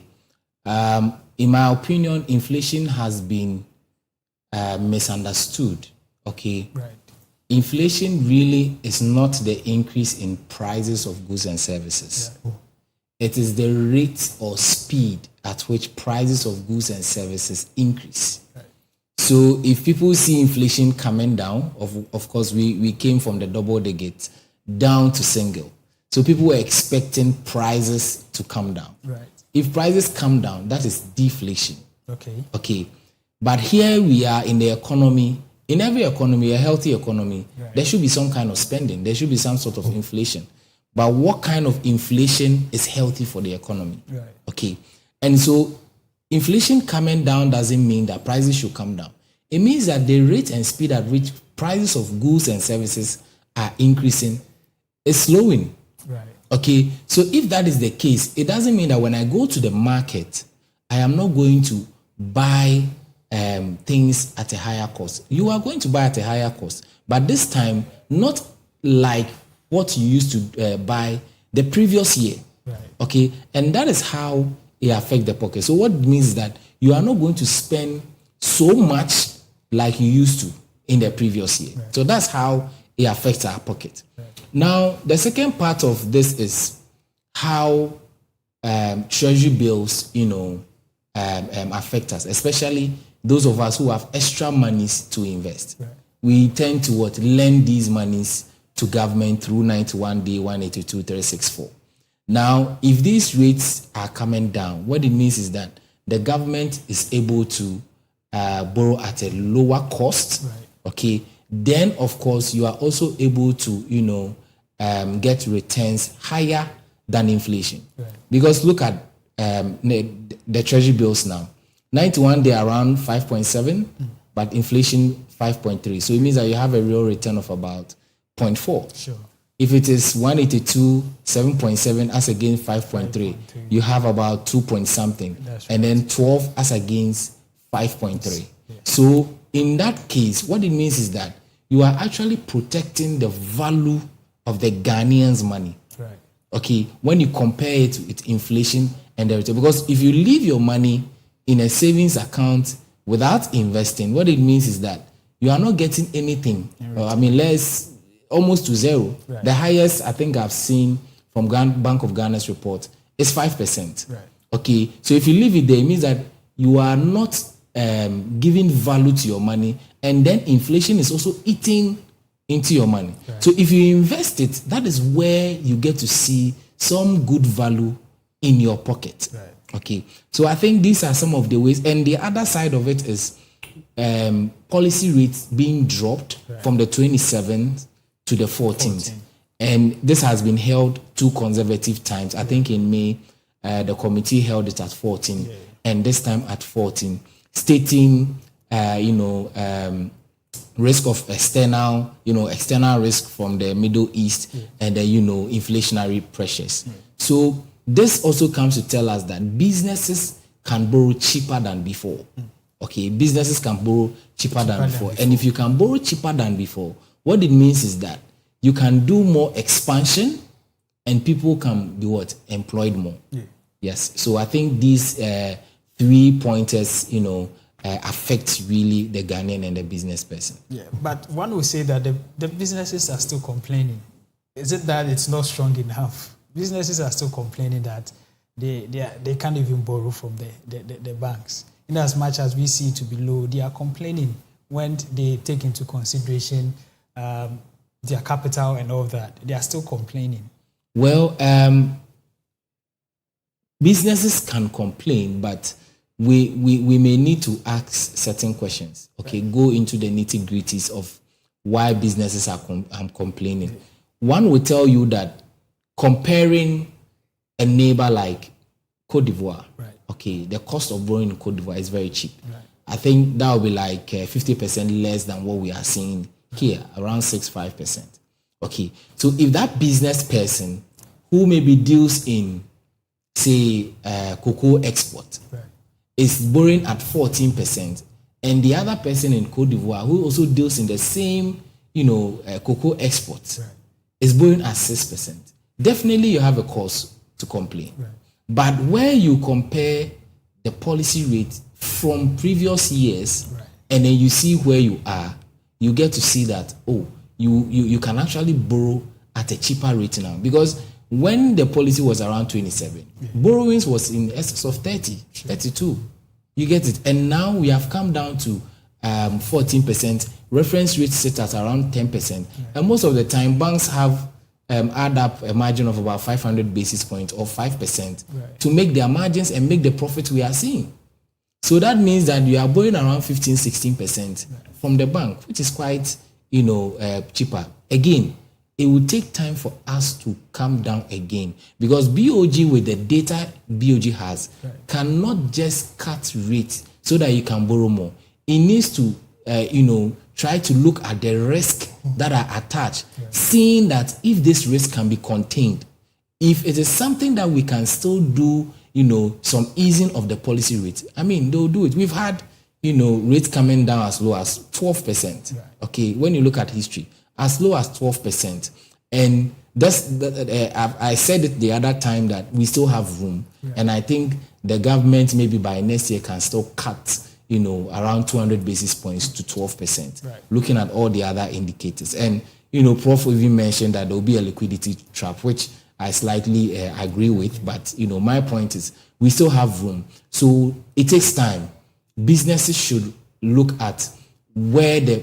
in my opinion, inflation has been misunderstood, okay? Inflation really is not the increase in prices of goods and services. It is the rate or speed at which prices of goods and services increase. So if people see inflation coming down, of course, we came from the double digit down to single. So people were expecting prices to come down. If prices come down, that is deflation. Okay. But here we are in the economy. In every economy, a healthy economy, there should be some kind of spending. There should be some sort of inflation. But what kind of inflation is healthy for the economy? Okay. And so inflation coming down doesn't mean that prices should come down. It means that the rate and speed at which prices of goods and services are increasing is slowing. Okay. So if that is the case, it doesn't mean that when I go to the market, I am not going to buy things at a higher cost. You are going to buy at a higher cost, but this time not like what you used to buy the previous year. Okay, and that is how it affects the pocket. So what it means is that you are not going to spend so much like you used to in the previous year. So that's how it affects our pocket. Now, the second part of this is how treasury bills, affect us, especially those of us who have extra monies to invest. We tend to lend these monies to government through 91D, 182, 364. Now, if these rates are coming down, what it means is that the government is able to borrow at a lower cost. Okay. Then, of course, you are also able to, get returns higher than inflation. Right. Because look at the treasury bills now. 91, they're around 5.7, but inflation 5.3. So it means that you have a real return of about 0.4. Sure. If it is 182, 7.7 as against 5.3, you have about 2 point something. That's and then 12 as against 5.3. Yeah. So in that case, what it means is that you are actually protecting the value of the Ghanaians' money. Right. Okay, when you compare it with inflation and everything. Because if you leave your money in a savings account without investing, what it means is that you are not getting anything. Less, almost to zero. Right. The highest I think I've seen from Bank of Ghana's report is 5%. Right. Okay, so if you leave it there, it means that you are not giving value to your money, and then inflation is also eating into your money. Right. So if you invest it, that is where you get to see some good value in your pocket. Right. Okay, so I think these are some of the ways, and the other side of it is policy rates being dropped from the 27th to the 14th. And this has been held 2 consecutive times. I think in May, the committee held it at 14, and this time at 14, stating, risk of external risk from the Middle East, and then, inflationary pressures. So this also comes to tell us that businesses can borrow cheaper than before. Okay, businesses can borrow cheaper than before. And if you can borrow cheaper than before, what it means is that you can do more expansion and people can be employed more. Yeah. Yes. So I think these 3 pointers, affect really the Ghanaian and the business person. Yeah, but one will say that the businesses are still complaining. Is it that it's not strong enough? Businesses are still complaining that they can't even borrow from the banks. In as much as we see it to be low, they are complaining when they take into consideration their capital and all that. They are still complaining. Well, businesses can complain, but we may need to ask certain questions. Okay, go into the nitty-gritties of why businesses are complaining. One will tell you that comparing a neighbor like Cote d'Ivoire, okay, the cost of borrowing in Cote d'Ivoire is very cheap. I think that will be like 50% less than what we are seeing here, around 6-5%. Okay, so if that business person who maybe deals in, say, cocoa export is borrowing at 14%, and the other person in Cote d'Ivoire who also deals in the same, cocoa export is borrowing at 6%, definitely you have a cause to complain. But where you compare the policy rate from previous years, and then you see where you are, you get to see that, you can actually borrow at a cheaper rate now. Because when the policy was around 27, borrowings was in excess of 30, 32. You get it? And now we have come down to 14%. Reference rates sit at around 10%. And most of the time, banks have add up a margin of about 500 basis points or 5% to make their margins and make the profits we are seeing. So that means that you are borrowing around 15-16% from the bank, which is quite, cheaper. Again, it will take time for us to come down again, because BOG, with the data BOG has, cannot just cut rates so that you can borrow more. It needs to, try to look at the risk that are attached, seeing that if this risk can be contained, if it is something that we can still do, some easing of the policy rate, they'll do it. We've had, rates coming down as low as 12%. Okay, when you look at history, as low as 12%. And I said it the other time that we still have room. And I think the government maybe by next year can still cut, around 200 basis points to 12%, looking at all the other indicators. And, Prof even mentioned that there will be a liquidity trap, which I slightly agree with. But, my point is we still have room. So it takes time. Businesses should look at where the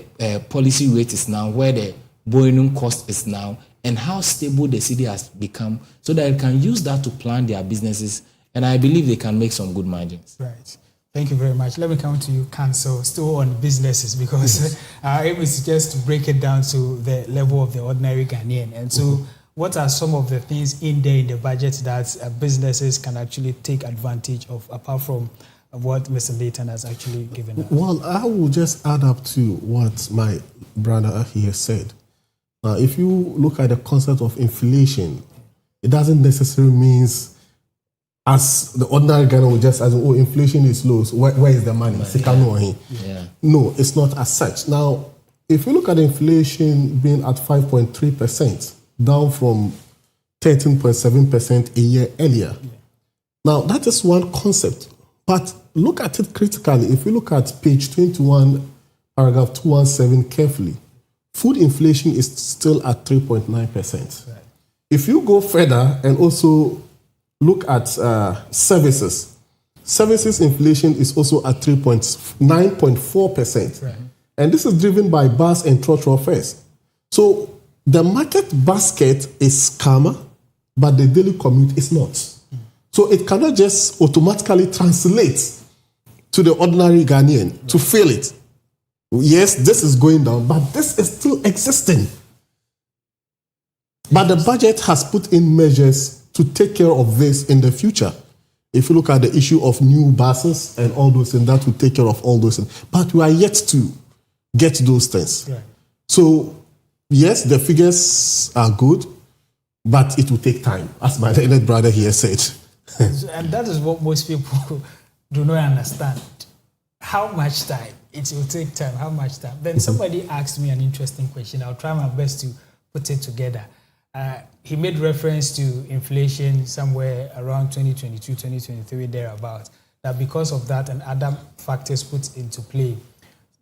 policy rate is now, where the borrowing cost is now, and how stable the city has become, so that they can use that to plan their businesses. And I believe they can make some good margins. Right. Thank you very much. Let me come to you, Council, still on businesses, because our aim is just to break it down to the level of the ordinary Ghanaian. And so what are some of the things in there in the budget that businesses can actually take advantage of, apart from what Mr. Layton has actually given us? Well, I will just add up to what my brother here said. Now, if you look at the concept of inflation, it doesn't necessarily mean, as the ordinary Ghana would just ask, oh, inflation is low, so where is the money? Yeah. No, it's not as such. Now, if you look at inflation being at 5.3%, down from 13.7% a year earlier. Yeah. Now, that is one concept. But look at it critically. If you look at page 21, paragraph 217 carefully, food inflation is still at 3.9%. Right. If you go further and also look at services inflation is also at 9.4%. Right. And this is driven by bus and trotro fares. So the market basket is calmer, but the daily commute is not. So it cannot just automatically translate to the ordinary Ghanaian to feel it. Yes, this is going down, but this is still existing. But the budget has put in measures to take care of this in the future. If you look at the issue of new buses and all those things, that will take care of all those things. But we are yet to get those things. Right. So, yes, the figures are good, but it will take time, as my learned brother here said. And that is what most people do not understand. How much time? It will take time. How much time? Then somebody asked me an interesting question. I'll try my best to put it together. He made reference to inflation somewhere around 2022, 2023, thereabout. That because of that and other factors put into play,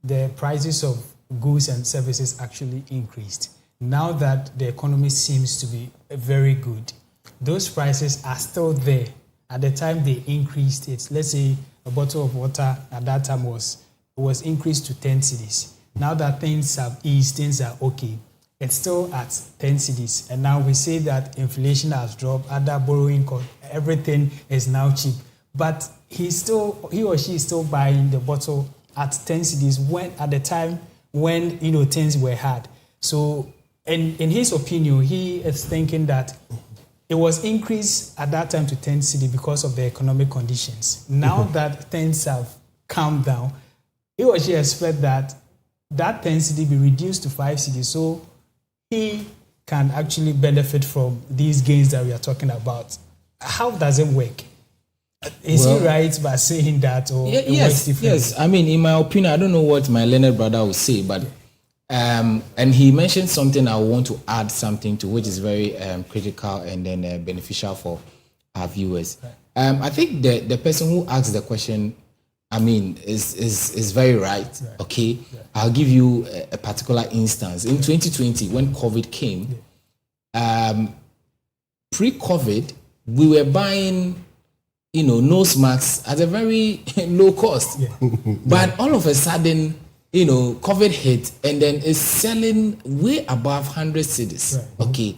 the prices of goods and services actually increased. Now that the economy seems to be very good, those prices are still there. At the time they increased it, let's say a bottle of water at that time was increased to 10 cedis. Now that things have eased, things are okay. It's still at 10 cedis. And now we say that inflation has dropped, other borrowing costs, everything is now cheap. But he or she is still buying the bottle at 10 cedis when at the time when things were hard. So in his opinion, he is thinking that it was increased at that time to 10 cedi because of the economic conditions. Now that things have calmed down, he or she expect that 10 cedi be reduced to 5 cedi, so he can actually benefit from these gains that we are talking about. How does it work? Is he right by saying that, or it works differently? Yes. I mean, in my opinion, I don't know what my learned brother will say, but and he mentioned something I want to add something to, which is very critical and then beneficial for our viewers. Right. I think the person who asked the question, I mean, is very right. Okay, I'll give you a particular instance. In 2020, when COVID came, pre-COVID, we were buying, nose masks at a very low cost. Yeah. But all of a sudden, COVID hit, and then it's selling way above 100 cedis. Right. Okay,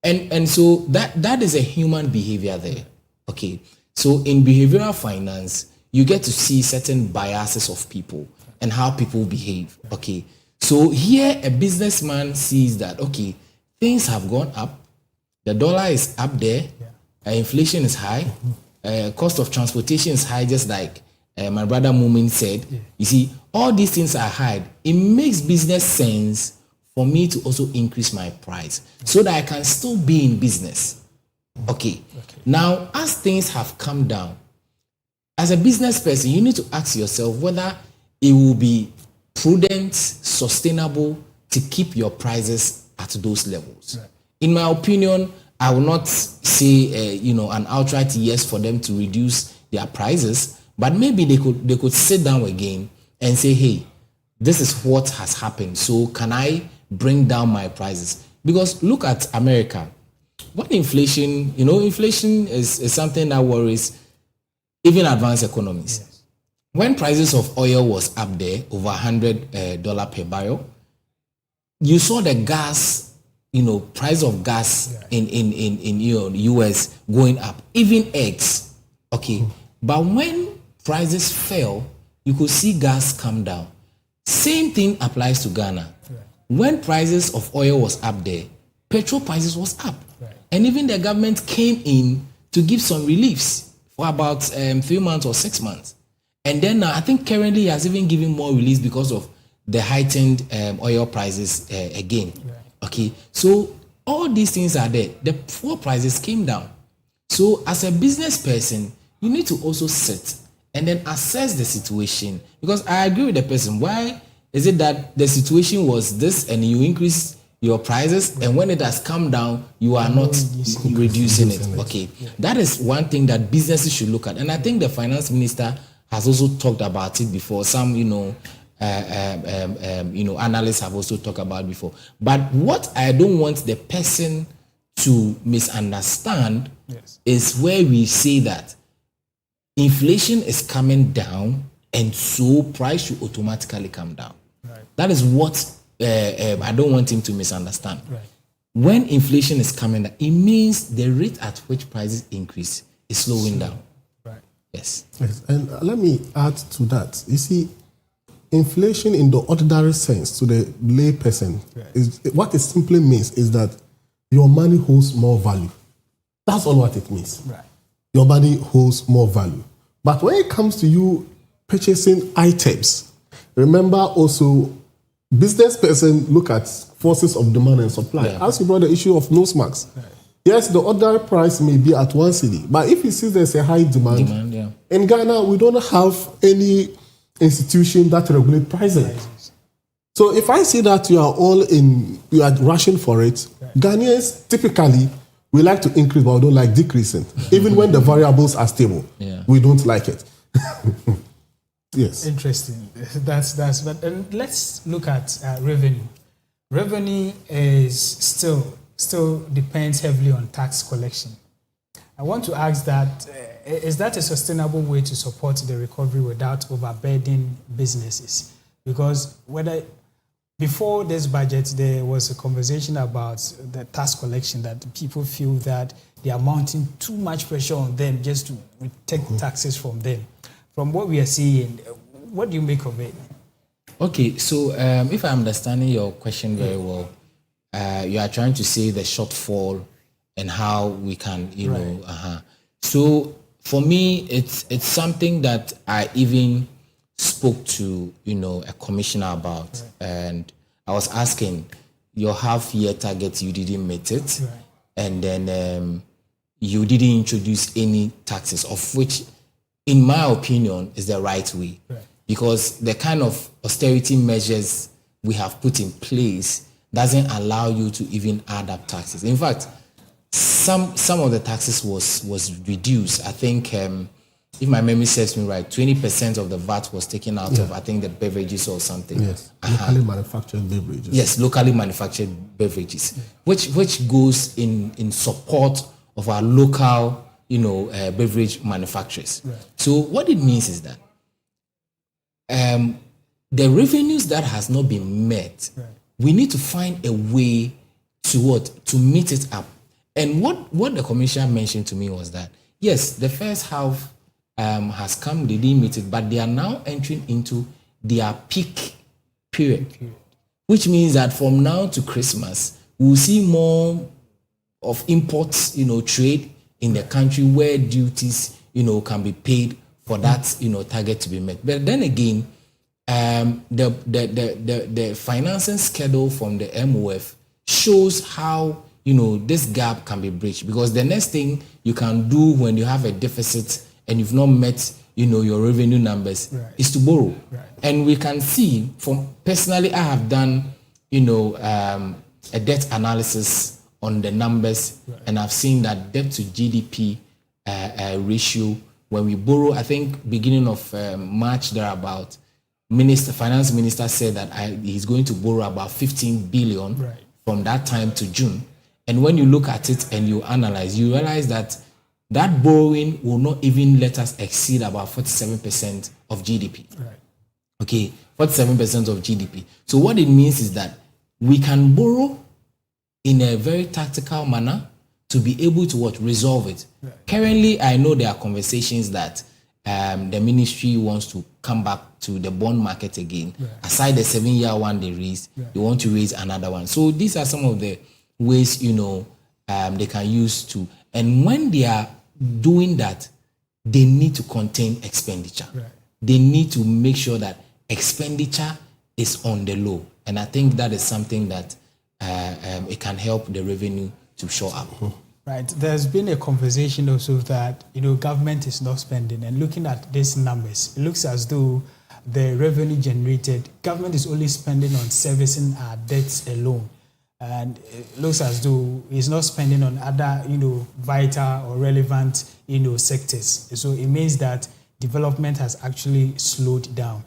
and so that is a human behavior there. Okay, so in behavioral finance, you get to see certain biases of people and how people behave. Okay, so here a businessman sees that, okay, things have gone up, the dollar is up there, inflation is high, cost of transportation is high, just like my brother Mumin said. You see, all these things are high. It makes business sense for me to also increase my price so that I can still be in business. Okay. Now, as things have come down, as a business person, you need to ask yourself whether it will be prudent, sustainable to keep your prices at those levels. Right. In my opinion, I will not say an outright yes for them to reduce their prices, but maybe they could sit down again and say, hey, this is what has happened, so can I bring down my prices? Because look at America. What inflation is something that worries even advanced economies. Yes. When prices of oil was up there, over $100 per barrel, you saw the gas, price of gas in US going up, even eggs. Okay. But when prices fell, you could see gas come down. Same thing applies to Ghana. Right. When prices of oil was up there, petrol prices was up. Right. And even the government came in to give some reliefs for about 3 months or 6 months. And then I think currently he has even given more relief because of the heightened oil prices again. Right. Okay, so all these things are there. The fuel prices came down. So as a business person, you need to also sit and then assess the situation. Because I agree with the person. Why is it that the situation was this and you increase your prices, and when it has come down, you are not reducing it? Okay, that is one thing that businesses should look at. And I think the finance minister has also talked about it before. Some, analysts have also talked about it before. But what I don't want the person to misunderstand is where we say that inflation is coming down, and so price should automatically come down. Right. That is what I don't want him to misunderstand. Right. When inflation is coming down, it means the rate at which prices increase is slowing down. Right. Yes. And let me add to that. You see, inflation in the ordinary sense to the lay person, is what it simply means is that your money holds more value. That's all what it means. Right. Your money holds more value. But when it comes to you purchasing items, remember also, business person look at forces of demand and supply. Yeah. As you brought the issue of nose marks. Right. Yes, the ordinary price may be at 1 cedi, but if you see there's a high demand in Ghana, we don't have any institution that regulate pricing. So if I see that you are rushing for it, Ghanaians typically we like to increase, but we don't like decreasing. Even when the variables are stable, we don't like it. Yes. Interesting. But let's look at revenue. Revenue is still depends heavily on tax collection. I want to ask that, is that a sustainable way to support the recovery without overburdening businesses? Because before this budget, there was a conversation about the tax collection, that people feel that they are mounting too much pressure on them just to take taxes from them. From what we are seeing, what do you make of it? Okay, so if I'm understanding your question very well, you are trying to say the shortfall and how we can, So for me, it's something that I even spoke to, a commissioner about, and I was asking, your half-year target, you didn't meet it, and then you didn't introduce any taxes, of which, in my opinion, is the right way, because the kind of austerity measures we have put in place doesn't allow you to even add up taxes. In fact, some of the taxes was reduced. I think, if my memory serves me right, 20% of the VAT was taken out of, I think, the beverages or something. Yes, locally manufactured beverages. Yes, locally manufactured beverages, which goes in support of our local, beverage manufacturers. Right. So what it means is that the revenues that has not been met, we need to find a way to meet it up. And what the commissioner mentioned to me was that, yes, the first half has come, they didn't meet it, but they are now entering into their peak period. Which means that from now to Christmas, we'll see more of imports, trade in the country where duties, can be paid for that, target to be met. But then again, the financing schedule from the MOF shows how, this gap can be bridged, because the next thing you can do when you have a deficit and you've not met, your revenue numbers is to borrow. Right. And we can see personally, I have done, a debt analysis on the numbers, and I've seen that debt to GDP ratio, when we borrow, I think beginning of March thereabout, finance minister said that he's going to borrow about 15 billion from that time to June. And when you look at it and you analyze, you realize that borrowing will not even let us exceed about 47% of GDP. Right. Okay, 47% of GDP. So what it means is that we can borrow in a very tactical manner to be able to resolve it. Right. Currently, I know there are conversations that the ministry wants to come back to the bond market again. Right. Aside the 7-year one they raised, they want to raise another one. So these are some of the ways, they can use to, and when they are doing that, they need to contain expenditure. Right. They need to make sure that expenditure is on the low, and I think that is something that it can help the revenue to show up. Right. There's been a conversation also that, government is not spending, and looking at these numbers, it looks as though the revenue generated, government is only spending on servicing our debts alone. And it looks as though it's not spending on other, vital or relevant, sectors. So it means that development has actually slowed down.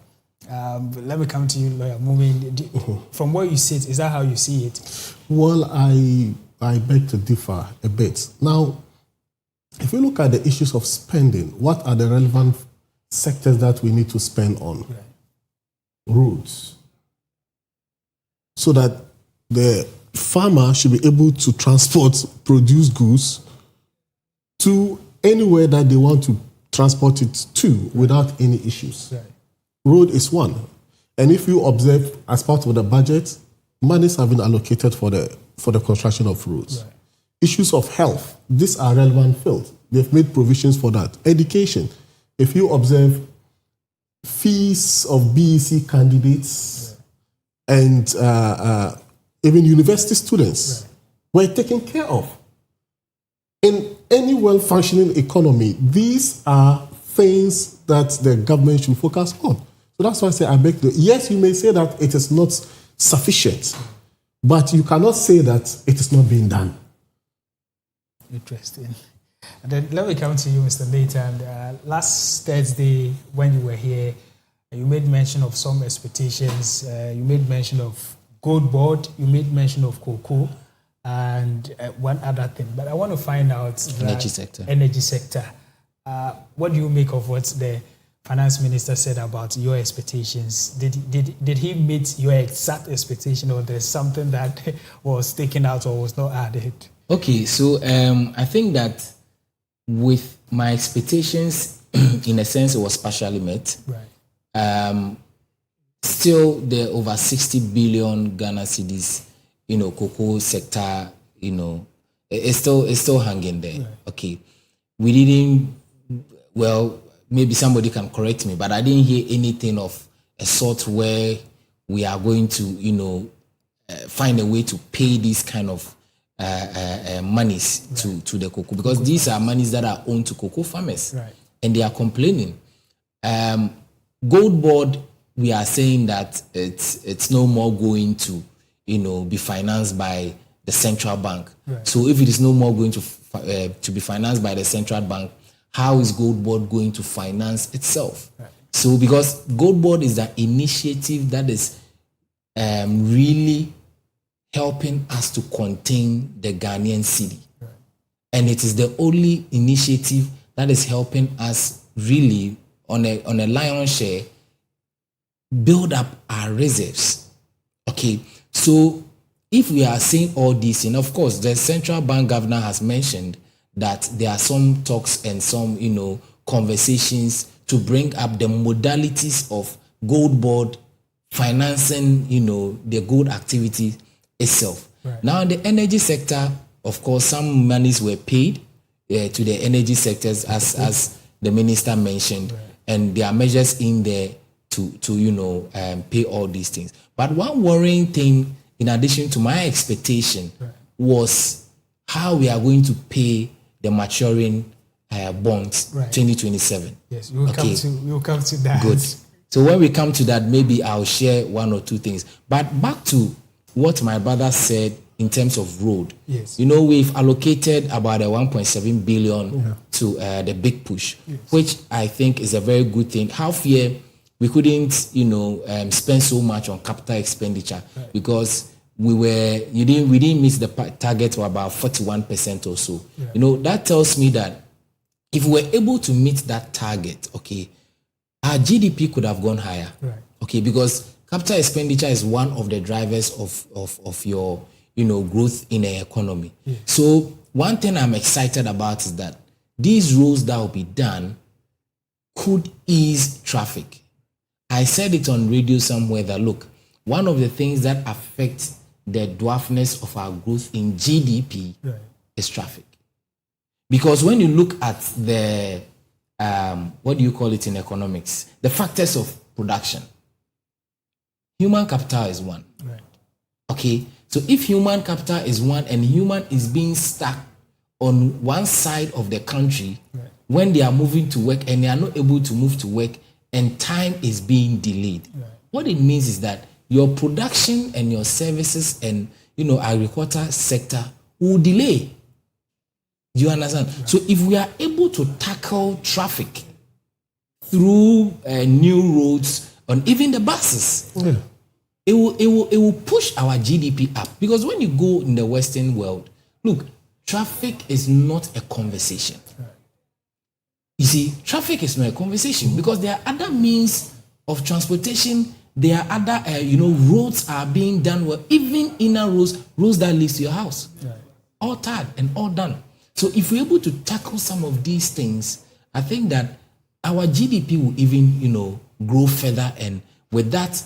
Let me come to you, Lawyer Mumin. From what you see, is that how you see it? Well, I beg to differ a bit. Now, if you look at the issues of spending, what are the relevant sectors that we need to spend on? Right. Roads. So that the farmer should be able to transport produce goods to anywhere that they want to transport it to without any issues. Right. Road is one. And if you observe, as part of the budget, monies have been allocated for the construction of roads. Right. Issues of health, these are relevant fields. They've made provisions for that. Education, if you observe, fees of BEC candidates and even university students were taken care of. In any well-functioning economy, these are things that the government should focus on. So that's why I say I beg to. Yes, you may say that it is not sufficient, but you cannot say that it is not being done. Interesting. And then let me come to you, Mr. Nathan. Last Thursday, when you were here, you made mention of some expectations. You made mention of Gold Board, you made mention of Koko, and one other thing. But I want to find out the energy sector. What do you make of what the finance minister said about your expectations? Did he meet your exact expectation, or there's something that was taken out or was not added? Okay, so I think that with my expectations, in a sense, it was partially met. Right. Still, the over 60 billion Ghana cedis, cocoa sector, it's still hanging there. Right. Okay, we didn't. Well, maybe somebody can correct me, but I didn't hear anything of a sort where we are going to, find a way to pay these kind of monies to the cocoa, because these are monies that are owned to cocoa farmers, and they are complaining. Gold Board, we are saying that it's no more going to, be financed by the central bank. Right. So if it is no more going to be financed by the central bank, how is Gold Board going to finance itself? Right. So because Gold Board is an initiative that is really helping us to contain the Ghanaian cedi. Right. And it is the only initiative that is helping us really on a lion's share build up our reserves. Okay, so if we are seeing all this, and of course the central bank governor has mentioned that there are some talks and some conversations to bring up the modalities of Gold Board financing the gold activity itself. Right. Now in the energy sector, of course, some monies were paid to the energy sectors as the minister mentioned, and there are measures in there to pay all these things. But one worrying thing, in addition to my expectation, was how we are going to pay the maturing bonds 2027. Yes, we will come to that. Good. So when we come to that, maybe I'll share one or two things. But back to what my brother said in terms of road. Yes. We've allocated about 1.7 billion to the big push, which I think is a very good thing. Half year, we couldn't, spend so much on capital expenditure because we didn't meet the target of about 41% or so. That tells me that if we were able to meet that target, okay, our GDP could have gone higher. Okay, because capital expenditure is one of the drivers of your growth in the economy. So one thing I'm excited about is that these roads that will be done could ease traffic. I said it on radio somewhere that, look, one of the things that affects the dwarfness of our growth in GDP is traffic. Because when you look at the, what do you call it in economics? The factors of production. Human capital is one. Right. Okay, so if human capital is one and human is being stuck on one side of the country, right, when they are moving to work and they are not able to move to work and time is being delayed, right, what it means is that your production and your services and agriculture sector will delay. Do you understand? Right. So if we are able to tackle traffic through new roads on even the buses, yeah, it will push our GDP up. Because when you go in the Western world, look, traffic is not a conversation. Right. You see, traffic is not a conversation because there are other means of transportation. There are other, roads are being done well. Even inner roads that leads to your house, right, all tarred and all done. So if we're able to tackle some of these things, I think that our GDP will even, grow further. And with that,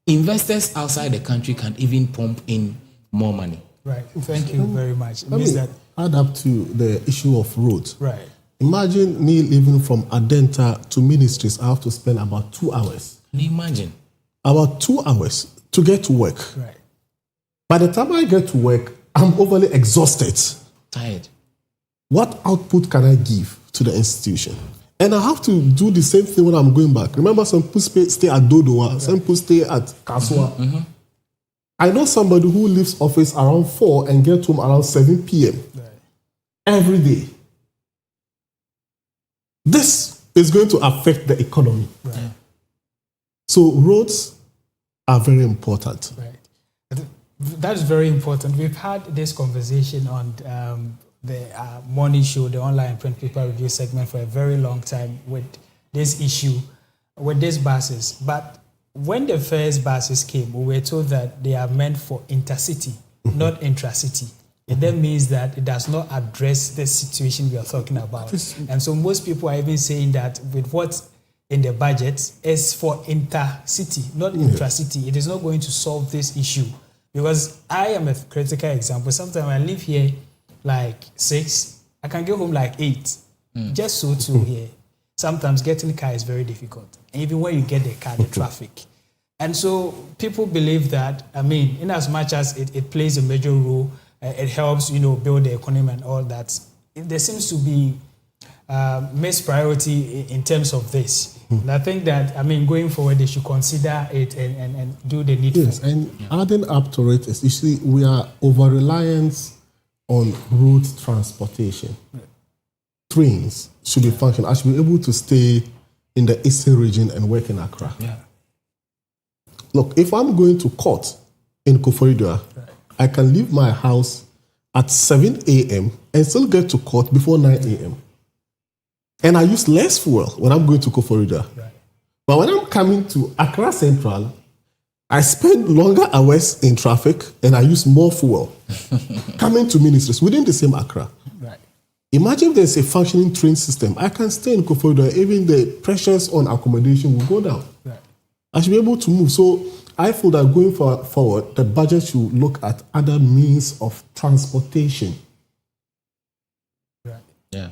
investors outside the country can even pump in more money. Right. Thank you very much. Let me add up to the issue of roads. Right. Imagine me living from Adenta to Ministries. I have to spend about 2 hours. Can you imagine? About 2 hours to get to work. Right. By the time I get to work, I'm overly exhausted. Tired. What output can I give to the institution? And I have to do the same thing when I'm going back. Remember, some people stay at Dodowa, right, some people stay at Kaswa. Mm-hmm. Mm-hmm. I know somebody who leaves office around 4 and gets home around 7 p.m. Right. every day. This is going to affect the economy. Right. So roads are very important. Right. That's very important. We've had this conversation on the morning show, the online print paper review segment, for a very long time with this issue, with these buses. But when the first buses came, we were told that they are meant for intercity, not intracity. It then means that it does not address the situation we are talking about. And so most people are even saying that with what's in the budget is for intercity, not intracity. It is not going to solve this issue. Because I am a critical example. Sometimes I live here like 6, I can get home like 8. Just so too here. Sometimes getting a car is very difficult. And even when you get the car, the traffic. And so people believe that, in as much as it plays a major role, it helps, build the economy and all that, there seems to be missed priority in terms of this. And I think that, going forward, they should consider it and do the needful. Yes, and adding up to it is, you see, we are over-reliant on road transportation. Trains should be functional. I should be able to stay in the Eastern region and work in Accra. Yeah. Look, if I'm going to court in Koforidua, right, I can leave my house at 7 a.m. and still get to court before 9 a.m. And I use less fuel when I'm going to Koforidua. Right. But when I'm coming to Accra Central, I spend longer hours in traffic and I use more fuel coming to Ministries within the same Accra. Right. Imagine there's a functioning train system. I can stay in Koforidua, even the pressures on accommodation will go down. Right. I should be able to move. So I feel that going forward, the budget should look at other means of transportation. Right. Yeah.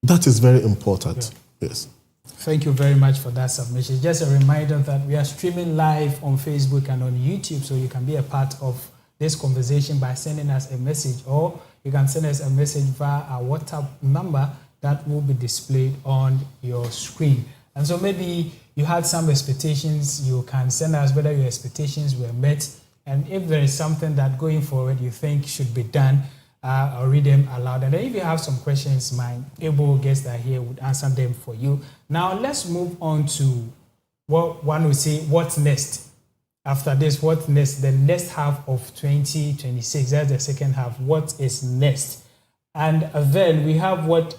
That is very important. Yeah. Yes. Thank you very much for that submission. Just a reminder that we are streaming live on Facebook and on YouTube, so you can be a part of this conversation by sending us a message, or you can send us a message via our WhatsApp number that will be displayed on your screen. And so maybe you had some expectations, you can send us whether your expectations were met, and if there is something that going forward you think should be done, I'll read them aloud. And then if you have some questions, my able guests that are here would answer them for you. Now let's move on to what one would say, what's next? After this, what's next? The next half of 2026, that's the second half. What is next? And then we have what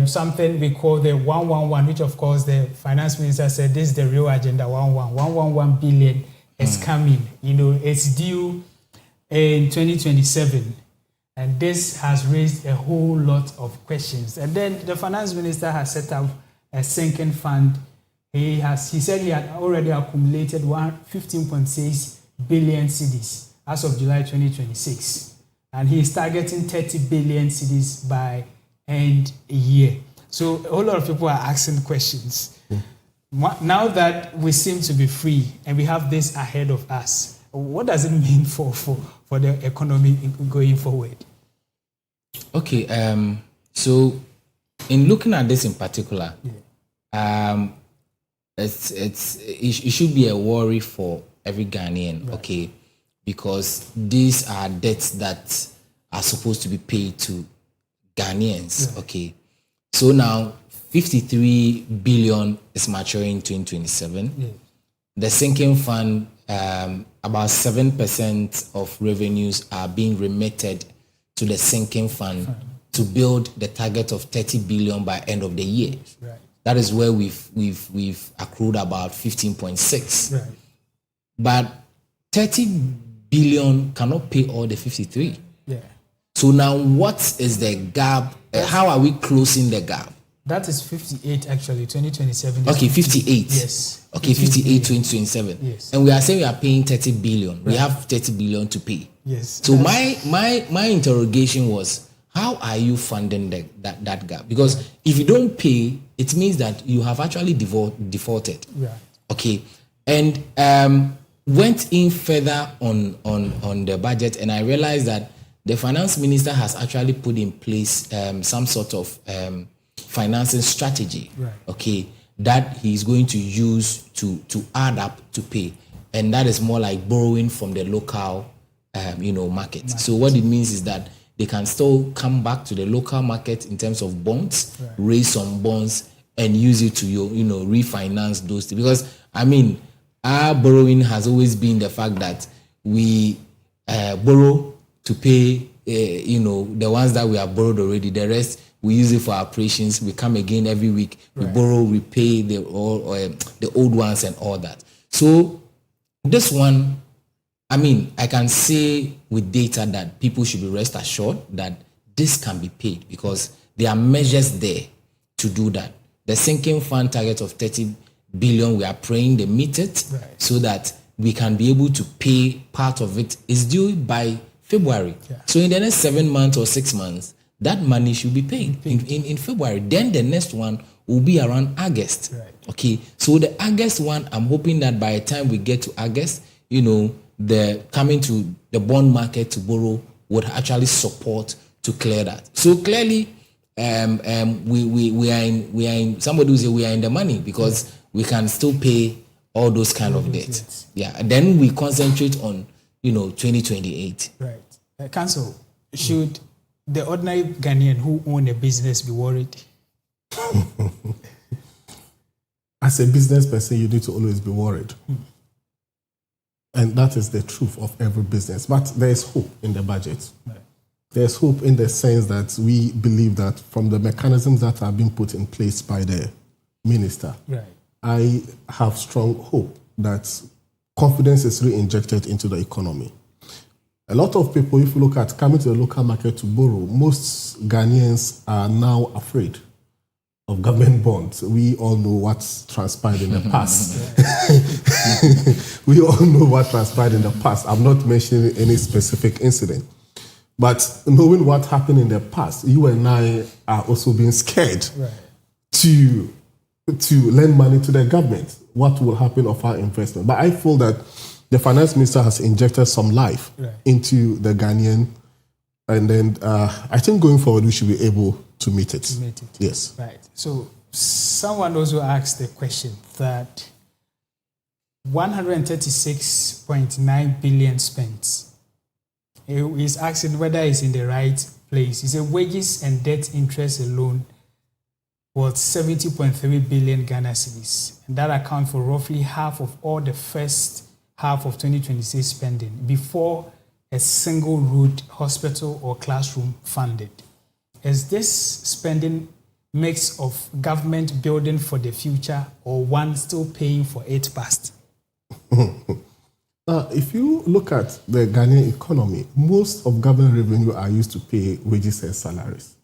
something we call the 111, which of course the finance minister said this is the real agenda. 111 billion is coming. It's due in 2027. And this has raised a whole lot of questions. And then the finance minister has set up a sinking fund. He said he had already accumulated 15.6 billion cedis as of July 2026. and he's targeting 30 billion cedis by end year. So a whole lot of people are asking questions. Now that we seem to be free and we have this ahead of us, what does it mean for the economy going forward? Okay, so in looking at this in particular, it should be a worry for every Ghanaian, right. Okay, because these are debts that are supposed to be paid to Ghanaians, right. Okay. So now 53 billion is maturing in 2027. Yeah. The sinking fund, about 7% of revenues are being remitted to the sinking fund to build the target of 30 billion by end of the year. Right. That is where we've accrued about 15.6. Right. But 30 billion cannot pay all the 53. Yeah. So now what is the gap? How are we closing the gap? That is 58 actually, 2027. Okay, 58. Yes. Okay, 58, 2027. Yes. And we are saying we are paying 30 billion. Right. We have 30 billion to pay. Yes. So my interrogation was, how are you funding that gap? Because right. If you don't pay, it means that you have actually defaulted. Yeah. Okay. And went in further on the budget, and I realized that the finance minister has actually put in place some sort of financing strategy, right. Okay, that he's going to use to add up to pay, and that is more like borrowing from the local, market. So what it means is that they can still come back to the local market in terms of bonds, right. Raise some bonds and use it to refinance those things. Because our borrowing has always been the fact that we borrow to pay, the ones that we have borrowed already. The rest we use it for operations. We come again every week. We right. borrow, we pay the old ones and all that. So this one, I can say with data that people should be rest assured that this can be paid because there are measures there to do that. The sinking fund target of 30 billion, we are praying they meet it, right. So that we can be able to pay part of it. Is due by February. Yeah. So in the next 7 months or 6 months, that money should be paid in February. Then the next one will be around August. Right. Okay. So the August one, I'm hoping that by the time we get to August, the coming to the bond market to borrow would actually support to clear that. So clearly, we are in somebody who say we are in the money because yeah. We can still pay all those kind of debts. Yeah. And then we concentrate on 2028. Right. Council, should the ordinary Ghanaian who own a business be worried? As a business person, you need to always be worried. And that is the truth of every business. But there is hope in the budget. Right. There's hope in the sense that we believe that from the mechanisms that are being put in place by the minister, right. I have strong hope that confidence is re-injected into the economy. A lot of people, if you look at coming to the local market to borrow, most Ghanaians are now afraid of government bonds. We all know what's transpired in the past. We all know what transpired in the past. I'm not mentioning any specific incident. But knowing what happened in the past, you and I are also being scared right. to lend money to the government. What will happen of our investment? But I feel that the finance minister has injected some life right. into the Ghanaian, and then I think going forward we should be able to meet it. Yes. Right. So someone also asked the question that 136.9 billion spent. He's asking whether it's in the right place. He said wages and debt interest alone was 70.3 billion Ghana cedis, and that accounts for roughly half of all the first half of 2026 spending before a single road, hospital or classroom funded. Is this spending mix of government building for the future or one still paying for it past? If you look at the Ghanaian economy, most of government revenue are used to pay wages and salaries.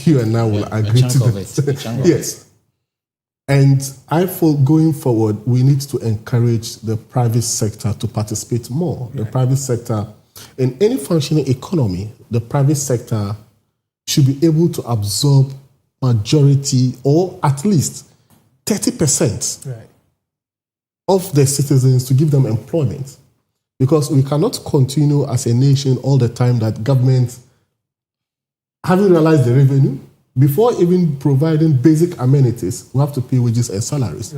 You and I will agree to that. Yes. And I feel going forward, we need to encourage the private sector to participate more. Right. The private sector In any functioning economy, the private sector should be able to absorb majority or at least 30% of their citizens to give them employment. Because we cannot continue as a nation all the time that government, having realized the revenue, before even providing basic amenities, we have to pay wages and salaries.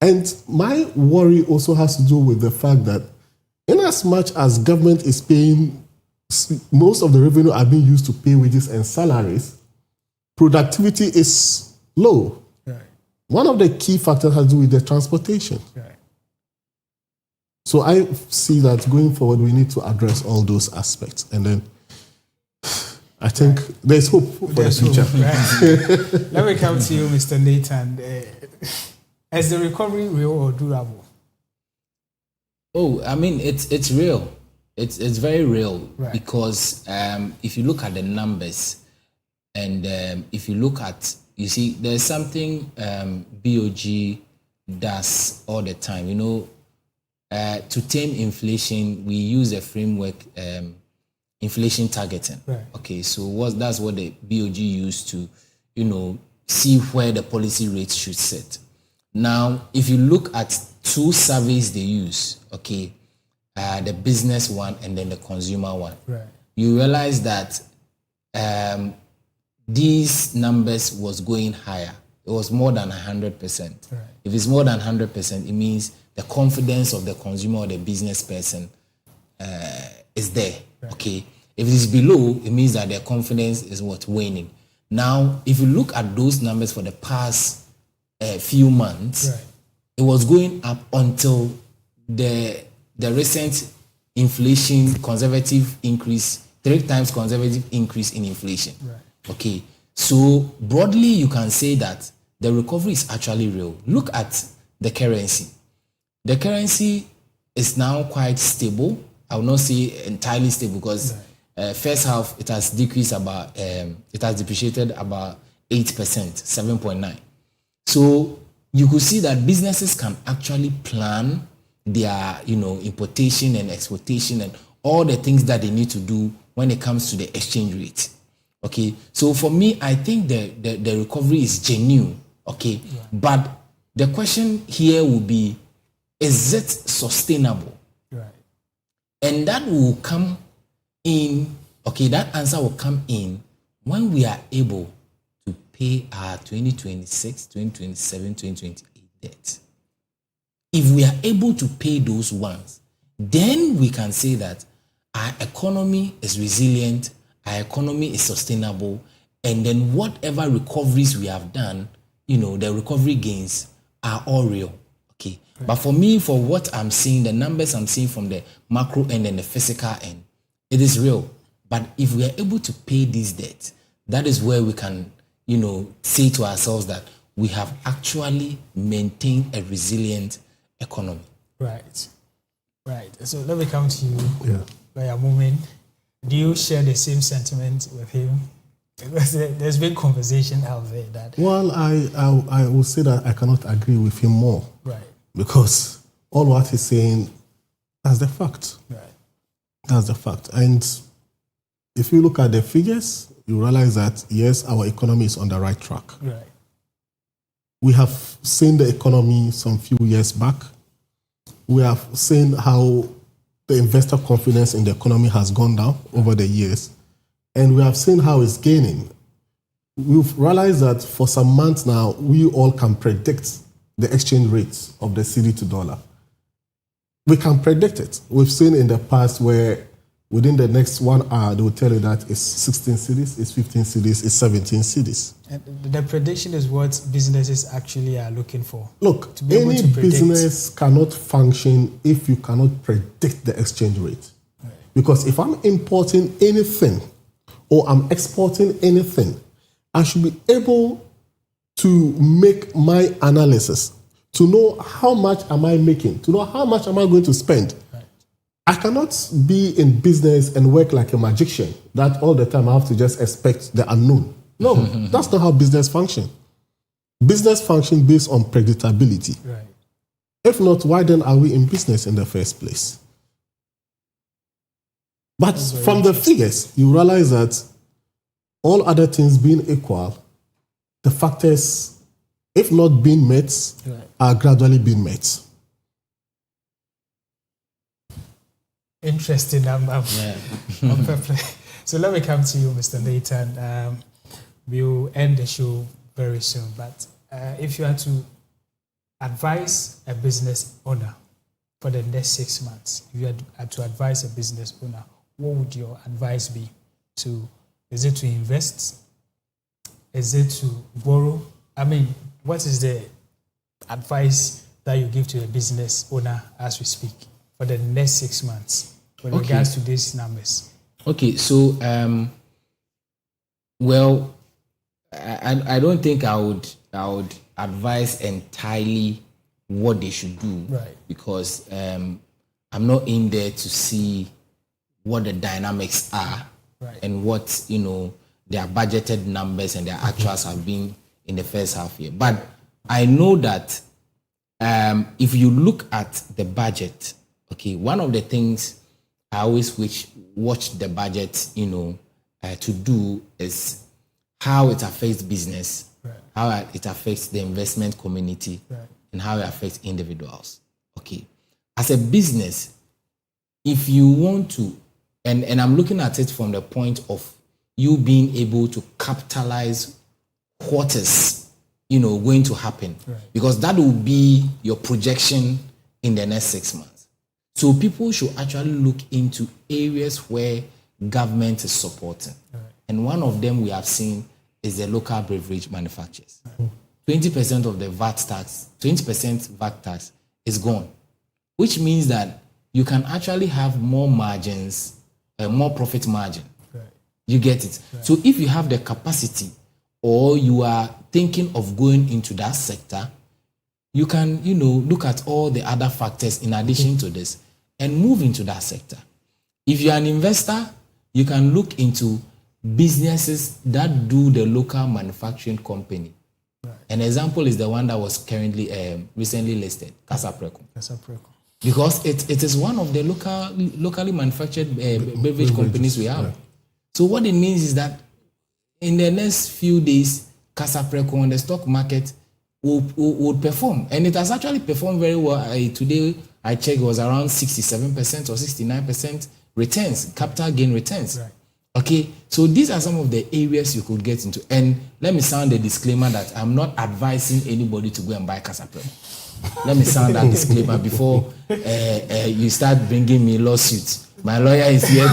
And my worry also has to do with the fact that in as much as government is paying, most of the revenue are being used to pay wages and salaries, productivity is low. One of the key factors has to do with the transportation. So I see that going forward, we need to address all those aspects. And then I think there's hope for the future. Let me come to you, Mr. Nathan. Is the recovery real or durable? Oh, I mean, it's real. It's very real because if you look at the numbers and if you look at, you see, there's something BOG does all the time. You know, to tame inflation, we use a framework, inflation targeting. Okay, so that's what the BOG used to, you know, see where the policy rates should sit. Now, if you look at two surveys they use, okay, the business one and then the consumer one, you realize that these numbers was going higher. It was more than 100%. If it's more than 100%, it means the confidence of the consumer or the business person is there. Okay. If it is below, it means that their confidence is waning. Now, if you look at those numbers for the past few months, it was going up until the recent inflation conservative increase, 3 times conservative increase in inflation. Okay, so broadly you can say that the recovery is actually real. Look at the currency. The currency is now quite stable. I will not say entirely stable because first half it has decreased about, it has depreciated about 8%, 7.9. So you could see that businesses can actually plan their, you know, importation and exportation and all the things that they need to do when it comes to the exchange rate. Okay, so for me, I think the recovery is genuine. Okay, but the question here will be, is it sustainable? And that will come in. Okay, that answer will come in when we are able to pay our 2026, 2027, 2028 debt. If we are able to pay those ones, then we can say that our economy is resilient, our economy is sustainable, and then whatever recoveries we have done, you know, the recovery gains are all real. Okay. But for me, for what I'm seeing, the numbers I'm seeing from the macro end and the physical end, it is real. But if we are able to pay these debts, that is where we can, you know, say to ourselves that we have actually maintained a resilient economy. Right. So let me come to you by a moment. Do you share the same sentiment with him? Because there's been conversation out there that... Well, I will say that I cannot agree with him more. Because all what he's saying, that's the fact. That's the fact. And if you look at the figures, you realize that, yes, our economy is on the right track. We have seen the economy some few years back. We have seen how the investor confidence in the economy has gone down over the years. And we have seen how it's gaining. We've realized that for some months now, we all can predict the exchange rates of the cedi to dollar. We can predict it. We've seen in the past where within the next 1 hour, they will tell you that it's 16 cedis, it's 15 cedis, it's 17 cedis. And the prediction is what businesses actually are looking for. Look, any business cannot function if you cannot predict the exchange rate. Because if I'm importing anything or I'm exporting anything, I should be able to make my analysis, to know how much am I making, to know how much am I going to spend. I cannot be in business and work like a magician, that all the time I have to just expect the unknown. No, that's not how business function. Business function based on predictability. If not, why then are we in business in the first place? But from the figures, you realize that all other things being equal, the factors, if not being met, are gradually being met. Interesting. I'm perplexed. So let me come to you, Mr. Nathan. We'll end the show very soon. But if you had to advise a business owner for the next 6 months, if you had to advise a business owner, what would your advice be? Is it to invest? Is it to borrow? I mean, what is the advice that you give to a business owner as we speak for the next 6 months with regards to these numbers? Okay, so well, I don't think I would advise entirely what they should do, right? Because I'm not in there to see what the dynamics are, right, and what their budgeted numbers and their actuals have been in the first half year. But I know that if you look at the budget, okay, one of the things I always watch the budget, to do is how it affects business, right, how it affects the investment community, right, and how it affects individuals. Okay, as a business, if you want to, and I'm looking at it from the point of you being able to capitalize what is, going to happen, right, because that will be your projection in the next 6 months. So people should actually look into areas where government is supporting. right. And one of them we have seen is the local beverage manufacturers. 20% of the VAT tax, 20% VAT tax is gone, which means that you can actually have more margins, more profit margin. Right. You get it? Right. So if you have the capacity or you are thinking of going into that sector, you can, look at all the other factors in addition to this and move into that sector. If you're an investor, you can look into businesses that do the local manufacturing company. Right. An example is the one that was currently recently listed, Casapreco. Casapreco. Because it is one of the locally manufactured beverage companies we have. Yeah. So what it means is that in the next few days, Casapreco on the stock market will perform. And it has actually performed very well. Today, I checked, it was around 67% or 69% returns, capital gain returns. Right. Okay, so these are some of the areas you could get into. And let me sound a disclaimer that I'm not advising anybody to go and buy Casapreco. Let me sound that disclaimer before you start bringing me lawsuits. My lawyer is here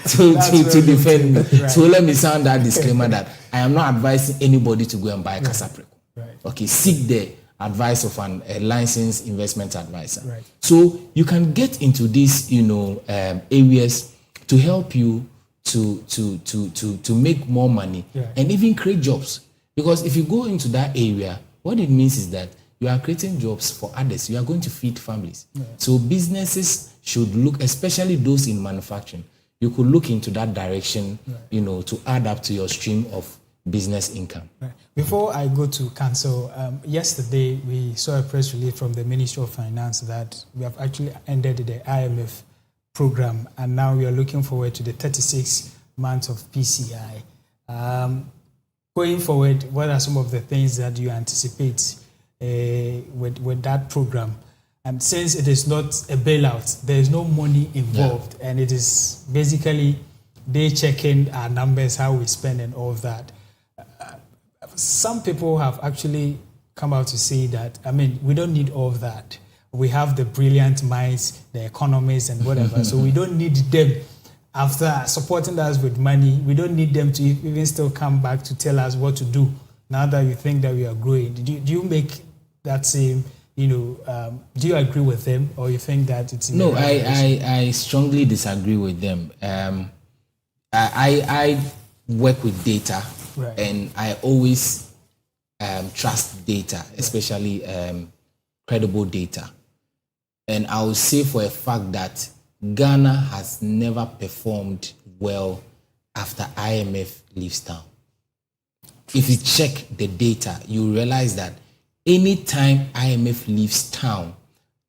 to defend me. Right. So let me sound that disclaimer that I am not advising anybody to go and buy Casapreco. Right. Okay, seek the advice of a licensed investment advisor. Right. So you can get into these, areas to help you to make more money, yeah, and even create jobs. Because if you go into that area, what it means is that you are creating jobs for others. You are going to feed families. Yeah. So businesses should look, especially those in manufacturing, you could look into that direction, right, to add up to your stream of business income. Right. Before I go to council, yesterday we saw a press release from the Ministry of Finance that we have actually ended the IMF program, and now we are looking forward to the 36 months of PCI. Going forward, what are some of the things that you anticipate with that program? And since it is not a bailout, there is no money involved, and it is basically they checking our numbers, how we spend and all of that. Some people have actually come out to say that, we don't need all of that. We have the brilliant minds, the economists and whatever, so we don't need them. After supporting us with money, we don't need them to even still come back to tell us what to do now that we think that we are growing. Do you make that same, do you agree with them, or you think that it's... No, I strongly disagree with them. I work with data, right, and I always trust data, especially credible data. And I will say for a fact that Ghana has never performed well after IMF leaves town. If you check the data, you realize that anytime IMF leaves town,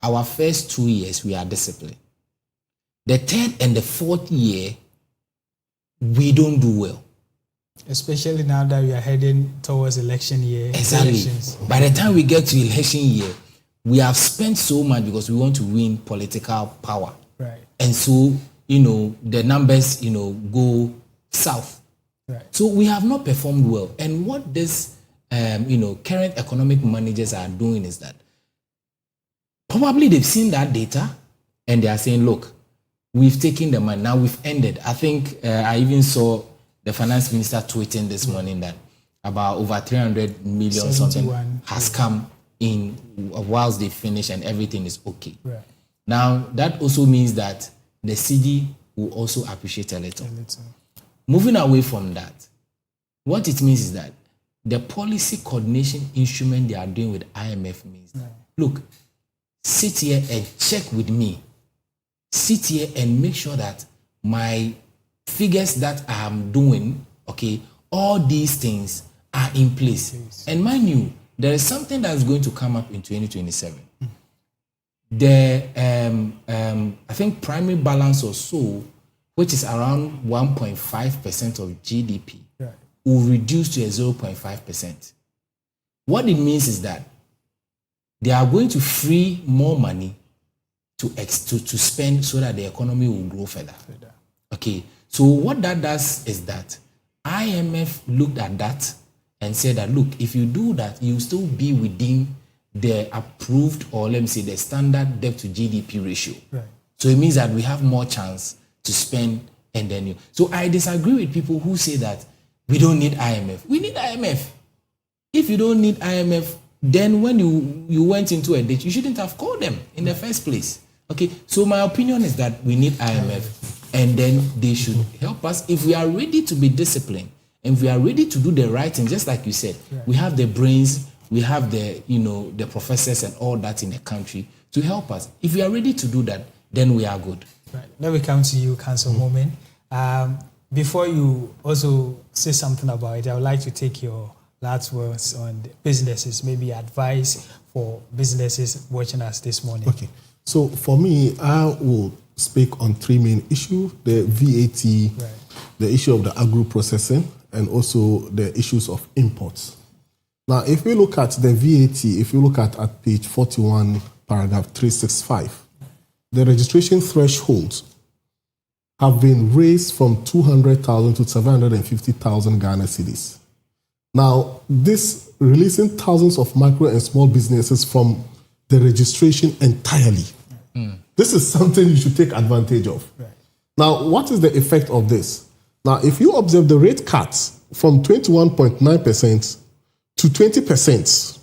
our first 2 years, we are disciplined. the third and the fourth year, we don't do well. Especially now that we are heading towards election year. Exactly. Elections. By the time we get to election year, we have spent so much because we want to win political power. Right. And so, the numbers, go south. Right. So we have not performed well. And what this, current economic managers are doing is that probably they've seen that data and they are saying, look, we've taken the money. Now we've ended. I think I even saw the finance minister tweeting this morning that about over 300 million something has come in whilst they finish and everything is okay. Right. Now, that also means that the CD will also appreciate a little. Moving away from that, what it means is that the policy coordination instrument they are doing with IMF means, look, sit here and check with me. Sit here and make sure that my figures that I am doing, okay, all these things are in place. And mind you, there is something that is going to come up in 2027. The I think primary balance or so, which is around 1.5% of GDP, will reduce to a 0.5%. What it means is that they are going to free more money to spend so that the economy will grow further. Okay, so what that does is that IMF looked at that and said that, look, if you do that, you still be within the approved, or let me say, the standard debt to GDP ratio. Right. So it means that we have more chance to spend and then you. So I disagree with people who say that we don't need IMF. We need IMF. If you don't need IMF, then when you went into a ditch, you shouldn't have called them in the first place. Okay, so my opinion is that we need IMF, and then they should help us if we are ready to be disciplined and we are ready to do the right thing. Just like you said, we have the brains, we have the the professors and all that in the country to help us. If we are ready to do that, then we are good. Right. Let me come to you, Councilwoman. Before you also say something about it, I would like to take your last words on the businesses, maybe advice for businesses watching us this morning. Okay. So for me, I will speak on three main issues: the VAT, the issue of the agro-processing, and also the issues of imports. Now, if we look at the VAT, if you look at page 41, paragraph 365, the registration thresholds have been raised from 200,000 to 750,000 Ghana cedis. Now, this releasing thousands of micro and small businesses from the registration entirely. This is something you should take advantage of. Right. Now, what is the effect of this? Now, if you observe the rate cuts from 21.9% to 20%,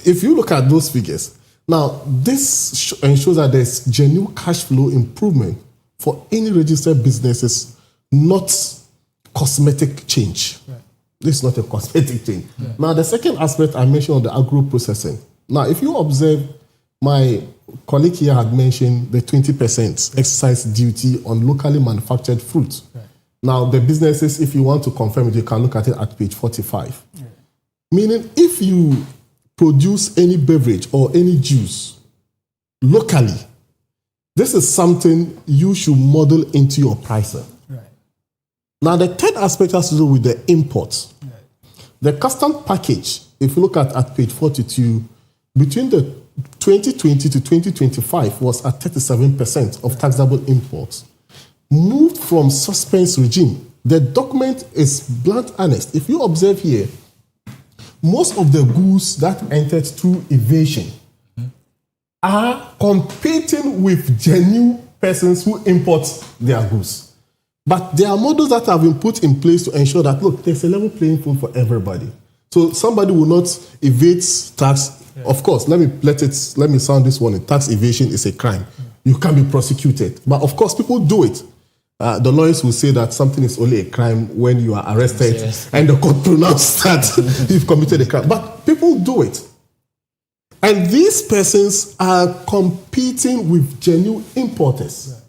if you look at those figures, now this ensures that there's genuine cash flow improvement for any registered businesses, not cosmetic change. Right. This is not a cosmetic change. Right. Now, the second aspect I mentioned on the agro-processing. Now, if you observe, my colleague here had mentioned the 20% excise duty on locally manufactured fruit. Right. Now, the businesses, if you want to confirm it, you can look at it at page 45. Right. Meaning, if you produce any beverage or any juice locally, this is something you should model into your pricing. Right. Now, the third aspect has to do with the imports. Right. The custom package, if you look at page 42, between the 2020 to 2025 was at 37% of taxable imports. Moved from suspense regime. The document is blunt honest. If you observe here, most of the goods that entered through evasion are competing with genuine persons who import their goods. But there are models that have been put in place to ensure that, look, there's a level playing field for everybody. So somebody will not evade tax. Yeah. Of course, let me sound this one. Tax evasion is a crime. You can be prosecuted. But of course, people do it. The lawyers will say that something is only a crime when you are arrested and the court pronounced that you've committed a crime. But people do it. And these persons are competing with genuine importers. Yeah.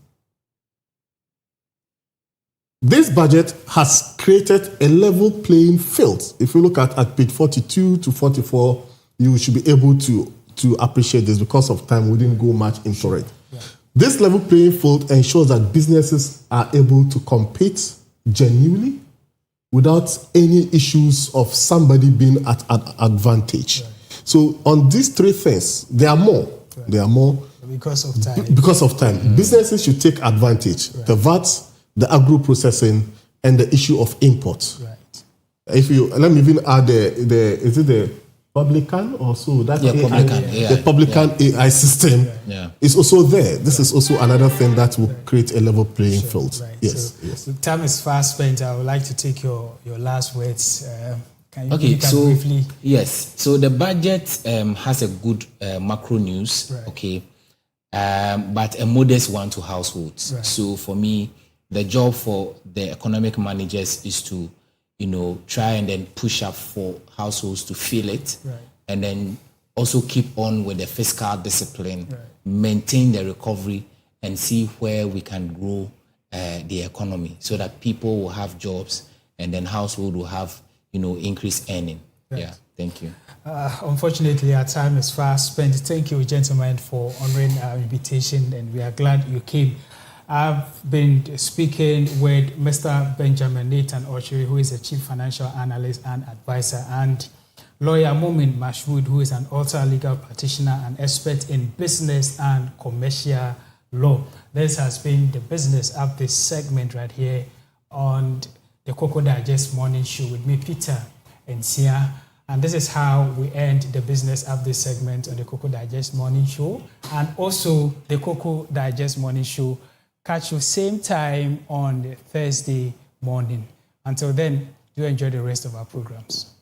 This budget has created a level playing field. If you look at page 42 to 44, you should be able to appreciate this. Because of time, we didn't go much into it. Yeah. This level playing field ensures that businesses are able to compete genuinely without any issues of somebody being at an advantage. Right. So on these three things, there are more. Right. There are more. Because of time. Because of time. Mm-hmm. Businesses should take advantage. Right. The VAT, the agro-processing, and the issue of imports. Right. If you let me even add is it the publican or so that the publican AI system is also there. This is also another thing that will create a level playing field. Right. Yes. So, yes. Time is fast spent. I would like to take your last words. Can you briefly? Yes. So the budget has a good macro news. Right. Okay. But a modest one to households. Right. So for me, the job for the economic managers is to, try and then push up for households to feel it, right. And then also keep on with the fiscal discipline, right. Maintain the recovery, and see where we can grow the economy so that people will have jobs and then household will have, increased earning. Right. Yeah, thank you. Unfortunately, our time is fast spent. Thank you, gentlemen, for honoring our invitation, and we are glad you came. I've been speaking with Mr. Benjamin Nathan Ochiri, who is a chief financial analyst and advisor, and lawyer Momin Mashwood, who is an ultra legal practitioner and expert in business and commercial law. This has been the Business Update segment right here on the Koko Digest Morning Show with me, Peter Nsia. And this is how we end the Business Update segment on the Koko Digest Morning Show, and also the Koko Digest Morning Show. Catch you same time on the Thursday morning. Until then, do enjoy the rest of our programs.